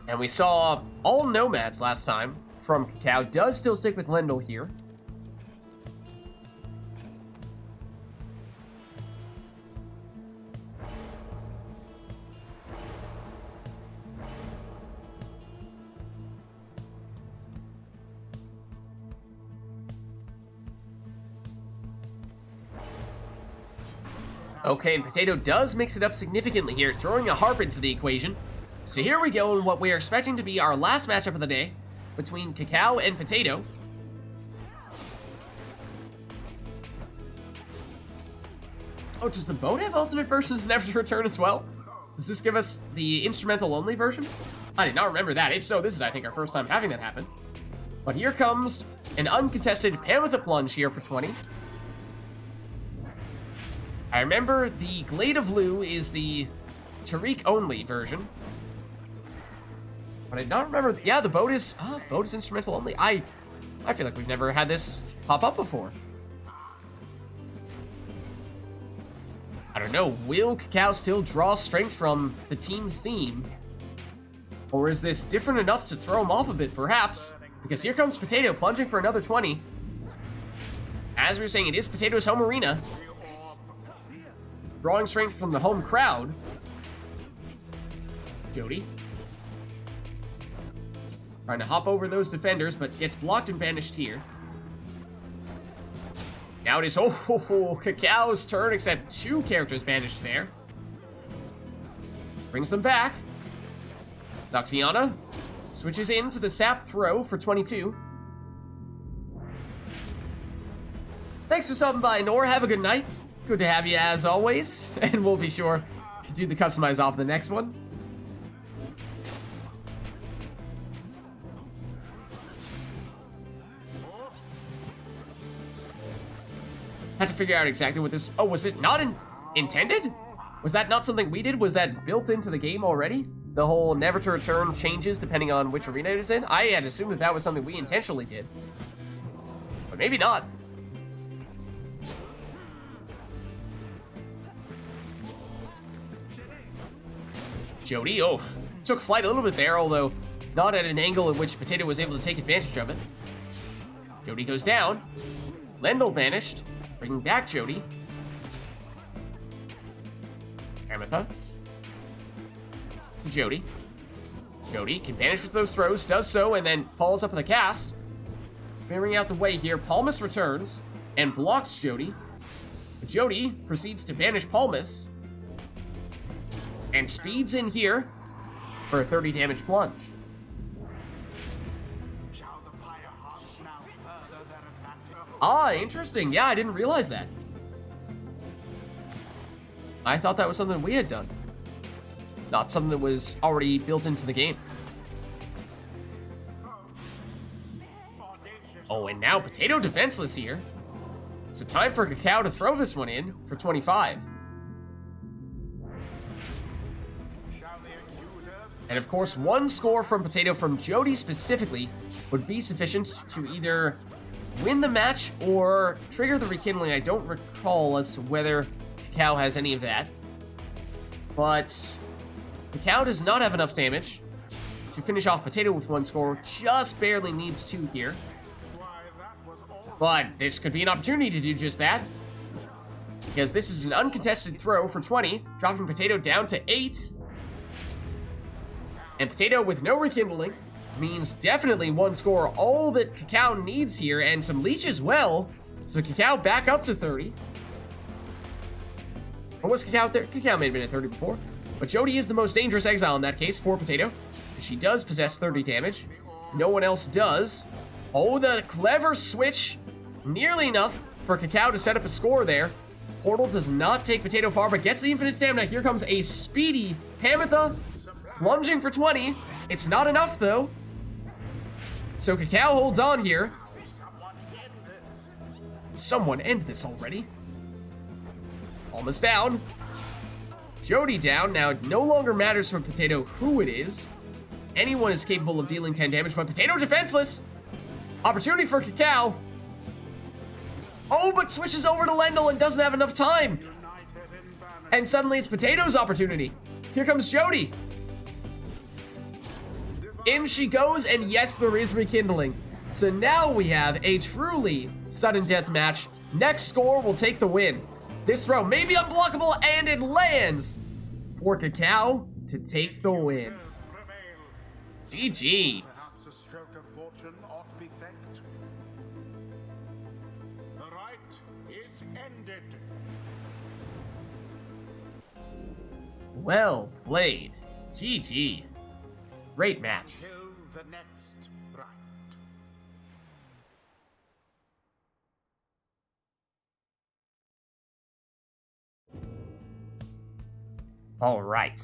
And we saw all Nomads last time from Cacao. Does still stick with Lendl here. Okay, and Potato does mix it up significantly here, throwing a harp into the equation. So here we go in what we are expecting to be our last matchup of the day between Cacao and Potato. Oh, does the boat have ultimate versions of Never to Return as well? Does this give us the instrumental only version? I did not remember that. If so, this is, I think, our first time having that happen. But here comes an uncontested Pan with a Plunge here for 20. I remember the Glade of Lou is the Tariq only version. But I don't remember. Yeah, the boat is instrumental only. I feel like we've never had this pop up before. I don't know, will Cacao still draw strength from the team theme? Or is this different enough to throw him off a bit, perhaps? Because here comes Potato, plunging for another 20. As we were saying, it is Potato's home arena. Drawing strength from the home crowd. Jody. Trying to hop over those defenders, but gets blocked and banished here. Now it is, Cacao's turn, except 2 characters banished there. Brings them back. Zaxiana switches into the sap throw for 22. Thanks for stopping by, Nor. Have a good night. Good to have you as always. And we'll be sure to do the customize off the next one. Had to figure out exactly what this... Oh, was it not intended? Was that not something we did? Was that built into the game already? The whole never to return changes depending on which arena it is in? I had assumed that that was something we intentionally did. But maybe not. Jody, took flight a little bit there, although not at an angle in which Potato was able to take advantage of it. Jody goes down. Lendl banished. Bringing back Jody. Ametha. To Jody. Jody can banish with those throws, does so, and then follows up with a cast. Clearing out the way here, Palmas returns and blocks Jody. But Jody proceeds to banish Palmas and speeds in here for a 30 damage plunge. Ah, interesting. Yeah, I didn't realize that. I thought that was something we had done. Not something that was already built into the game. Oh, and now Potato defenseless here. So time for Cacao to throw this one in for 25. And of course, 1 score from Potato from Jody specifically would be sufficient to either win the match or trigger the rekindling. I don't recall as to whether Cacao has any of that. But Cacao does not have enough damage to finish off Potato with 1 score. Just barely needs 2 here. But this could be an opportunity to do just that, because this is an uncontested throw for 20, dropping Potato down to 8. And Potato with no rekindling means definitely 1 score, all that Cacao needs here, and some leech as well. So Cacao back up to 30. Or was Cacao there? Cacao may have been at 30 before. But Jody is the most dangerous exile in that case for Potato. She does possess 30 damage. No one else does. Oh, the clever switch. Nearly enough for Cacao to set up a score there. Portal does not take Potato far, but gets the infinite stamina. Here comes a speedy Hamatha, lunging for 20. It's not enough, though. So Cacao holds on here. Someone end this already. Almost down. Jody down. Now it no longer matters for Potato who it is. Anyone is capable of dealing 10 damage, but Potato defenseless. Opportunity for Cacao. Oh, but switches over to Lendl and doesn't have enough time. And suddenly it's Potato's opportunity. Here comes Jody. In she goes, and yes, there is rekindling. So now we have a truly sudden death match. Next score will take the win. This throw may be unblockable, and it lands for Cacao to take the win. GG. Perhaps a stroke of fortune ought to be thanked. The rite is ended. Well played. GG. Great match. Till the next rite. All right.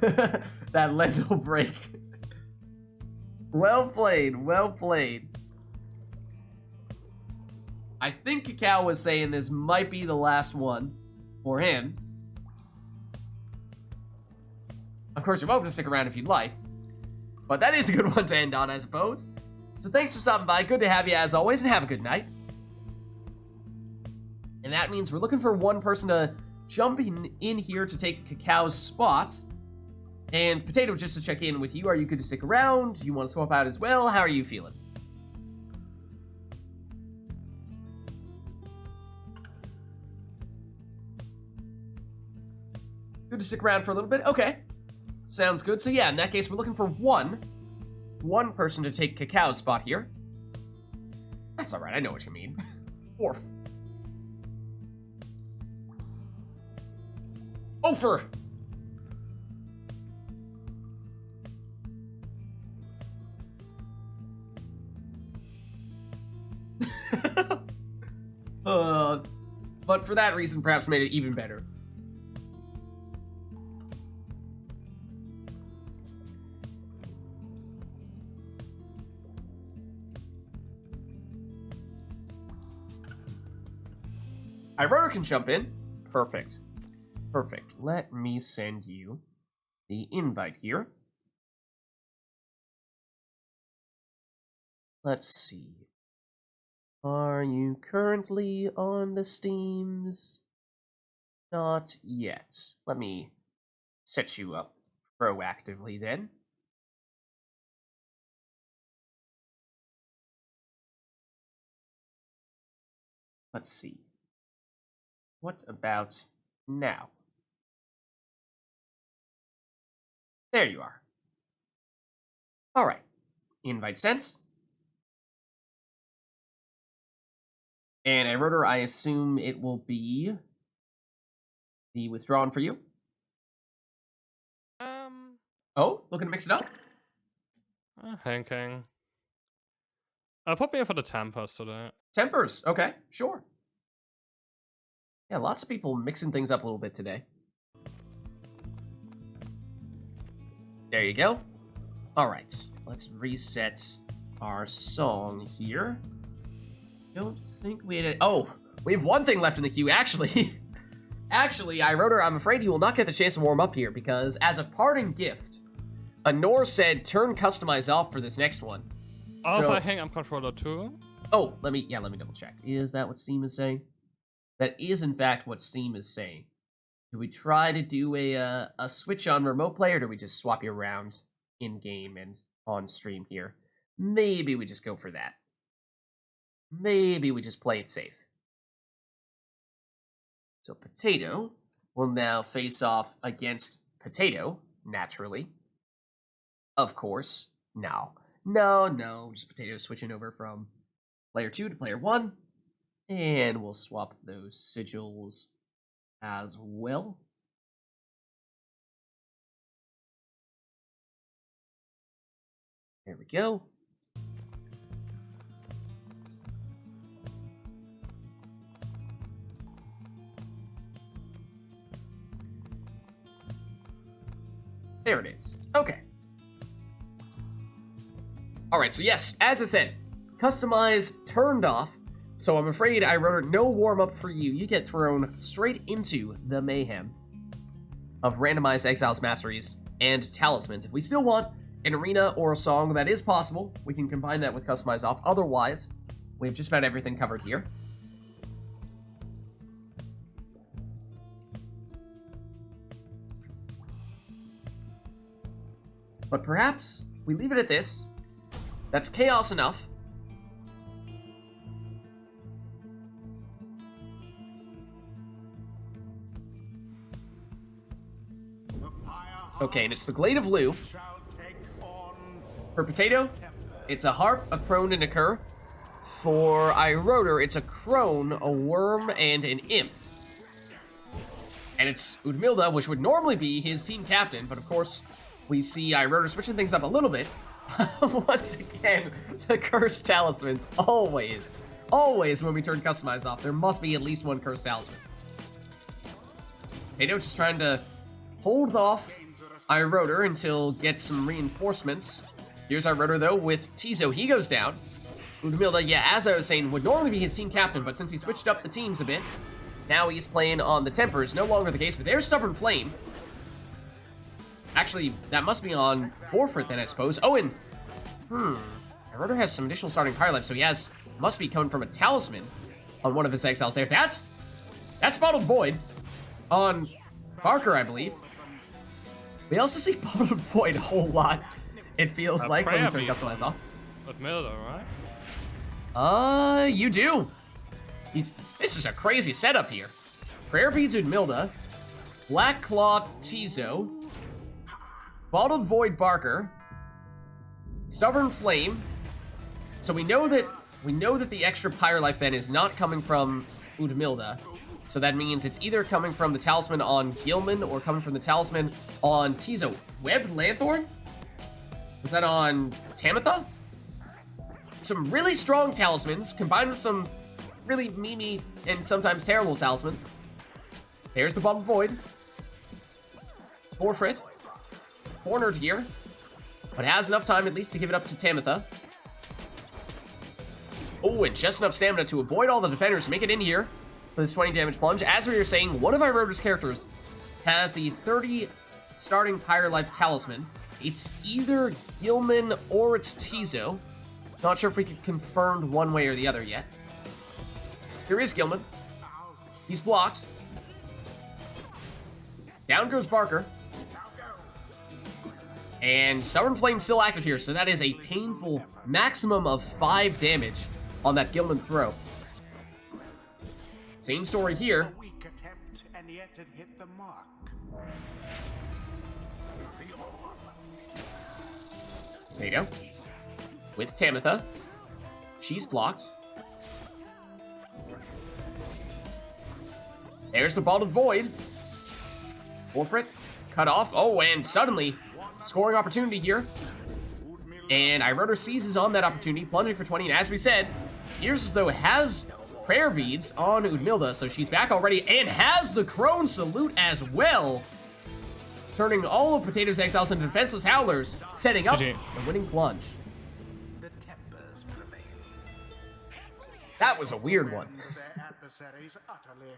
That Lendl break. Well played, well played. I think Cacao was saying this might be the last one for him. Of course, you're welcome to stick around if you'd like. But that is a good one to end on, I suppose. So thanks for stopping by. Good to have you as always, and have a good night. And that means we're looking for one person to jumping in here to take Cacao's spot. And Potato, just to check in with you, are you good to stick around? Do you want to swap out as well? How are you feeling? Good to stick around for a little bit? Okay. Sounds good. So yeah, in that case, we're looking for one person to take Cacao's spot here. That's alright, I know what you mean. Orf. Ofer! But for that reason, perhaps made it even better. Iroder can jump in. Perfect. Perfect. Let me send you the invite here. Let's see. Are you currently on the Steams? Not yet. Let me set you up proactively then. Let's see. What about now? There you are. All right. Invite sent. And Iroder, I assume it will be the withdrawn for you? Oh, looking to mix it up? Thinking. Put me in for the Tempers today. Tempers, okay, sure. Yeah, lots of people mixing things up a little bit today. There you go. All right, let's reset our song here. Don't think we had we have one thing left in the queue, actually. Actually, Iroder, I'm afraid you will not get the chance to warm up here, because as a parting gift, Anor said turn customize off for this next one. Also, So- I think I'm controller too. Oh, let me double check. Is that what Steam is saying? That is, in fact, what Steam is saying. Do we try to do a switch on remote play, or do we just swap you around in-game and on stream here? Maybe we just go for that. Maybe we just play it safe. So Potato will now face off against Potato, naturally. Of course. No, just Potato switching over from player 2 to player 1. And we'll swap those sigils as well. There we go. There it is. Okay. Alright, so yes, as I said, customize turned off. So I'm afraid I wrote no warm-up for you. You get thrown straight into the mayhem of randomized Exiles Masteries and Talismans. If we still want an arena or a song, that is possible. We can combine that with customize off. Otherwise, we have just about everything covered here. But perhaps we leave it at this. That's chaos enough. The Pyre Okay, and it's the Glade of Lou. shall take on For Potato, it's a harp, a crone, and a cur. For Iroder, it's a crone, a worm, and an imp. And it's Udmilda, which would normally be his team captain, but of course, we see Iroder switching things up a little bit. Once again, the cursed talismans, always when we turn customized off, there must be at least one cursed talisman. Potato just trying to hold off Iroder until get some reinforcements. Here's Iroder though with Tizo. He goes down. Udmilda, yeah, as I was saying, would normally be his team captain, but since he switched up the teams a bit, now he's playing on the Tempers. No longer the case, but there's Stubborn Flame. Actually, that must be on Forfeit then, I suppose. Oh, and Iroder has some additional starting Pyre life, so he must be coming from a Talisman on one of his exiles there. That's Bottled Void. on Barker, I believe. We also see Bottled Void a whole lot, it feels like, when we turn Customize off. With Milda, right? You do. This is a crazy setup here. Prayer Beads with Milda, Black Claw Tizo, Bottled Void Barker, Stubborn Flame. So we know that the extra Pyre life then is not coming from Udmilda. So that means it's either coming from the Talisman on Gilman or coming from the Talisman on Tizo. Webbed Lanthorn? Was that on Tamitha? Some really strong talismans combined with some really memey and sometimes terrible talismans. There's the Bottled Void. 4 Frit. Cornered here. But has enough time at least to give it up to Tamitha. Oh, and just enough stamina to avoid all the defenders to make it in here for this 20 damage plunge. As we were saying, one of Irota's characters has the 30 starting Pyre Life Talisman. It's either Gilman or it's Tizo. Not sure if we can confirm one way or the other yet. Here is Gilman. He's blocked. Down goes Barker. And Stubborn Flame still active here, so that is a painful maximum of 5 damage on that Gilman throw. Same story here. A weak attempt, and yet it hit the mark. Potato. With Tamitha. She's blocked. There's the Bottled Void. Wolfrit. Cut off. Oh, and suddenly, scoring opportunity here. And Irota seizes on that opportunity, plunging for 20. And as we said, Gears as though has Prayer Beads on Udmilda, so she's back already, and has the Crone Salute as well. Turning all of Potato's Exiles into defenseless Howlers, setting up the winning plunge. The tempers prevail. That was a weird one. Their adversaries utterly.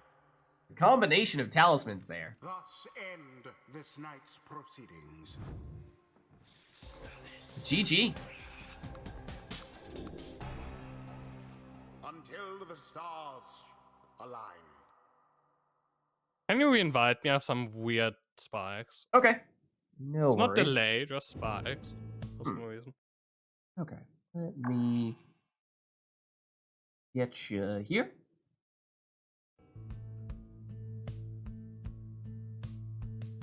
The combination of talismans there. Thus end this night's proceedings. GG. Until the stars align. Can you re-invite me? I have some weird spikes. Okay. No It's not worries. delay, just spikes. For some reason. Okay. Let me get you here.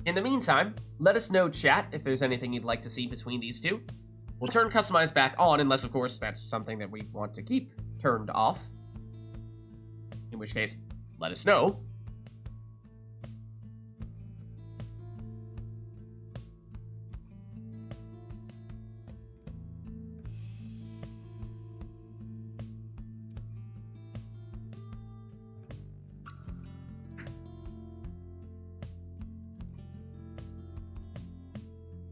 In the meantime, let us know, chat, if there's anything you'd like to see between these two. We'll turn Customize back on, unless, of course, that's something that we want to keep turned off. In which case, let us know.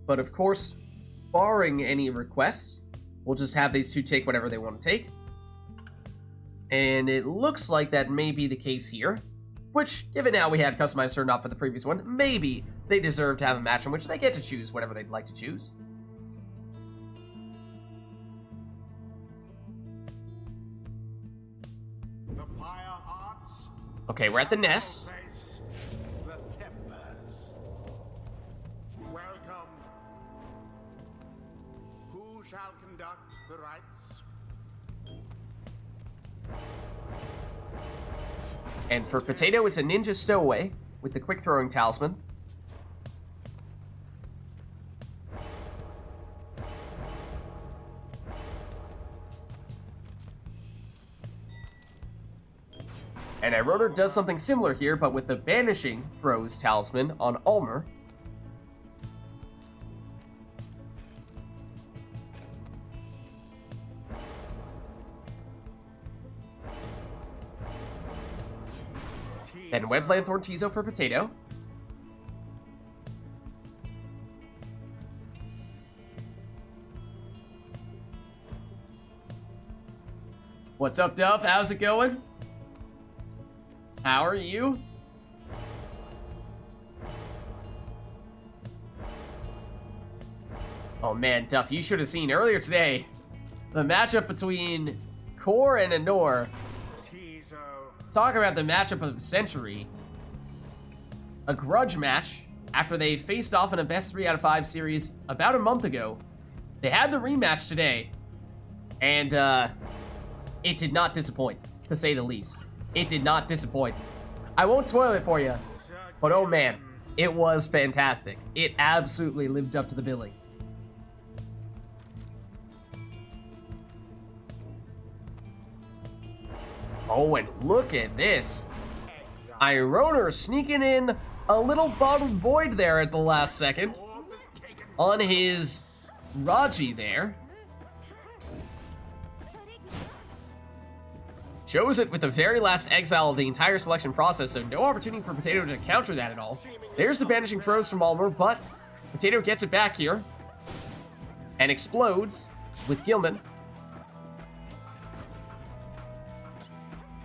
But of course, barring any requests, we'll just have these two take whatever they want to take. And it looks like that may be the case here. Which, given how we had Customize turned off for the previous one, maybe they deserve to have a match in which they get to choose whatever they'd like to choose. The Pyre Hearts. Okay, we're at the nest. Face the tempers. Welcome. Who shall conduct the rites? And for Potato, it's a Ninja Stowaway with the Quick Throwing Talisman. And Irota does something similar here, but with the Banishing Throws Talisman on Ulmer. Then Web Lanthorn Tizo for Potato. What's up, Duff? How's it going? How are you? Oh man, Duff, you should have seen earlier today the matchup between Core and Anor. Tizo. Talk about the matchup of the century. a grudge match after they faced off in a best 3 out of 5 series about a month ago. They had the rematch today, and it did not disappoint, to say the least. It did not disappoint. I won't spoil it for you, but oh man, it was fantastic. It absolutely lived up to the billing. Oh, and look at this. Ironer sneaking in a little bottled void there at the last second on his Raji there. Shows it with the very last exile of the entire selection process, so no opportunity for Potato to counter that at all. There's the banishing throws from Almer, but Potato gets it back here and explodes with Gilman.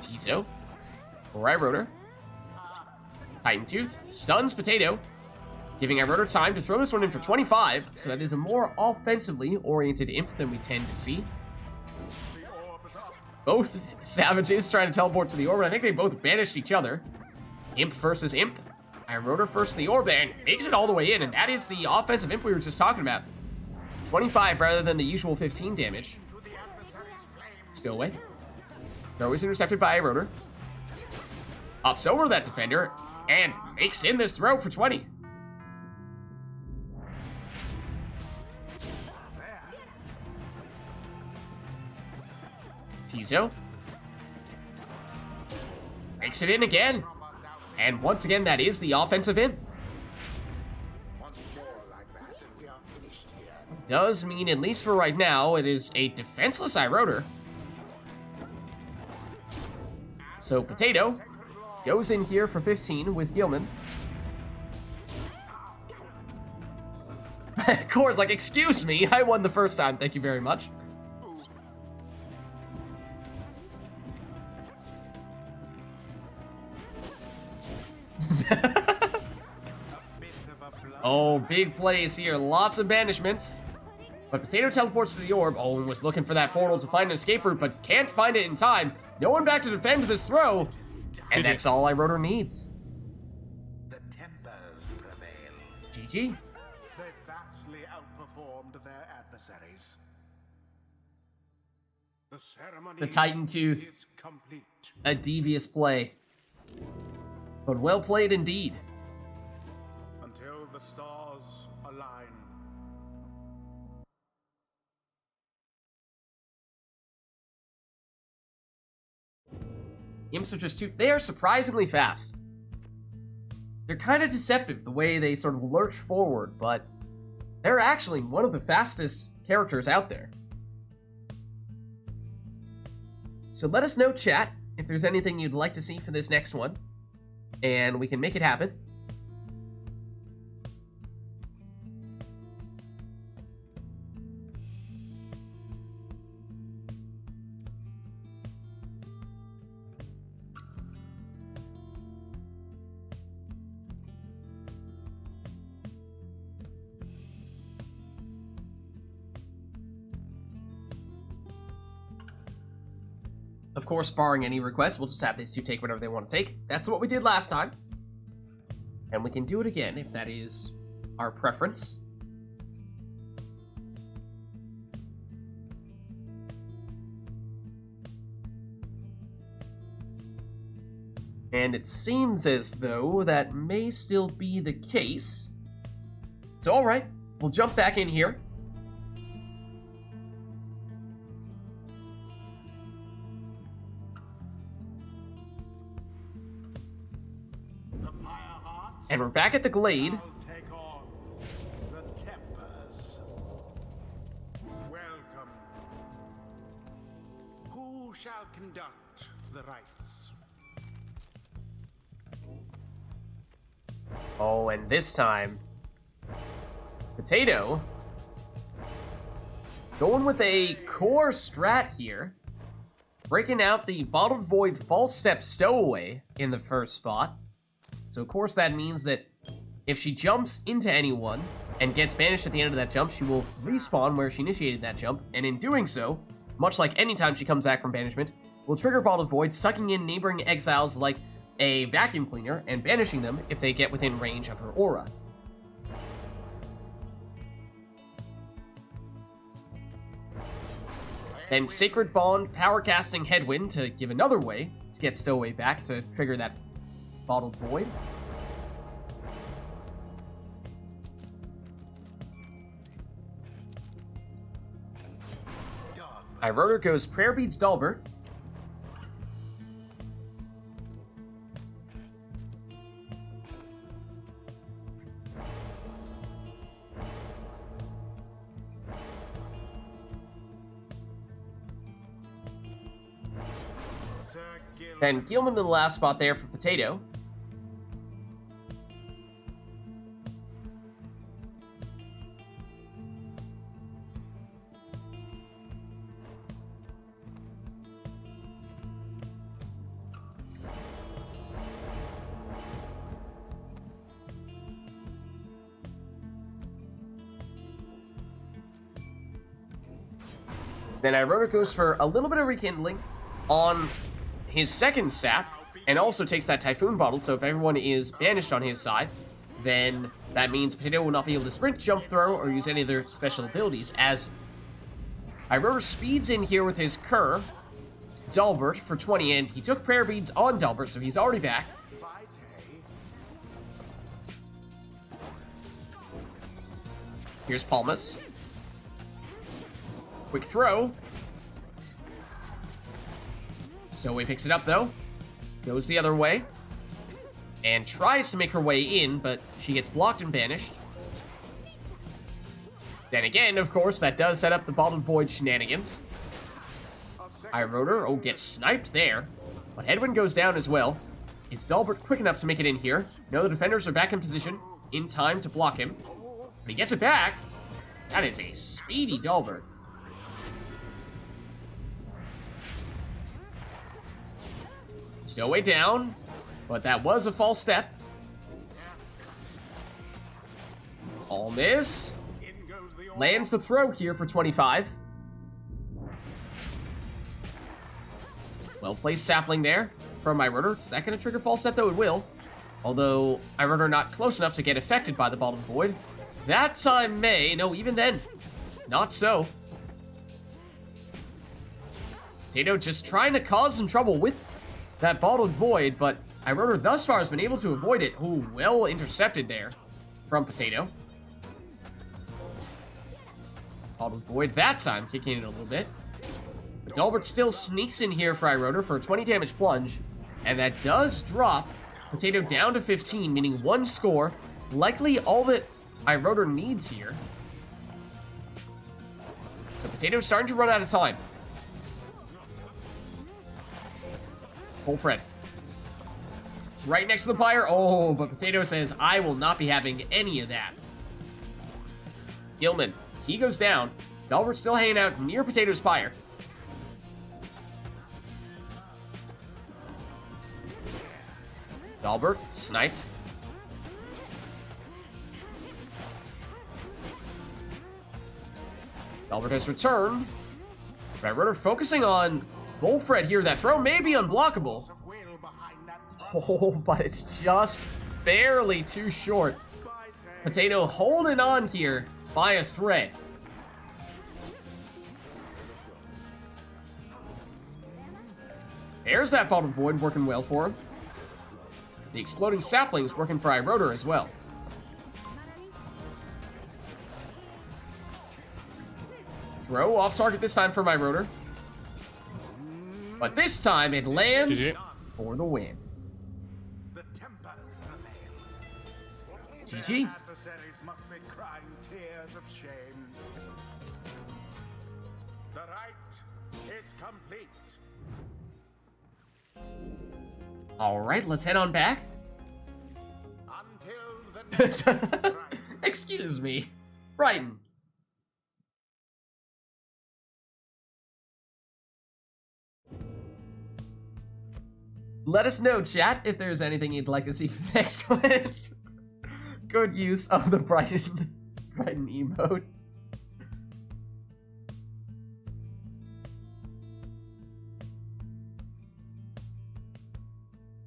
Tiso, Ironer, Titan Tooth stuns Potato, giving Ironer time to throw this one in for 25, so that is a more offensively oriented imp than we tend to see. Both savages trying to teleport to the orb, and I think they both banished each other. Imp versus Imp. Ironer versus the orb, and makes it all the way in, and that is the offensive imp we were just talking about. 25 rather than the usual 15 damage. Stowaway. Throw is intercepted by Ironer. Ups over that defender, and makes in this throw for 20. Tiso makes it in again, and once again that is the offensive imp. Does mean, at least for right now, it is a defenseless Ironer. So Potato goes in here for 15 with Gilman. Cord's like, excuse me, I won the first time, thank you very much. Oh, big plays here. Lots of banishments. But Potato teleports to the orb. Oh, and was looking for that portal to find an escape route, but can't find it in time. No one back to defend this throw. And that's all Ironer needs. The tempers prevail. GG. They vastly outperformed their adversaries. The ceremony The Titan Tooth. is complete. A devious play. But well played indeed. Until the stars align. Imps are just they are surprisingly fast. They're kind of deceptive the way they sort of lurch forward, but they're actually one of the fastest characters out there. So let us know, chat, if there's anything you'd like to see for this next one, and we can make it happen. Of course, barring any requests, we'll just have these two take whatever they want to take. That's what we did last time. And we can do it again if that is our preference. And it seems as though that may still be the case. So alright, we'll jump back in here. And we're back at the Glade. I'll take on the tempers. Welcome. Who shall conduct the rites? Oh, and this time, Potato going with a core strat here, breaking out the Bottled Void False Step Stowaway in the first spot. So of course that means that if she jumps into anyone and gets banished at the end of that jump, she will respawn where she initiated that jump, and in doing so, much like any time she comes back from banishment, will trigger Bottled Void, sucking in neighboring exiles like a vacuum cleaner and banishing them if they get within range of her aura. Then Sacred Bond, Power Casting Headwind to give another way to get Stowaway back to trigger that Bottled Void. Iroder goes Prayer Beads Dalbert. Then Gilman to the last spot there for Potato. Then Iroder goes for a little bit of rekindling on his second sap, and also takes that Typhoon Bottle, so if everyone is banished on his side, then that means Potato will not be able to sprint, jump, throw, or use any of their special abilities, as Iroder speeds in here with his Cur, Dalbert for 20, and he took Prayer Beads on Dalbert, so he's already back. Here's Palmas. Quick throw. Stowaway picks it up, though. Goes the other way. And tries to make her way in, but she gets blocked and banished. Then again, of course, that does set up the Bottled Void shenanigans. Iroder, gets sniped there. But Headwind goes down as well. Is Dalbert quick enough to make it in here? No, the defenders are back in position, in time to block him. But he gets it back. That is a speedy Dalbert. Stowaway down, but that was a false step. All miss. Lands the throw here for 25. Well-placed sapling there from Iroder. Is that going to trigger false step, though? It will. Although Iroder not close enough to get affected by the Bottled Void. That time may. No, even then. Not so. Potato just trying to cause some trouble with that Bottled Void, but Iroder thus far has been able to avoid it. Ooh, well intercepted there from Potato. Bottled Void that time, kicking it a little bit. But Dalbert still sneaks in here for Iroder for a 20 damage plunge, and that does drop Potato down to 15, meaning one score. Likely all that Iroder needs here. So Potato's starting to run out of time. Full Fred. Right next to the Pyre. Oh, but Potato says, I will not be having any of that. Gilman, he goes down. Dalbert's still hanging out near Potato's Pyre. Dalbert, sniped. Dalbert has returned. Iroder focusing on Bullfred here. That throw may be unblockable. Oh, but it's just barely too short. Potato holding on here by a thread. There's that Bottled Void working well for him. The Exploding Sapling's working for Iroder as well. Throw off target this time for Iroder. But this time it lands for the win. GG. Adversaries must be crying tears of shame. The rite is complete. Alright, let's head on back. Until the next rite. Excuse me. Brighton. Let us know, chat, if there's anything you'd like to see for the next one. Good use of the Brighton emote.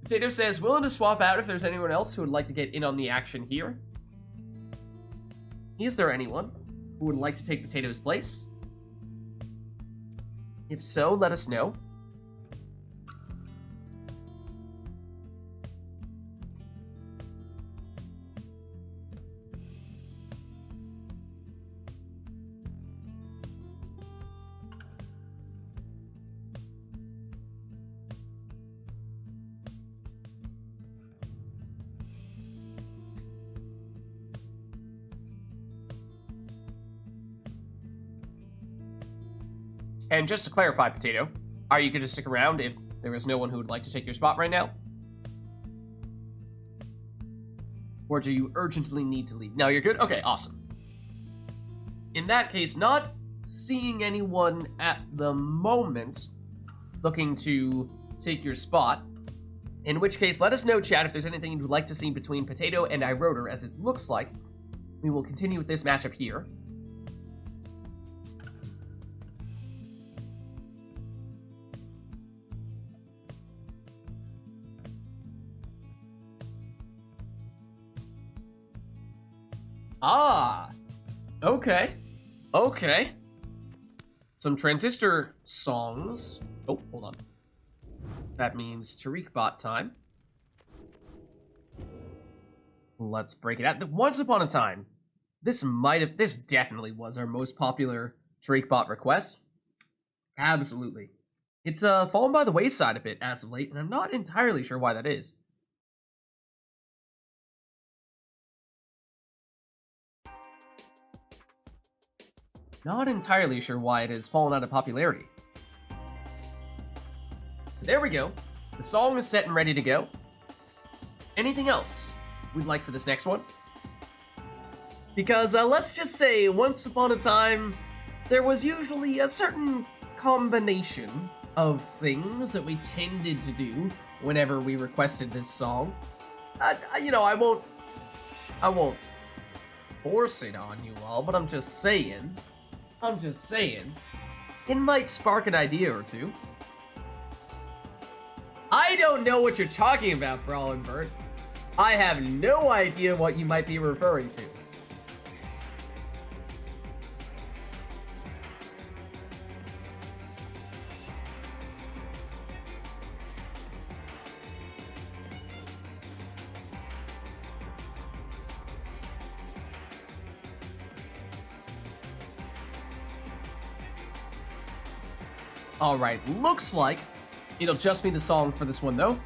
Potato says, willing to swap out if there's anyone else who would like to get in on the action here. Is there anyone who would like to take Potato's place? If so, let us know. And just to clarify, Potato, are you going to stick around if there is no one who would like to take your spot right now? Or do you urgently need to leave? No, you're good? Okay, awesome. In that case, not seeing anyone at the moment looking to take your spot, in which case, let us know, chat, if there's anything you'd like to see between Potato and iRotor, as it looks like we will continue with this matchup here. Ah, okay, okay. Some Transistor songs. Oh, hold on. That means Tariq bot time. Let's break it out. Once upon a time, this definitely was our most popular Tariq bot request. Absolutely. It's fallen by the wayside a bit as of late, and I'm not entirely sure why that is. Not entirely sure why it has fallen out of popularity. There we go. The song is set and ready to go. Anything else we'd like for this next one? Because let's just say, once upon a time, there was usually a certain combination of things that we tended to do whenever we requested this song. You know, I won't force it on you all, but I'm just saying, it might spark an idea or two. I don't know what you're talking about, Brawlin' Bird. I have no idea what you might be referring to. Alright, looks like it'll just be the song for this one, though.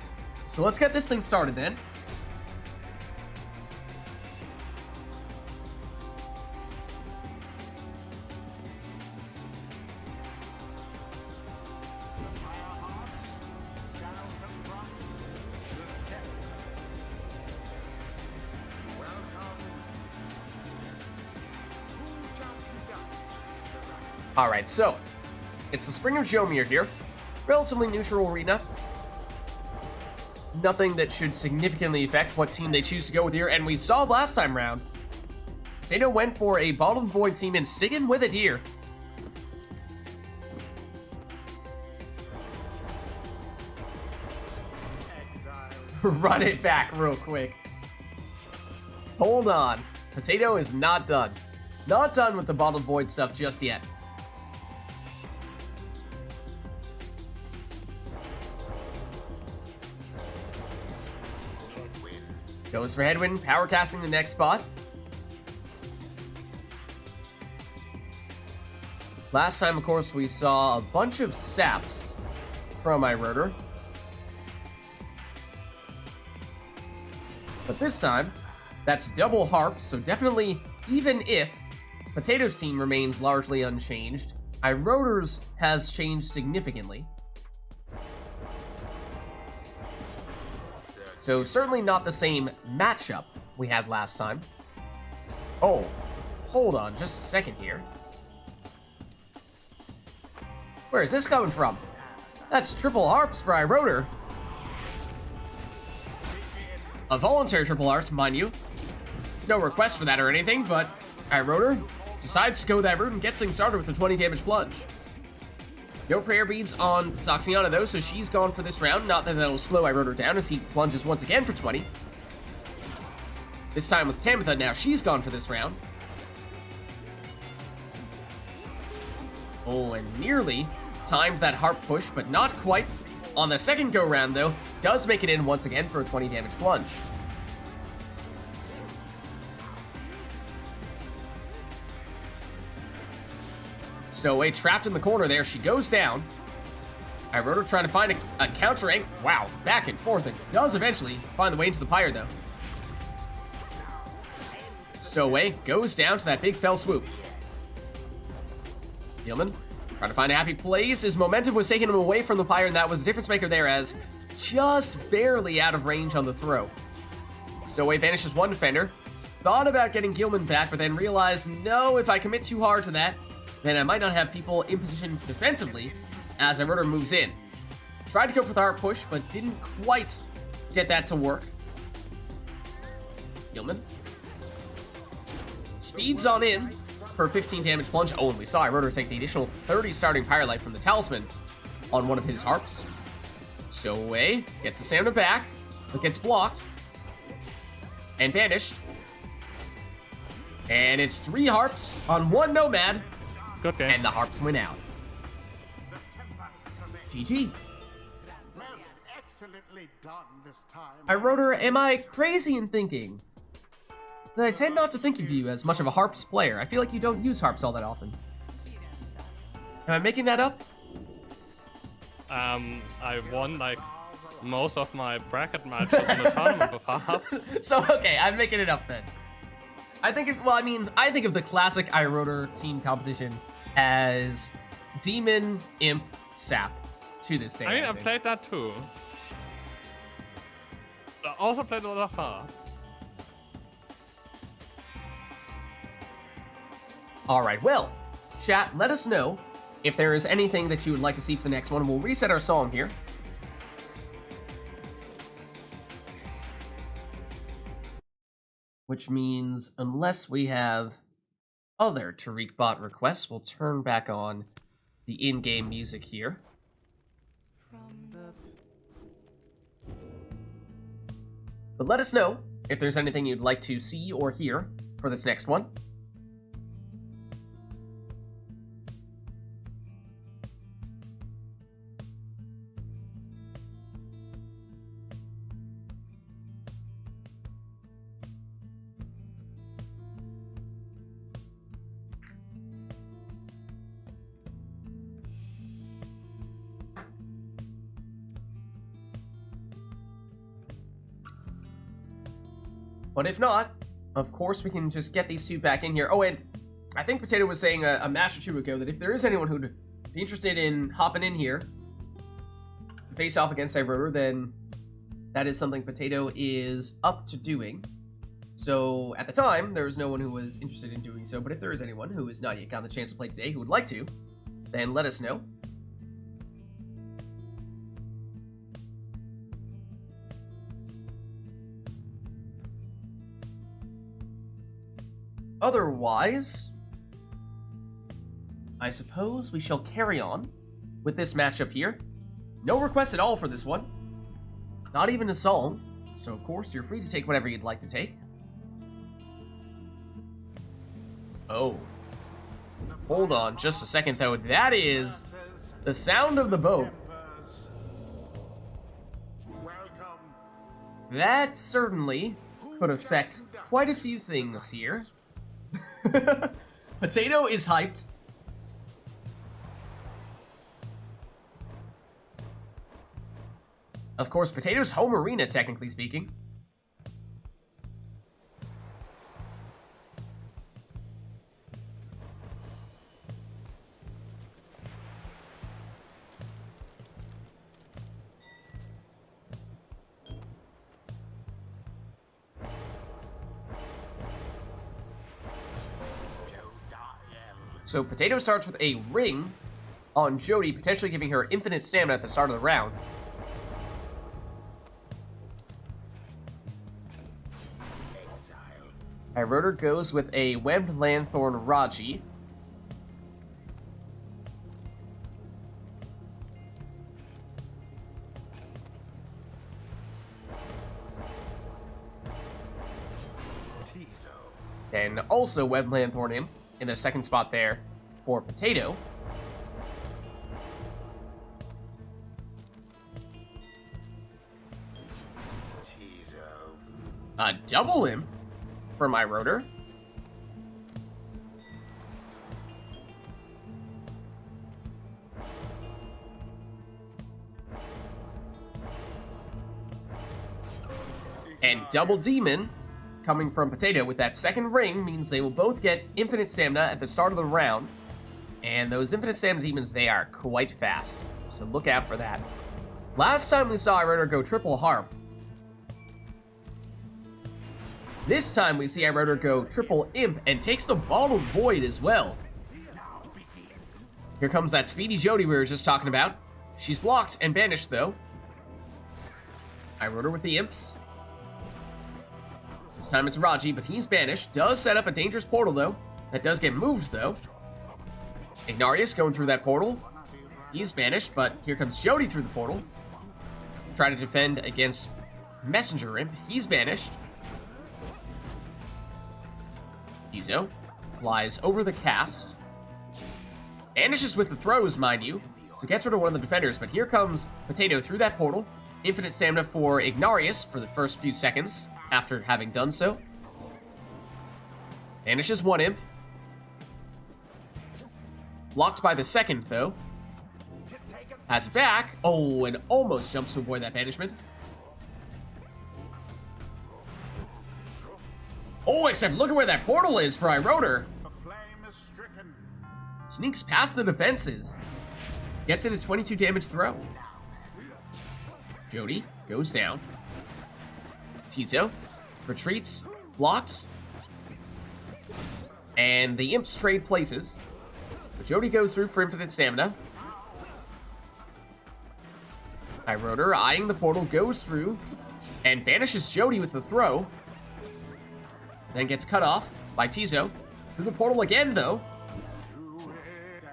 So let's get this thing started, then. Alright, so it's the Spring of Jomir here. Relatively neutral arena. Nothing that should significantly affect what team they choose to go with here. And we saw last time round, Potato went for a Bottom Void team and sticking with it here. Run it back real quick. Hold on. Potato is not done. Not done with the Bottom Void stuff just yet. Goes for Headwind, power casting the next spot. Last time, of course, we saw a bunch of saps from iRotor. But this time, that's double harp, so definitely, even if Potato's team remains largely unchanged, iRotor's has changed significantly. So certainly not the same matchup we had last time. Oh, hold on just a second here. Where is this coming from? That's triple harps for iRotor. A voluntary triple harps, mind you. No request for that or anything, but iRotor decides to go that route and gets things started with a 20 damage plunge. No prayer beads on Soxiana though, so she's gone for this round. Not that that'll slow Iroder down as he plunges once again for 20. This time with Tamitha now, she's gone for this round. Oh, and nearly timed that harp push, but not quite. On the second go round though, does make it in once again for a 20 damage plunge. Stowaway trapped in the corner there. She goes down. Iroder trying to find a counter angle. Wow, back and forth. It does eventually find the way into the Pyre, though. Stowaway goes down to that big fell swoop. Yeoman trying to find a happy place. His momentum was taking him away from the Pyre, and that was a difference maker there as just barely out of range on the throw. Stowaway vanishes one defender. Thought about getting Gilman back, but then realized, no, if I commit too hard to that, then I might not have people in position defensively as Iroder moves in. Tried to go for the hard push, but didn't quite get that to work. Gilman speeds on in for a 15 damage plunge. Oh, and we saw Iroder take the additional 30 starting Pyre Life from the Talisman on one of his harps. Stowaway gets the stamina back, but gets blocked and banished. And it's 3 harps on 1 Nomad. Good game. And the harps win out. GG. Excellently done this time. Iroder, am I crazy in thinking that I tend not to think of you as much of a harps player? I feel like you don't use harps all that often. Am I making that up? I won like most of my bracket matches in the tournament with harps. So, okay, I'm making it up then. I think of the classic Iroder team composition as Demon, Imp, Sap to this day. I mean, I played that too. I also played a lot of harp. Alright, well, chat, let us know if there is anything that you would like to see for the next one. We'll reset our song here. Which means, unless we have other Tariq bot requests, we'll turn back on the in-game music here. But let us know if there's anything you'd like to see or hear for this next one. But if not, of course we can just get these two back in here. Oh, and I think Potato was saying a match or two ago that if there is anyone who'd be interested in hopping in here to face off against Iroder, then that is something Potato is up to doing. So at the time, there was no one who was interested in doing so, but if there is anyone who has not yet gotten the chance to play today who would like to, then let us know. Otherwise, I suppose we shall carry on with this matchup here. No requests at all for this one. Not even a song. So, of course, you're free to take whatever you'd like to take. Oh. Hold on just a second, though. That is the sound of the boat. That certainly could affect quite a few things here. Potato is hyped. Of course, Potato's home arena, technically speaking. So Potato starts with a ring on Jody, potentially giving her infinite stamina at the start of the round. Iroder goes with a Webbed Lanthorn Raji. Then also Web Lanthorn Imp in their second spot there for Potato. A double Imp for my Rotor. And double Demon coming from Potato with that second ring means they will both get infinite stamina at the start of the round. And those infinite stamina demons, they are quite fast. So look out for that. Last time we saw Iroder go triple Harp. This time we see Iroder go triple Imp and takes the Bottled Void as well. Here comes that speedy Jody we were just talking about. She's blocked and banished though. Iroder with the Imps. This time it's Raji, but he's banished. Does set up a dangerous portal, though. That does get moved, though. Ignarius going through that portal. He's banished, but here comes Jody through the portal. Try to defend against Messenger Imp. He's banished. Izo flies over the cast. Banishes with the throws, mind you. So gets rid of one of the defenders, but here comes Potato through that portal. Infinite stamina for Ignarius for the first few seconds after having done so. Banishes one Imp. Blocked by the second, though. Has it back. Oh, and almost jumps to avoid that banishment. Oh, except look at where that portal is for Iroder. The flame is stricken. Sneaks past the defenses. Gets in a 22 damage throw. Jody goes down. Tizo retreats, blocked. And the Imps trade places. But Jody goes through for infinite stamina. Iroder, eyeing the portal, goes through and banishes Jody with the throw. Then gets cut off by Tizo. Through the portal again, though.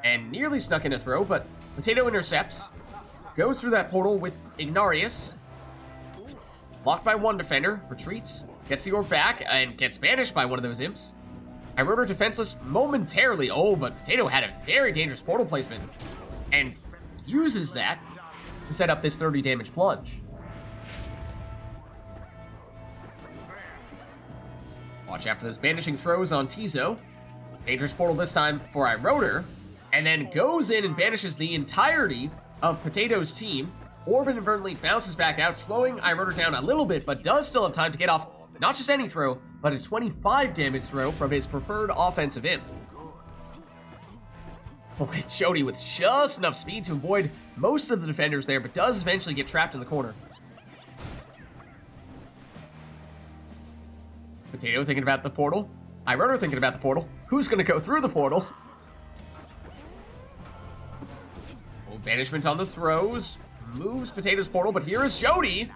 And nearly snuck in a throw, but Potato intercepts. Goes through that portal with Ignarius. Blocked by one defender, retreats, gets the orb back, and gets banished by one of those Imps. Iroder defenseless momentarily. Oh, but Potato had a very dangerous portal placement. And uses that to set up this 30 damage plunge. Watch out for those banishing throws on Tizo. Dangerous portal this time for Iroder. And then goes in and banishes the entirety of Potato's team. Orb inadvertently bounces back out, slowing Iroder down a little bit, but does still have time to get off not just any throw, but a 25 damage throw from his preferred offensive Imp. Oh, Jody with just enough speed to avoid most of the defenders there, but does eventually get trapped in the corner. Potato thinking about the portal. Iroder thinking about the portal. Who's going to go through the portal? Oh, banishment on the throws. Moves Potato's portal, but here is Jody.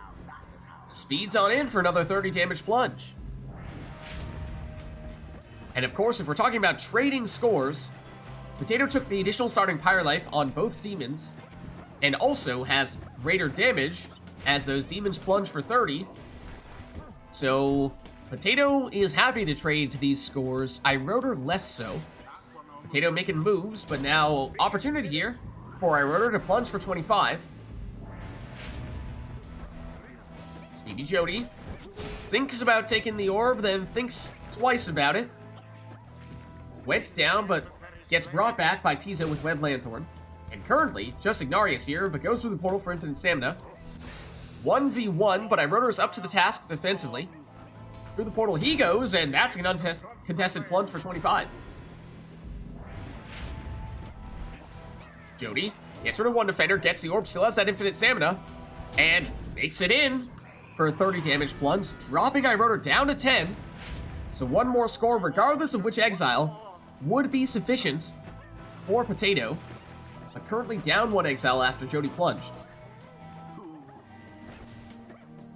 Speeds on in for another 30 damage plunge. And of course, if we're talking about trading scores, Potato took the additional starting Pyre life on both demons, and also has greater damage as those demons plunge for 30. So Potato is happy to trade these scores. Iroder less so. Potato making moves, but now opportunity here for Iroder to plunge for 25. Speedy Jody thinks about taking the orb, then thinks twice about it. Went down, but gets brought back by Tizo with Web Lanthorn. And currently, just Ignarius here, but goes through the portal for infinite stamina. 1v1, but Iroder is up to the task defensively. Through the portal he goes, and that's an uncontested plunge for 25. Jody gets rid of one defender, gets the orb, still has that infinite stamina, and makes it in for a 30 damage plunge, dropping Iroder down to 10. So one more score, regardless of which exile, would be sufficient for Potato, but currently down one exile after Jody plunged.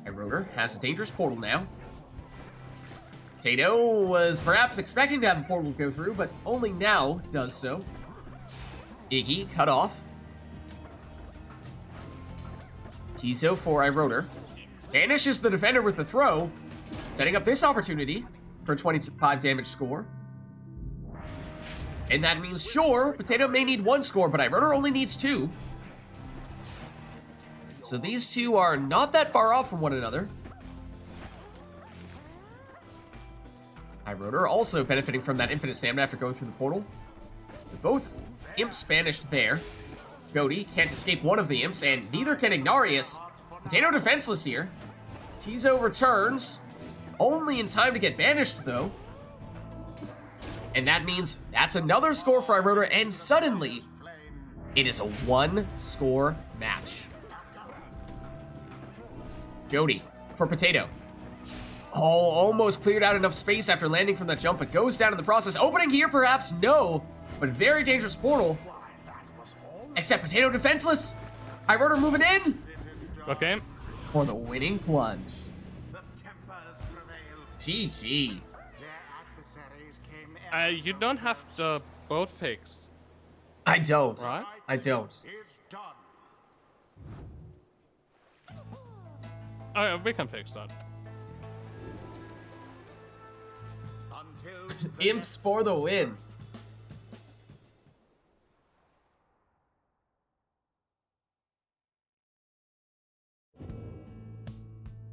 Iroder has a dangerous portal now. Potato was perhaps expecting to have a portal go through, but only now does so. Iggy cut off. Tizo for Iroder. Banishes the defender with the throw, setting up this opportunity for a 25 damage score. And that means, sure, Potato may need 1 score, but Iroder only needs 2. So these two are not that far off from one another. Iroder also benefiting from that infinite stamina after going through the portal. They're both imps banished there. Jody can't escape one of the imps, and neither can Ignarius. Potato defenseless here. Tizo returns. Only in time to get banished, though. And that means that's another score for Iroder, and suddenly, it is a 1-score match. Jody for Potato. Oh, almost cleared out enough space after landing from that jump, but goes down in the process. Opening here, perhaps? No. But very dangerous portal. Except Potato defenseless. Iroder moving in. Okay. For the winning plunge. The tempers prevailed. GG. Their adversaries came You don't have the boat fixed, I don't. right? I don't. It's done. Oh, we can fix that. Until Imps for the win.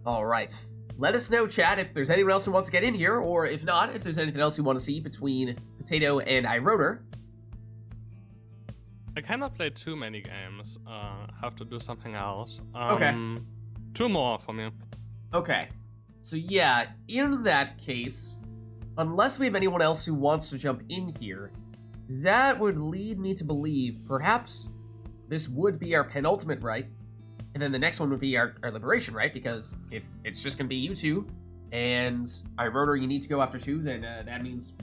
All right. Let us know, chat, if there's anyone else who wants to get in here, or if not, if there's anything else you want to see between Potato and Iroder. I cannot play too many games. Have to do something else. Okay. 2 more for me. Okay. So yeah, in that case, unless we have anyone else who wants to jump in here, that would lead me to believe perhaps this would be our penultimate right, and then the next one would be our liberation right, because if it's just going to be you two, and Iroder you need to go after 2, then that means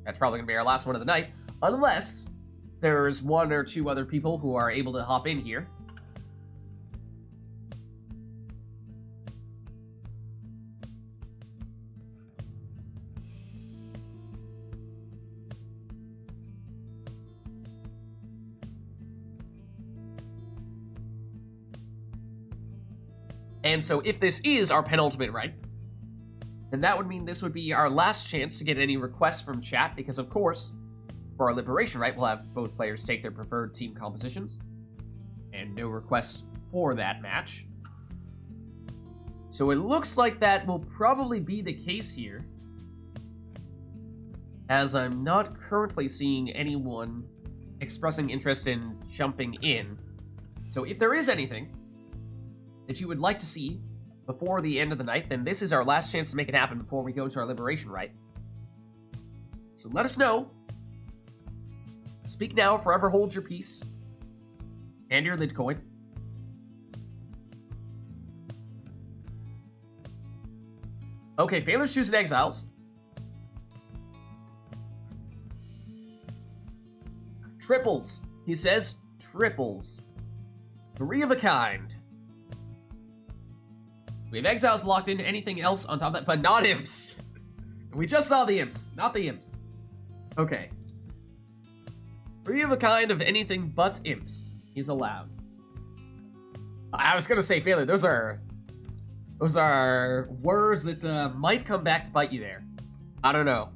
that's probably going to be our last one of the night, unless there's 1 or 2 other people who are able to hop in here. And so if this is our penultimate right, then that would mean this would be our last chance to get any requests from chat, because of course, for our liberation right, we'll have both players take their preferred team compositions, and no requests for that match. So it looks like that will probably be the case here, as I'm not currently seeing anyone expressing interest in jumping in. So if there is anything that you would like to see before the end of the night, then this is our last chance to make it happen before we go into our liberation right. So let us know. Speak now, forever hold your peace. And your lid coin. Okay, Failures, Choose, and Exiles. Triples. He says triples. 3 of a kind. We have Exiles locked in. Anything else on top of that? But not imps. We just saw the imps, not the imps. Okay. 3 of a kind of anything but imps. He's allowed. I was gonna say failure. Those are words that might come back to bite you there. I don't know.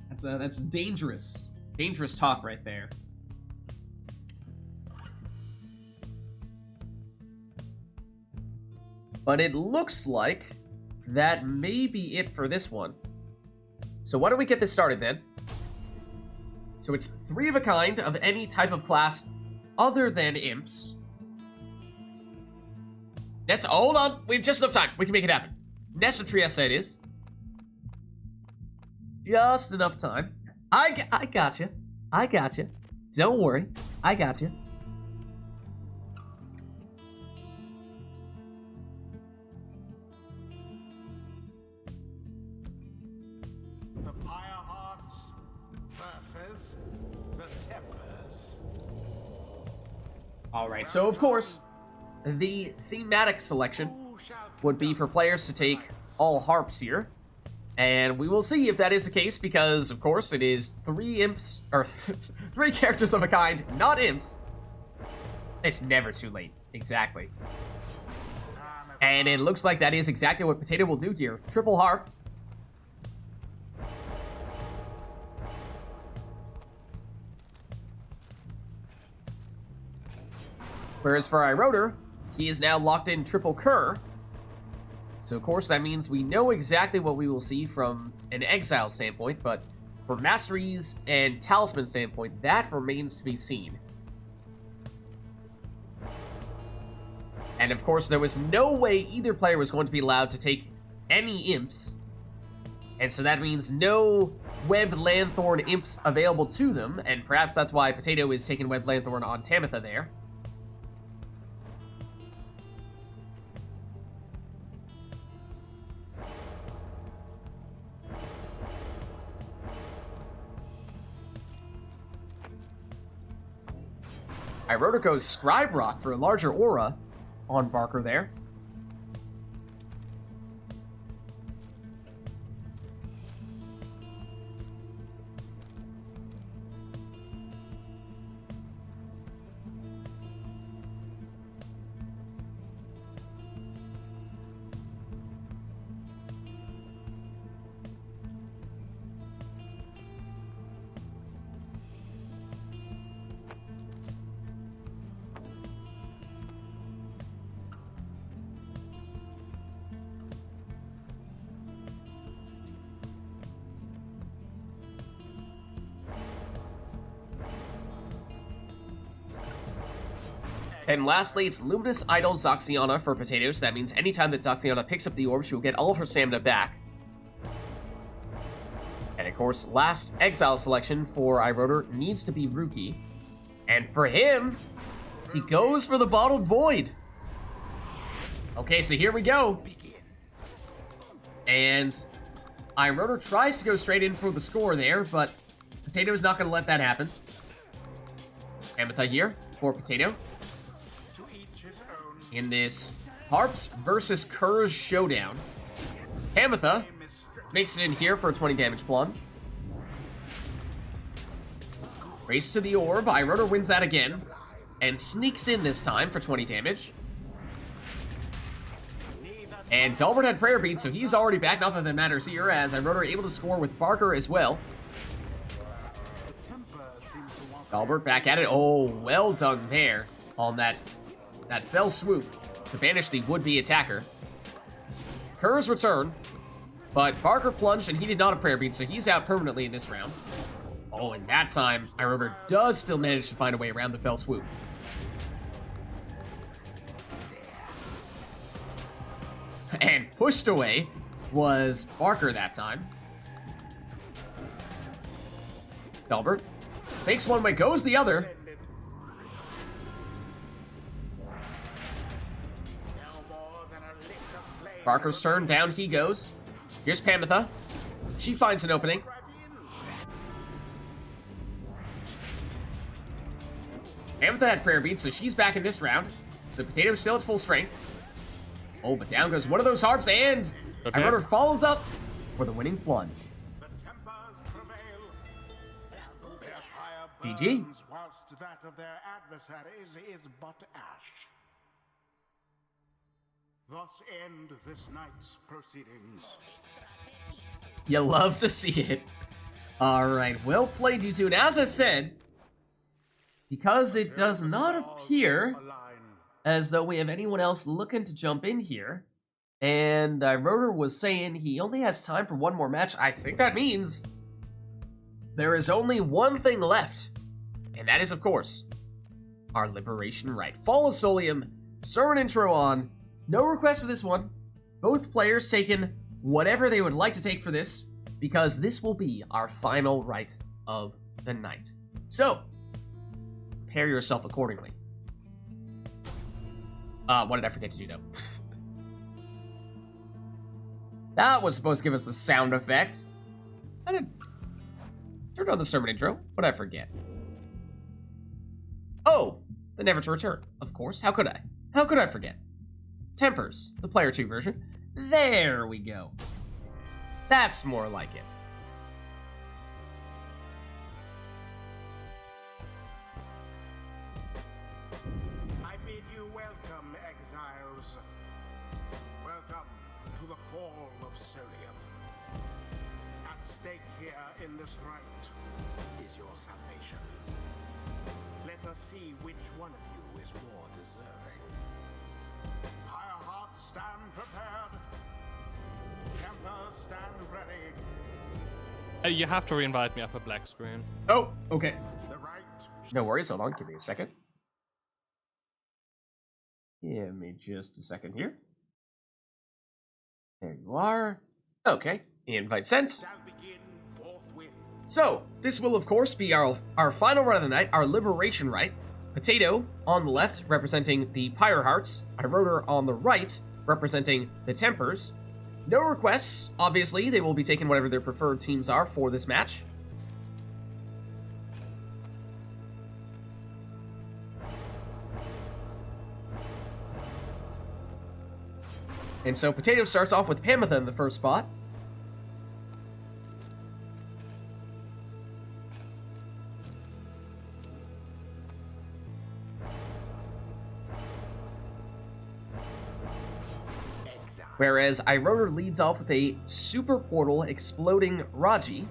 That's dangerous. Dangerous talk right there. But it looks like that may be it for this one. So why don't we get this started then? So it's 3 of a kind of any type of class other than imps. Hold on, we have just enough time. We can make it happen. Nessa Trieste it is. Just enough time. I got you. I got you. Don't worry. I got you. The Pyre Hearts versus the Tempers. All right, so of course, the thematic selection would be for players to take all harps here. And we will see if that is the case, because, of course, it is 3 imps, or 3 characters of a kind, not imps. It's never too late. Exactly. And it looks like that is exactly what Potato will do here. Triple harp. Whereas for iRotor, he is now locked in triple cur. So of course that means we know exactly what we will see from an exile standpoint, but for masteries and talisman standpoint, that remains to be seen. And of course, there was no way either player was going to be allowed to take any imps. And so that means no Web Lanthorn imps available to them, and perhaps that's why Potato is taking Web Lanthorn on Tamitha there. iRotor goes Scribe Rock for a larger aura on Barker there. And lastly, it's Luminous Idol Zoxiana for Potatoes. That means anytime that Zoxiana picks up the orb, she will get all of her stamina back. And of course, last exile selection for iRotor needs to be Rookie. And for him, he goes for the Bottled Void. Okay, so here we go. And iRotor tries to go straight in for the score there, but Potato's not going to let that happen. Ametha here for Potato. In this Harps versus Kurz showdown. Ametha makes it in here for a 20 damage plunge. Race to the orb. iRotor wins that again. And sneaks in this time for 20 damage. And Dalbert had prayer beads, so he's already back. Not that that matters here, as iRotor able to score with Barker as well. Dalbert back at it. Oh, well done there on that fell swoop to banish the would-be attacker. Kurz return, but Barker plunged and he did not have prayer beads, so he's out permanently in this round. Oh, and that time, iRotor does still manage to find a way around the fell swoop. And pushed away was Barker that time. Dalbert fakes one way, goes the other. Barker's turn, down he goes. Here's Pamitha. She finds an opening. Pamitha had prayer beads, so she's back in this round. So Potato's still at full strength. Oh, but down goes one of those harps, and iRotor follows up for the winning plunge. GG. Whilst that of their adversaries is but ash. Thus end this night's proceedings. You love to see it. Alright, well played, you two. And as I said, because it does not appear as though we have anyone else looking to jump in here, and iRotor was saying he only has time for one more match, I think that means there is only one thing left, and that is, of course, our Liberation Rite. Fall of Solium, sermon intro on. No request for this one. Both players taking whatever they would like to take for this, because this will be our final rite of the night. So, prepare yourself accordingly. What did I forget to do, though? That was supposed to give us the sound effect. I didn't turn on the sermon intro. What did I forget? Oh, the Never to Return. Of course. How could I? How could I forget? Tempers, the Player 2 version. There we go. That's more like it. I bid you welcome, exiles. Welcome to the fall of Solium. At stake here in this rite is your salvation. Let us see which one of you is more deserving. Higher hearts stand prepared. Tempers stand ready. You have to re-invite me up a black screen. Oh, okay. The rite. No worries, hold on, give me a second. Give me just a second here. There you are. Okay, invite sent. Shall begin forthwith. So, this will of course be our final run of the night, our liberation rite. Potato on the left, representing the Pyre Hearts. Iroder on the right, representing the Tempers. No requests, obviously, they will be taking whatever their preferred teams are for this match. And so Potato starts off with Pamitha in the first spot. Whereas Iroder leads off with a Super Portal Exploding Raji.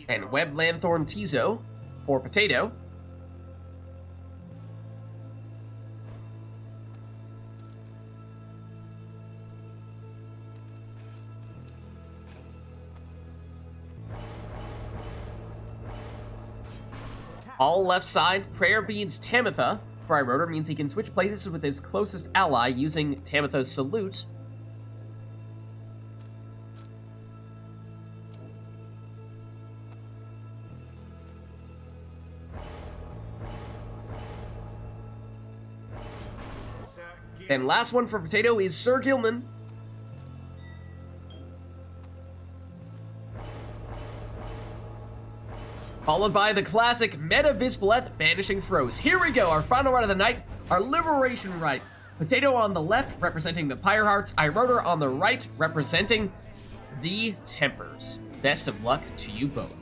And Web Lanthorn Tizo for Potato. All left side, Prayer Beads Tamitha for Iroder means he can switch places with his closest ally using Tamitha's Salute. And last one for Potato is Sir Gilman. Followed by the classic Meta Vispaleth Banishing Throws. Here we go, our final run of the night, our Liberation Rite. Potato on the left, representing the Pyre Hearts. Iroder on the right, representing the Tempers. Best of luck to you both.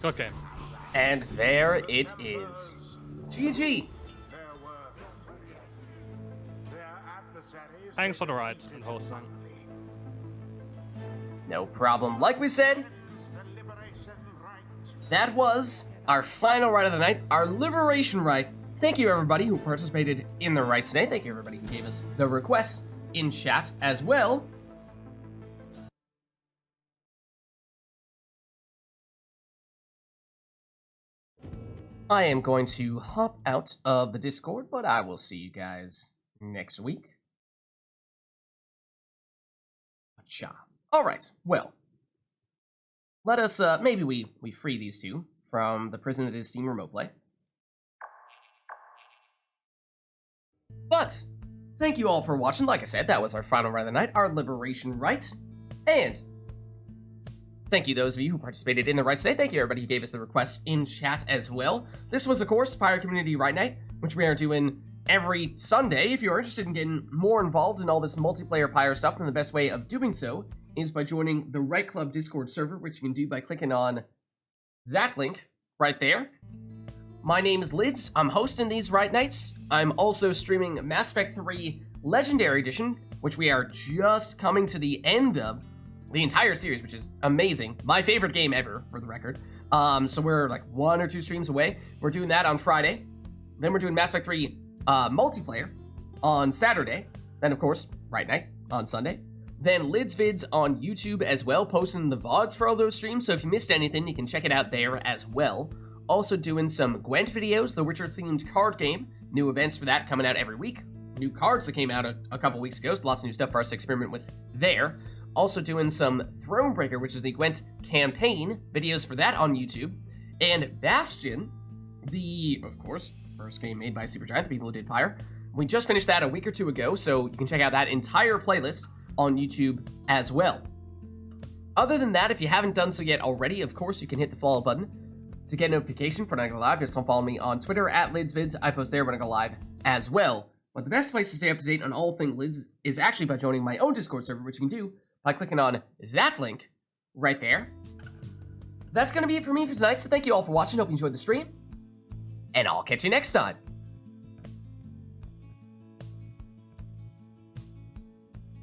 Okay. And there it is. GG. Thanks for the ride and hosting. No problem. Like we said, that was our final rite of the night, our Liberation Rite. Thank you everybody who participated in the rite today. Thank you everybody who gave us the requests in chat as well. I am going to hop out of the Discord, but I will see you guys next week. Cha. Alright, well. Let us, maybe we free these two from the prison that is Steam Remote Play. But, thank you all for watching. Like I said, that was our final ride of the night, our Liberation Rite. And thank you those of you who participated in the rite today. Thank you everybody who gave us the requests in chat as well. This was, of course, Pyre Community Rite Night, which we are doing every Sunday. If you're interested in getting more involved in all this multiplayer Pyre stuff, then the best way of doing so is by joining the RITE Club Discord server, which you can do by clicking on that link right there. My name is Lids. I'm hosting these Rite Nights. I'm also streaming Mass Effect 3 Legendary Edition, which we are just coming to the end of the entire series, which is amazing. My favorite game ever, for the record. So we're like 1 or 2 streams away. We're doing that on Friday. Then we're doing Mass Effect 3 multiplayer on Saturday. Then, of course, Rite Night on Sunday. Then Lids Vids on YouTube as well, posting the VODs for all those streams. So if you missed anything, you can check it out there as well. Also doing some Gwent videos, the Witcher-themed card game. New events for that coming out every week. New cards that came out a couple weeks ago, so lots of new stuff for us to experiment with there. Also doing some Thronebreaker, which is the Gwent campaign, videos for that on YouTube. And Bastion, the, of course, first game made by Supergiant, the people who did Pyre. We just finished that a week or 2 ago, so you can check out that entire playlist on YouTube as well. Other than that, if you haven't done so yet already, of course, you can hit the follow button to get notification for when I go live. Just don't follow me on Twitter at LidsVids. I post there when I go live as well. But the best place to stay up to date on all things Lids is actually by joining my own Discord server, which you can do by clicking on that link right there. That's going to be it for me for tonight, so thank you all for watching. Hope you enjoyed the stream, and I'll catch you next time.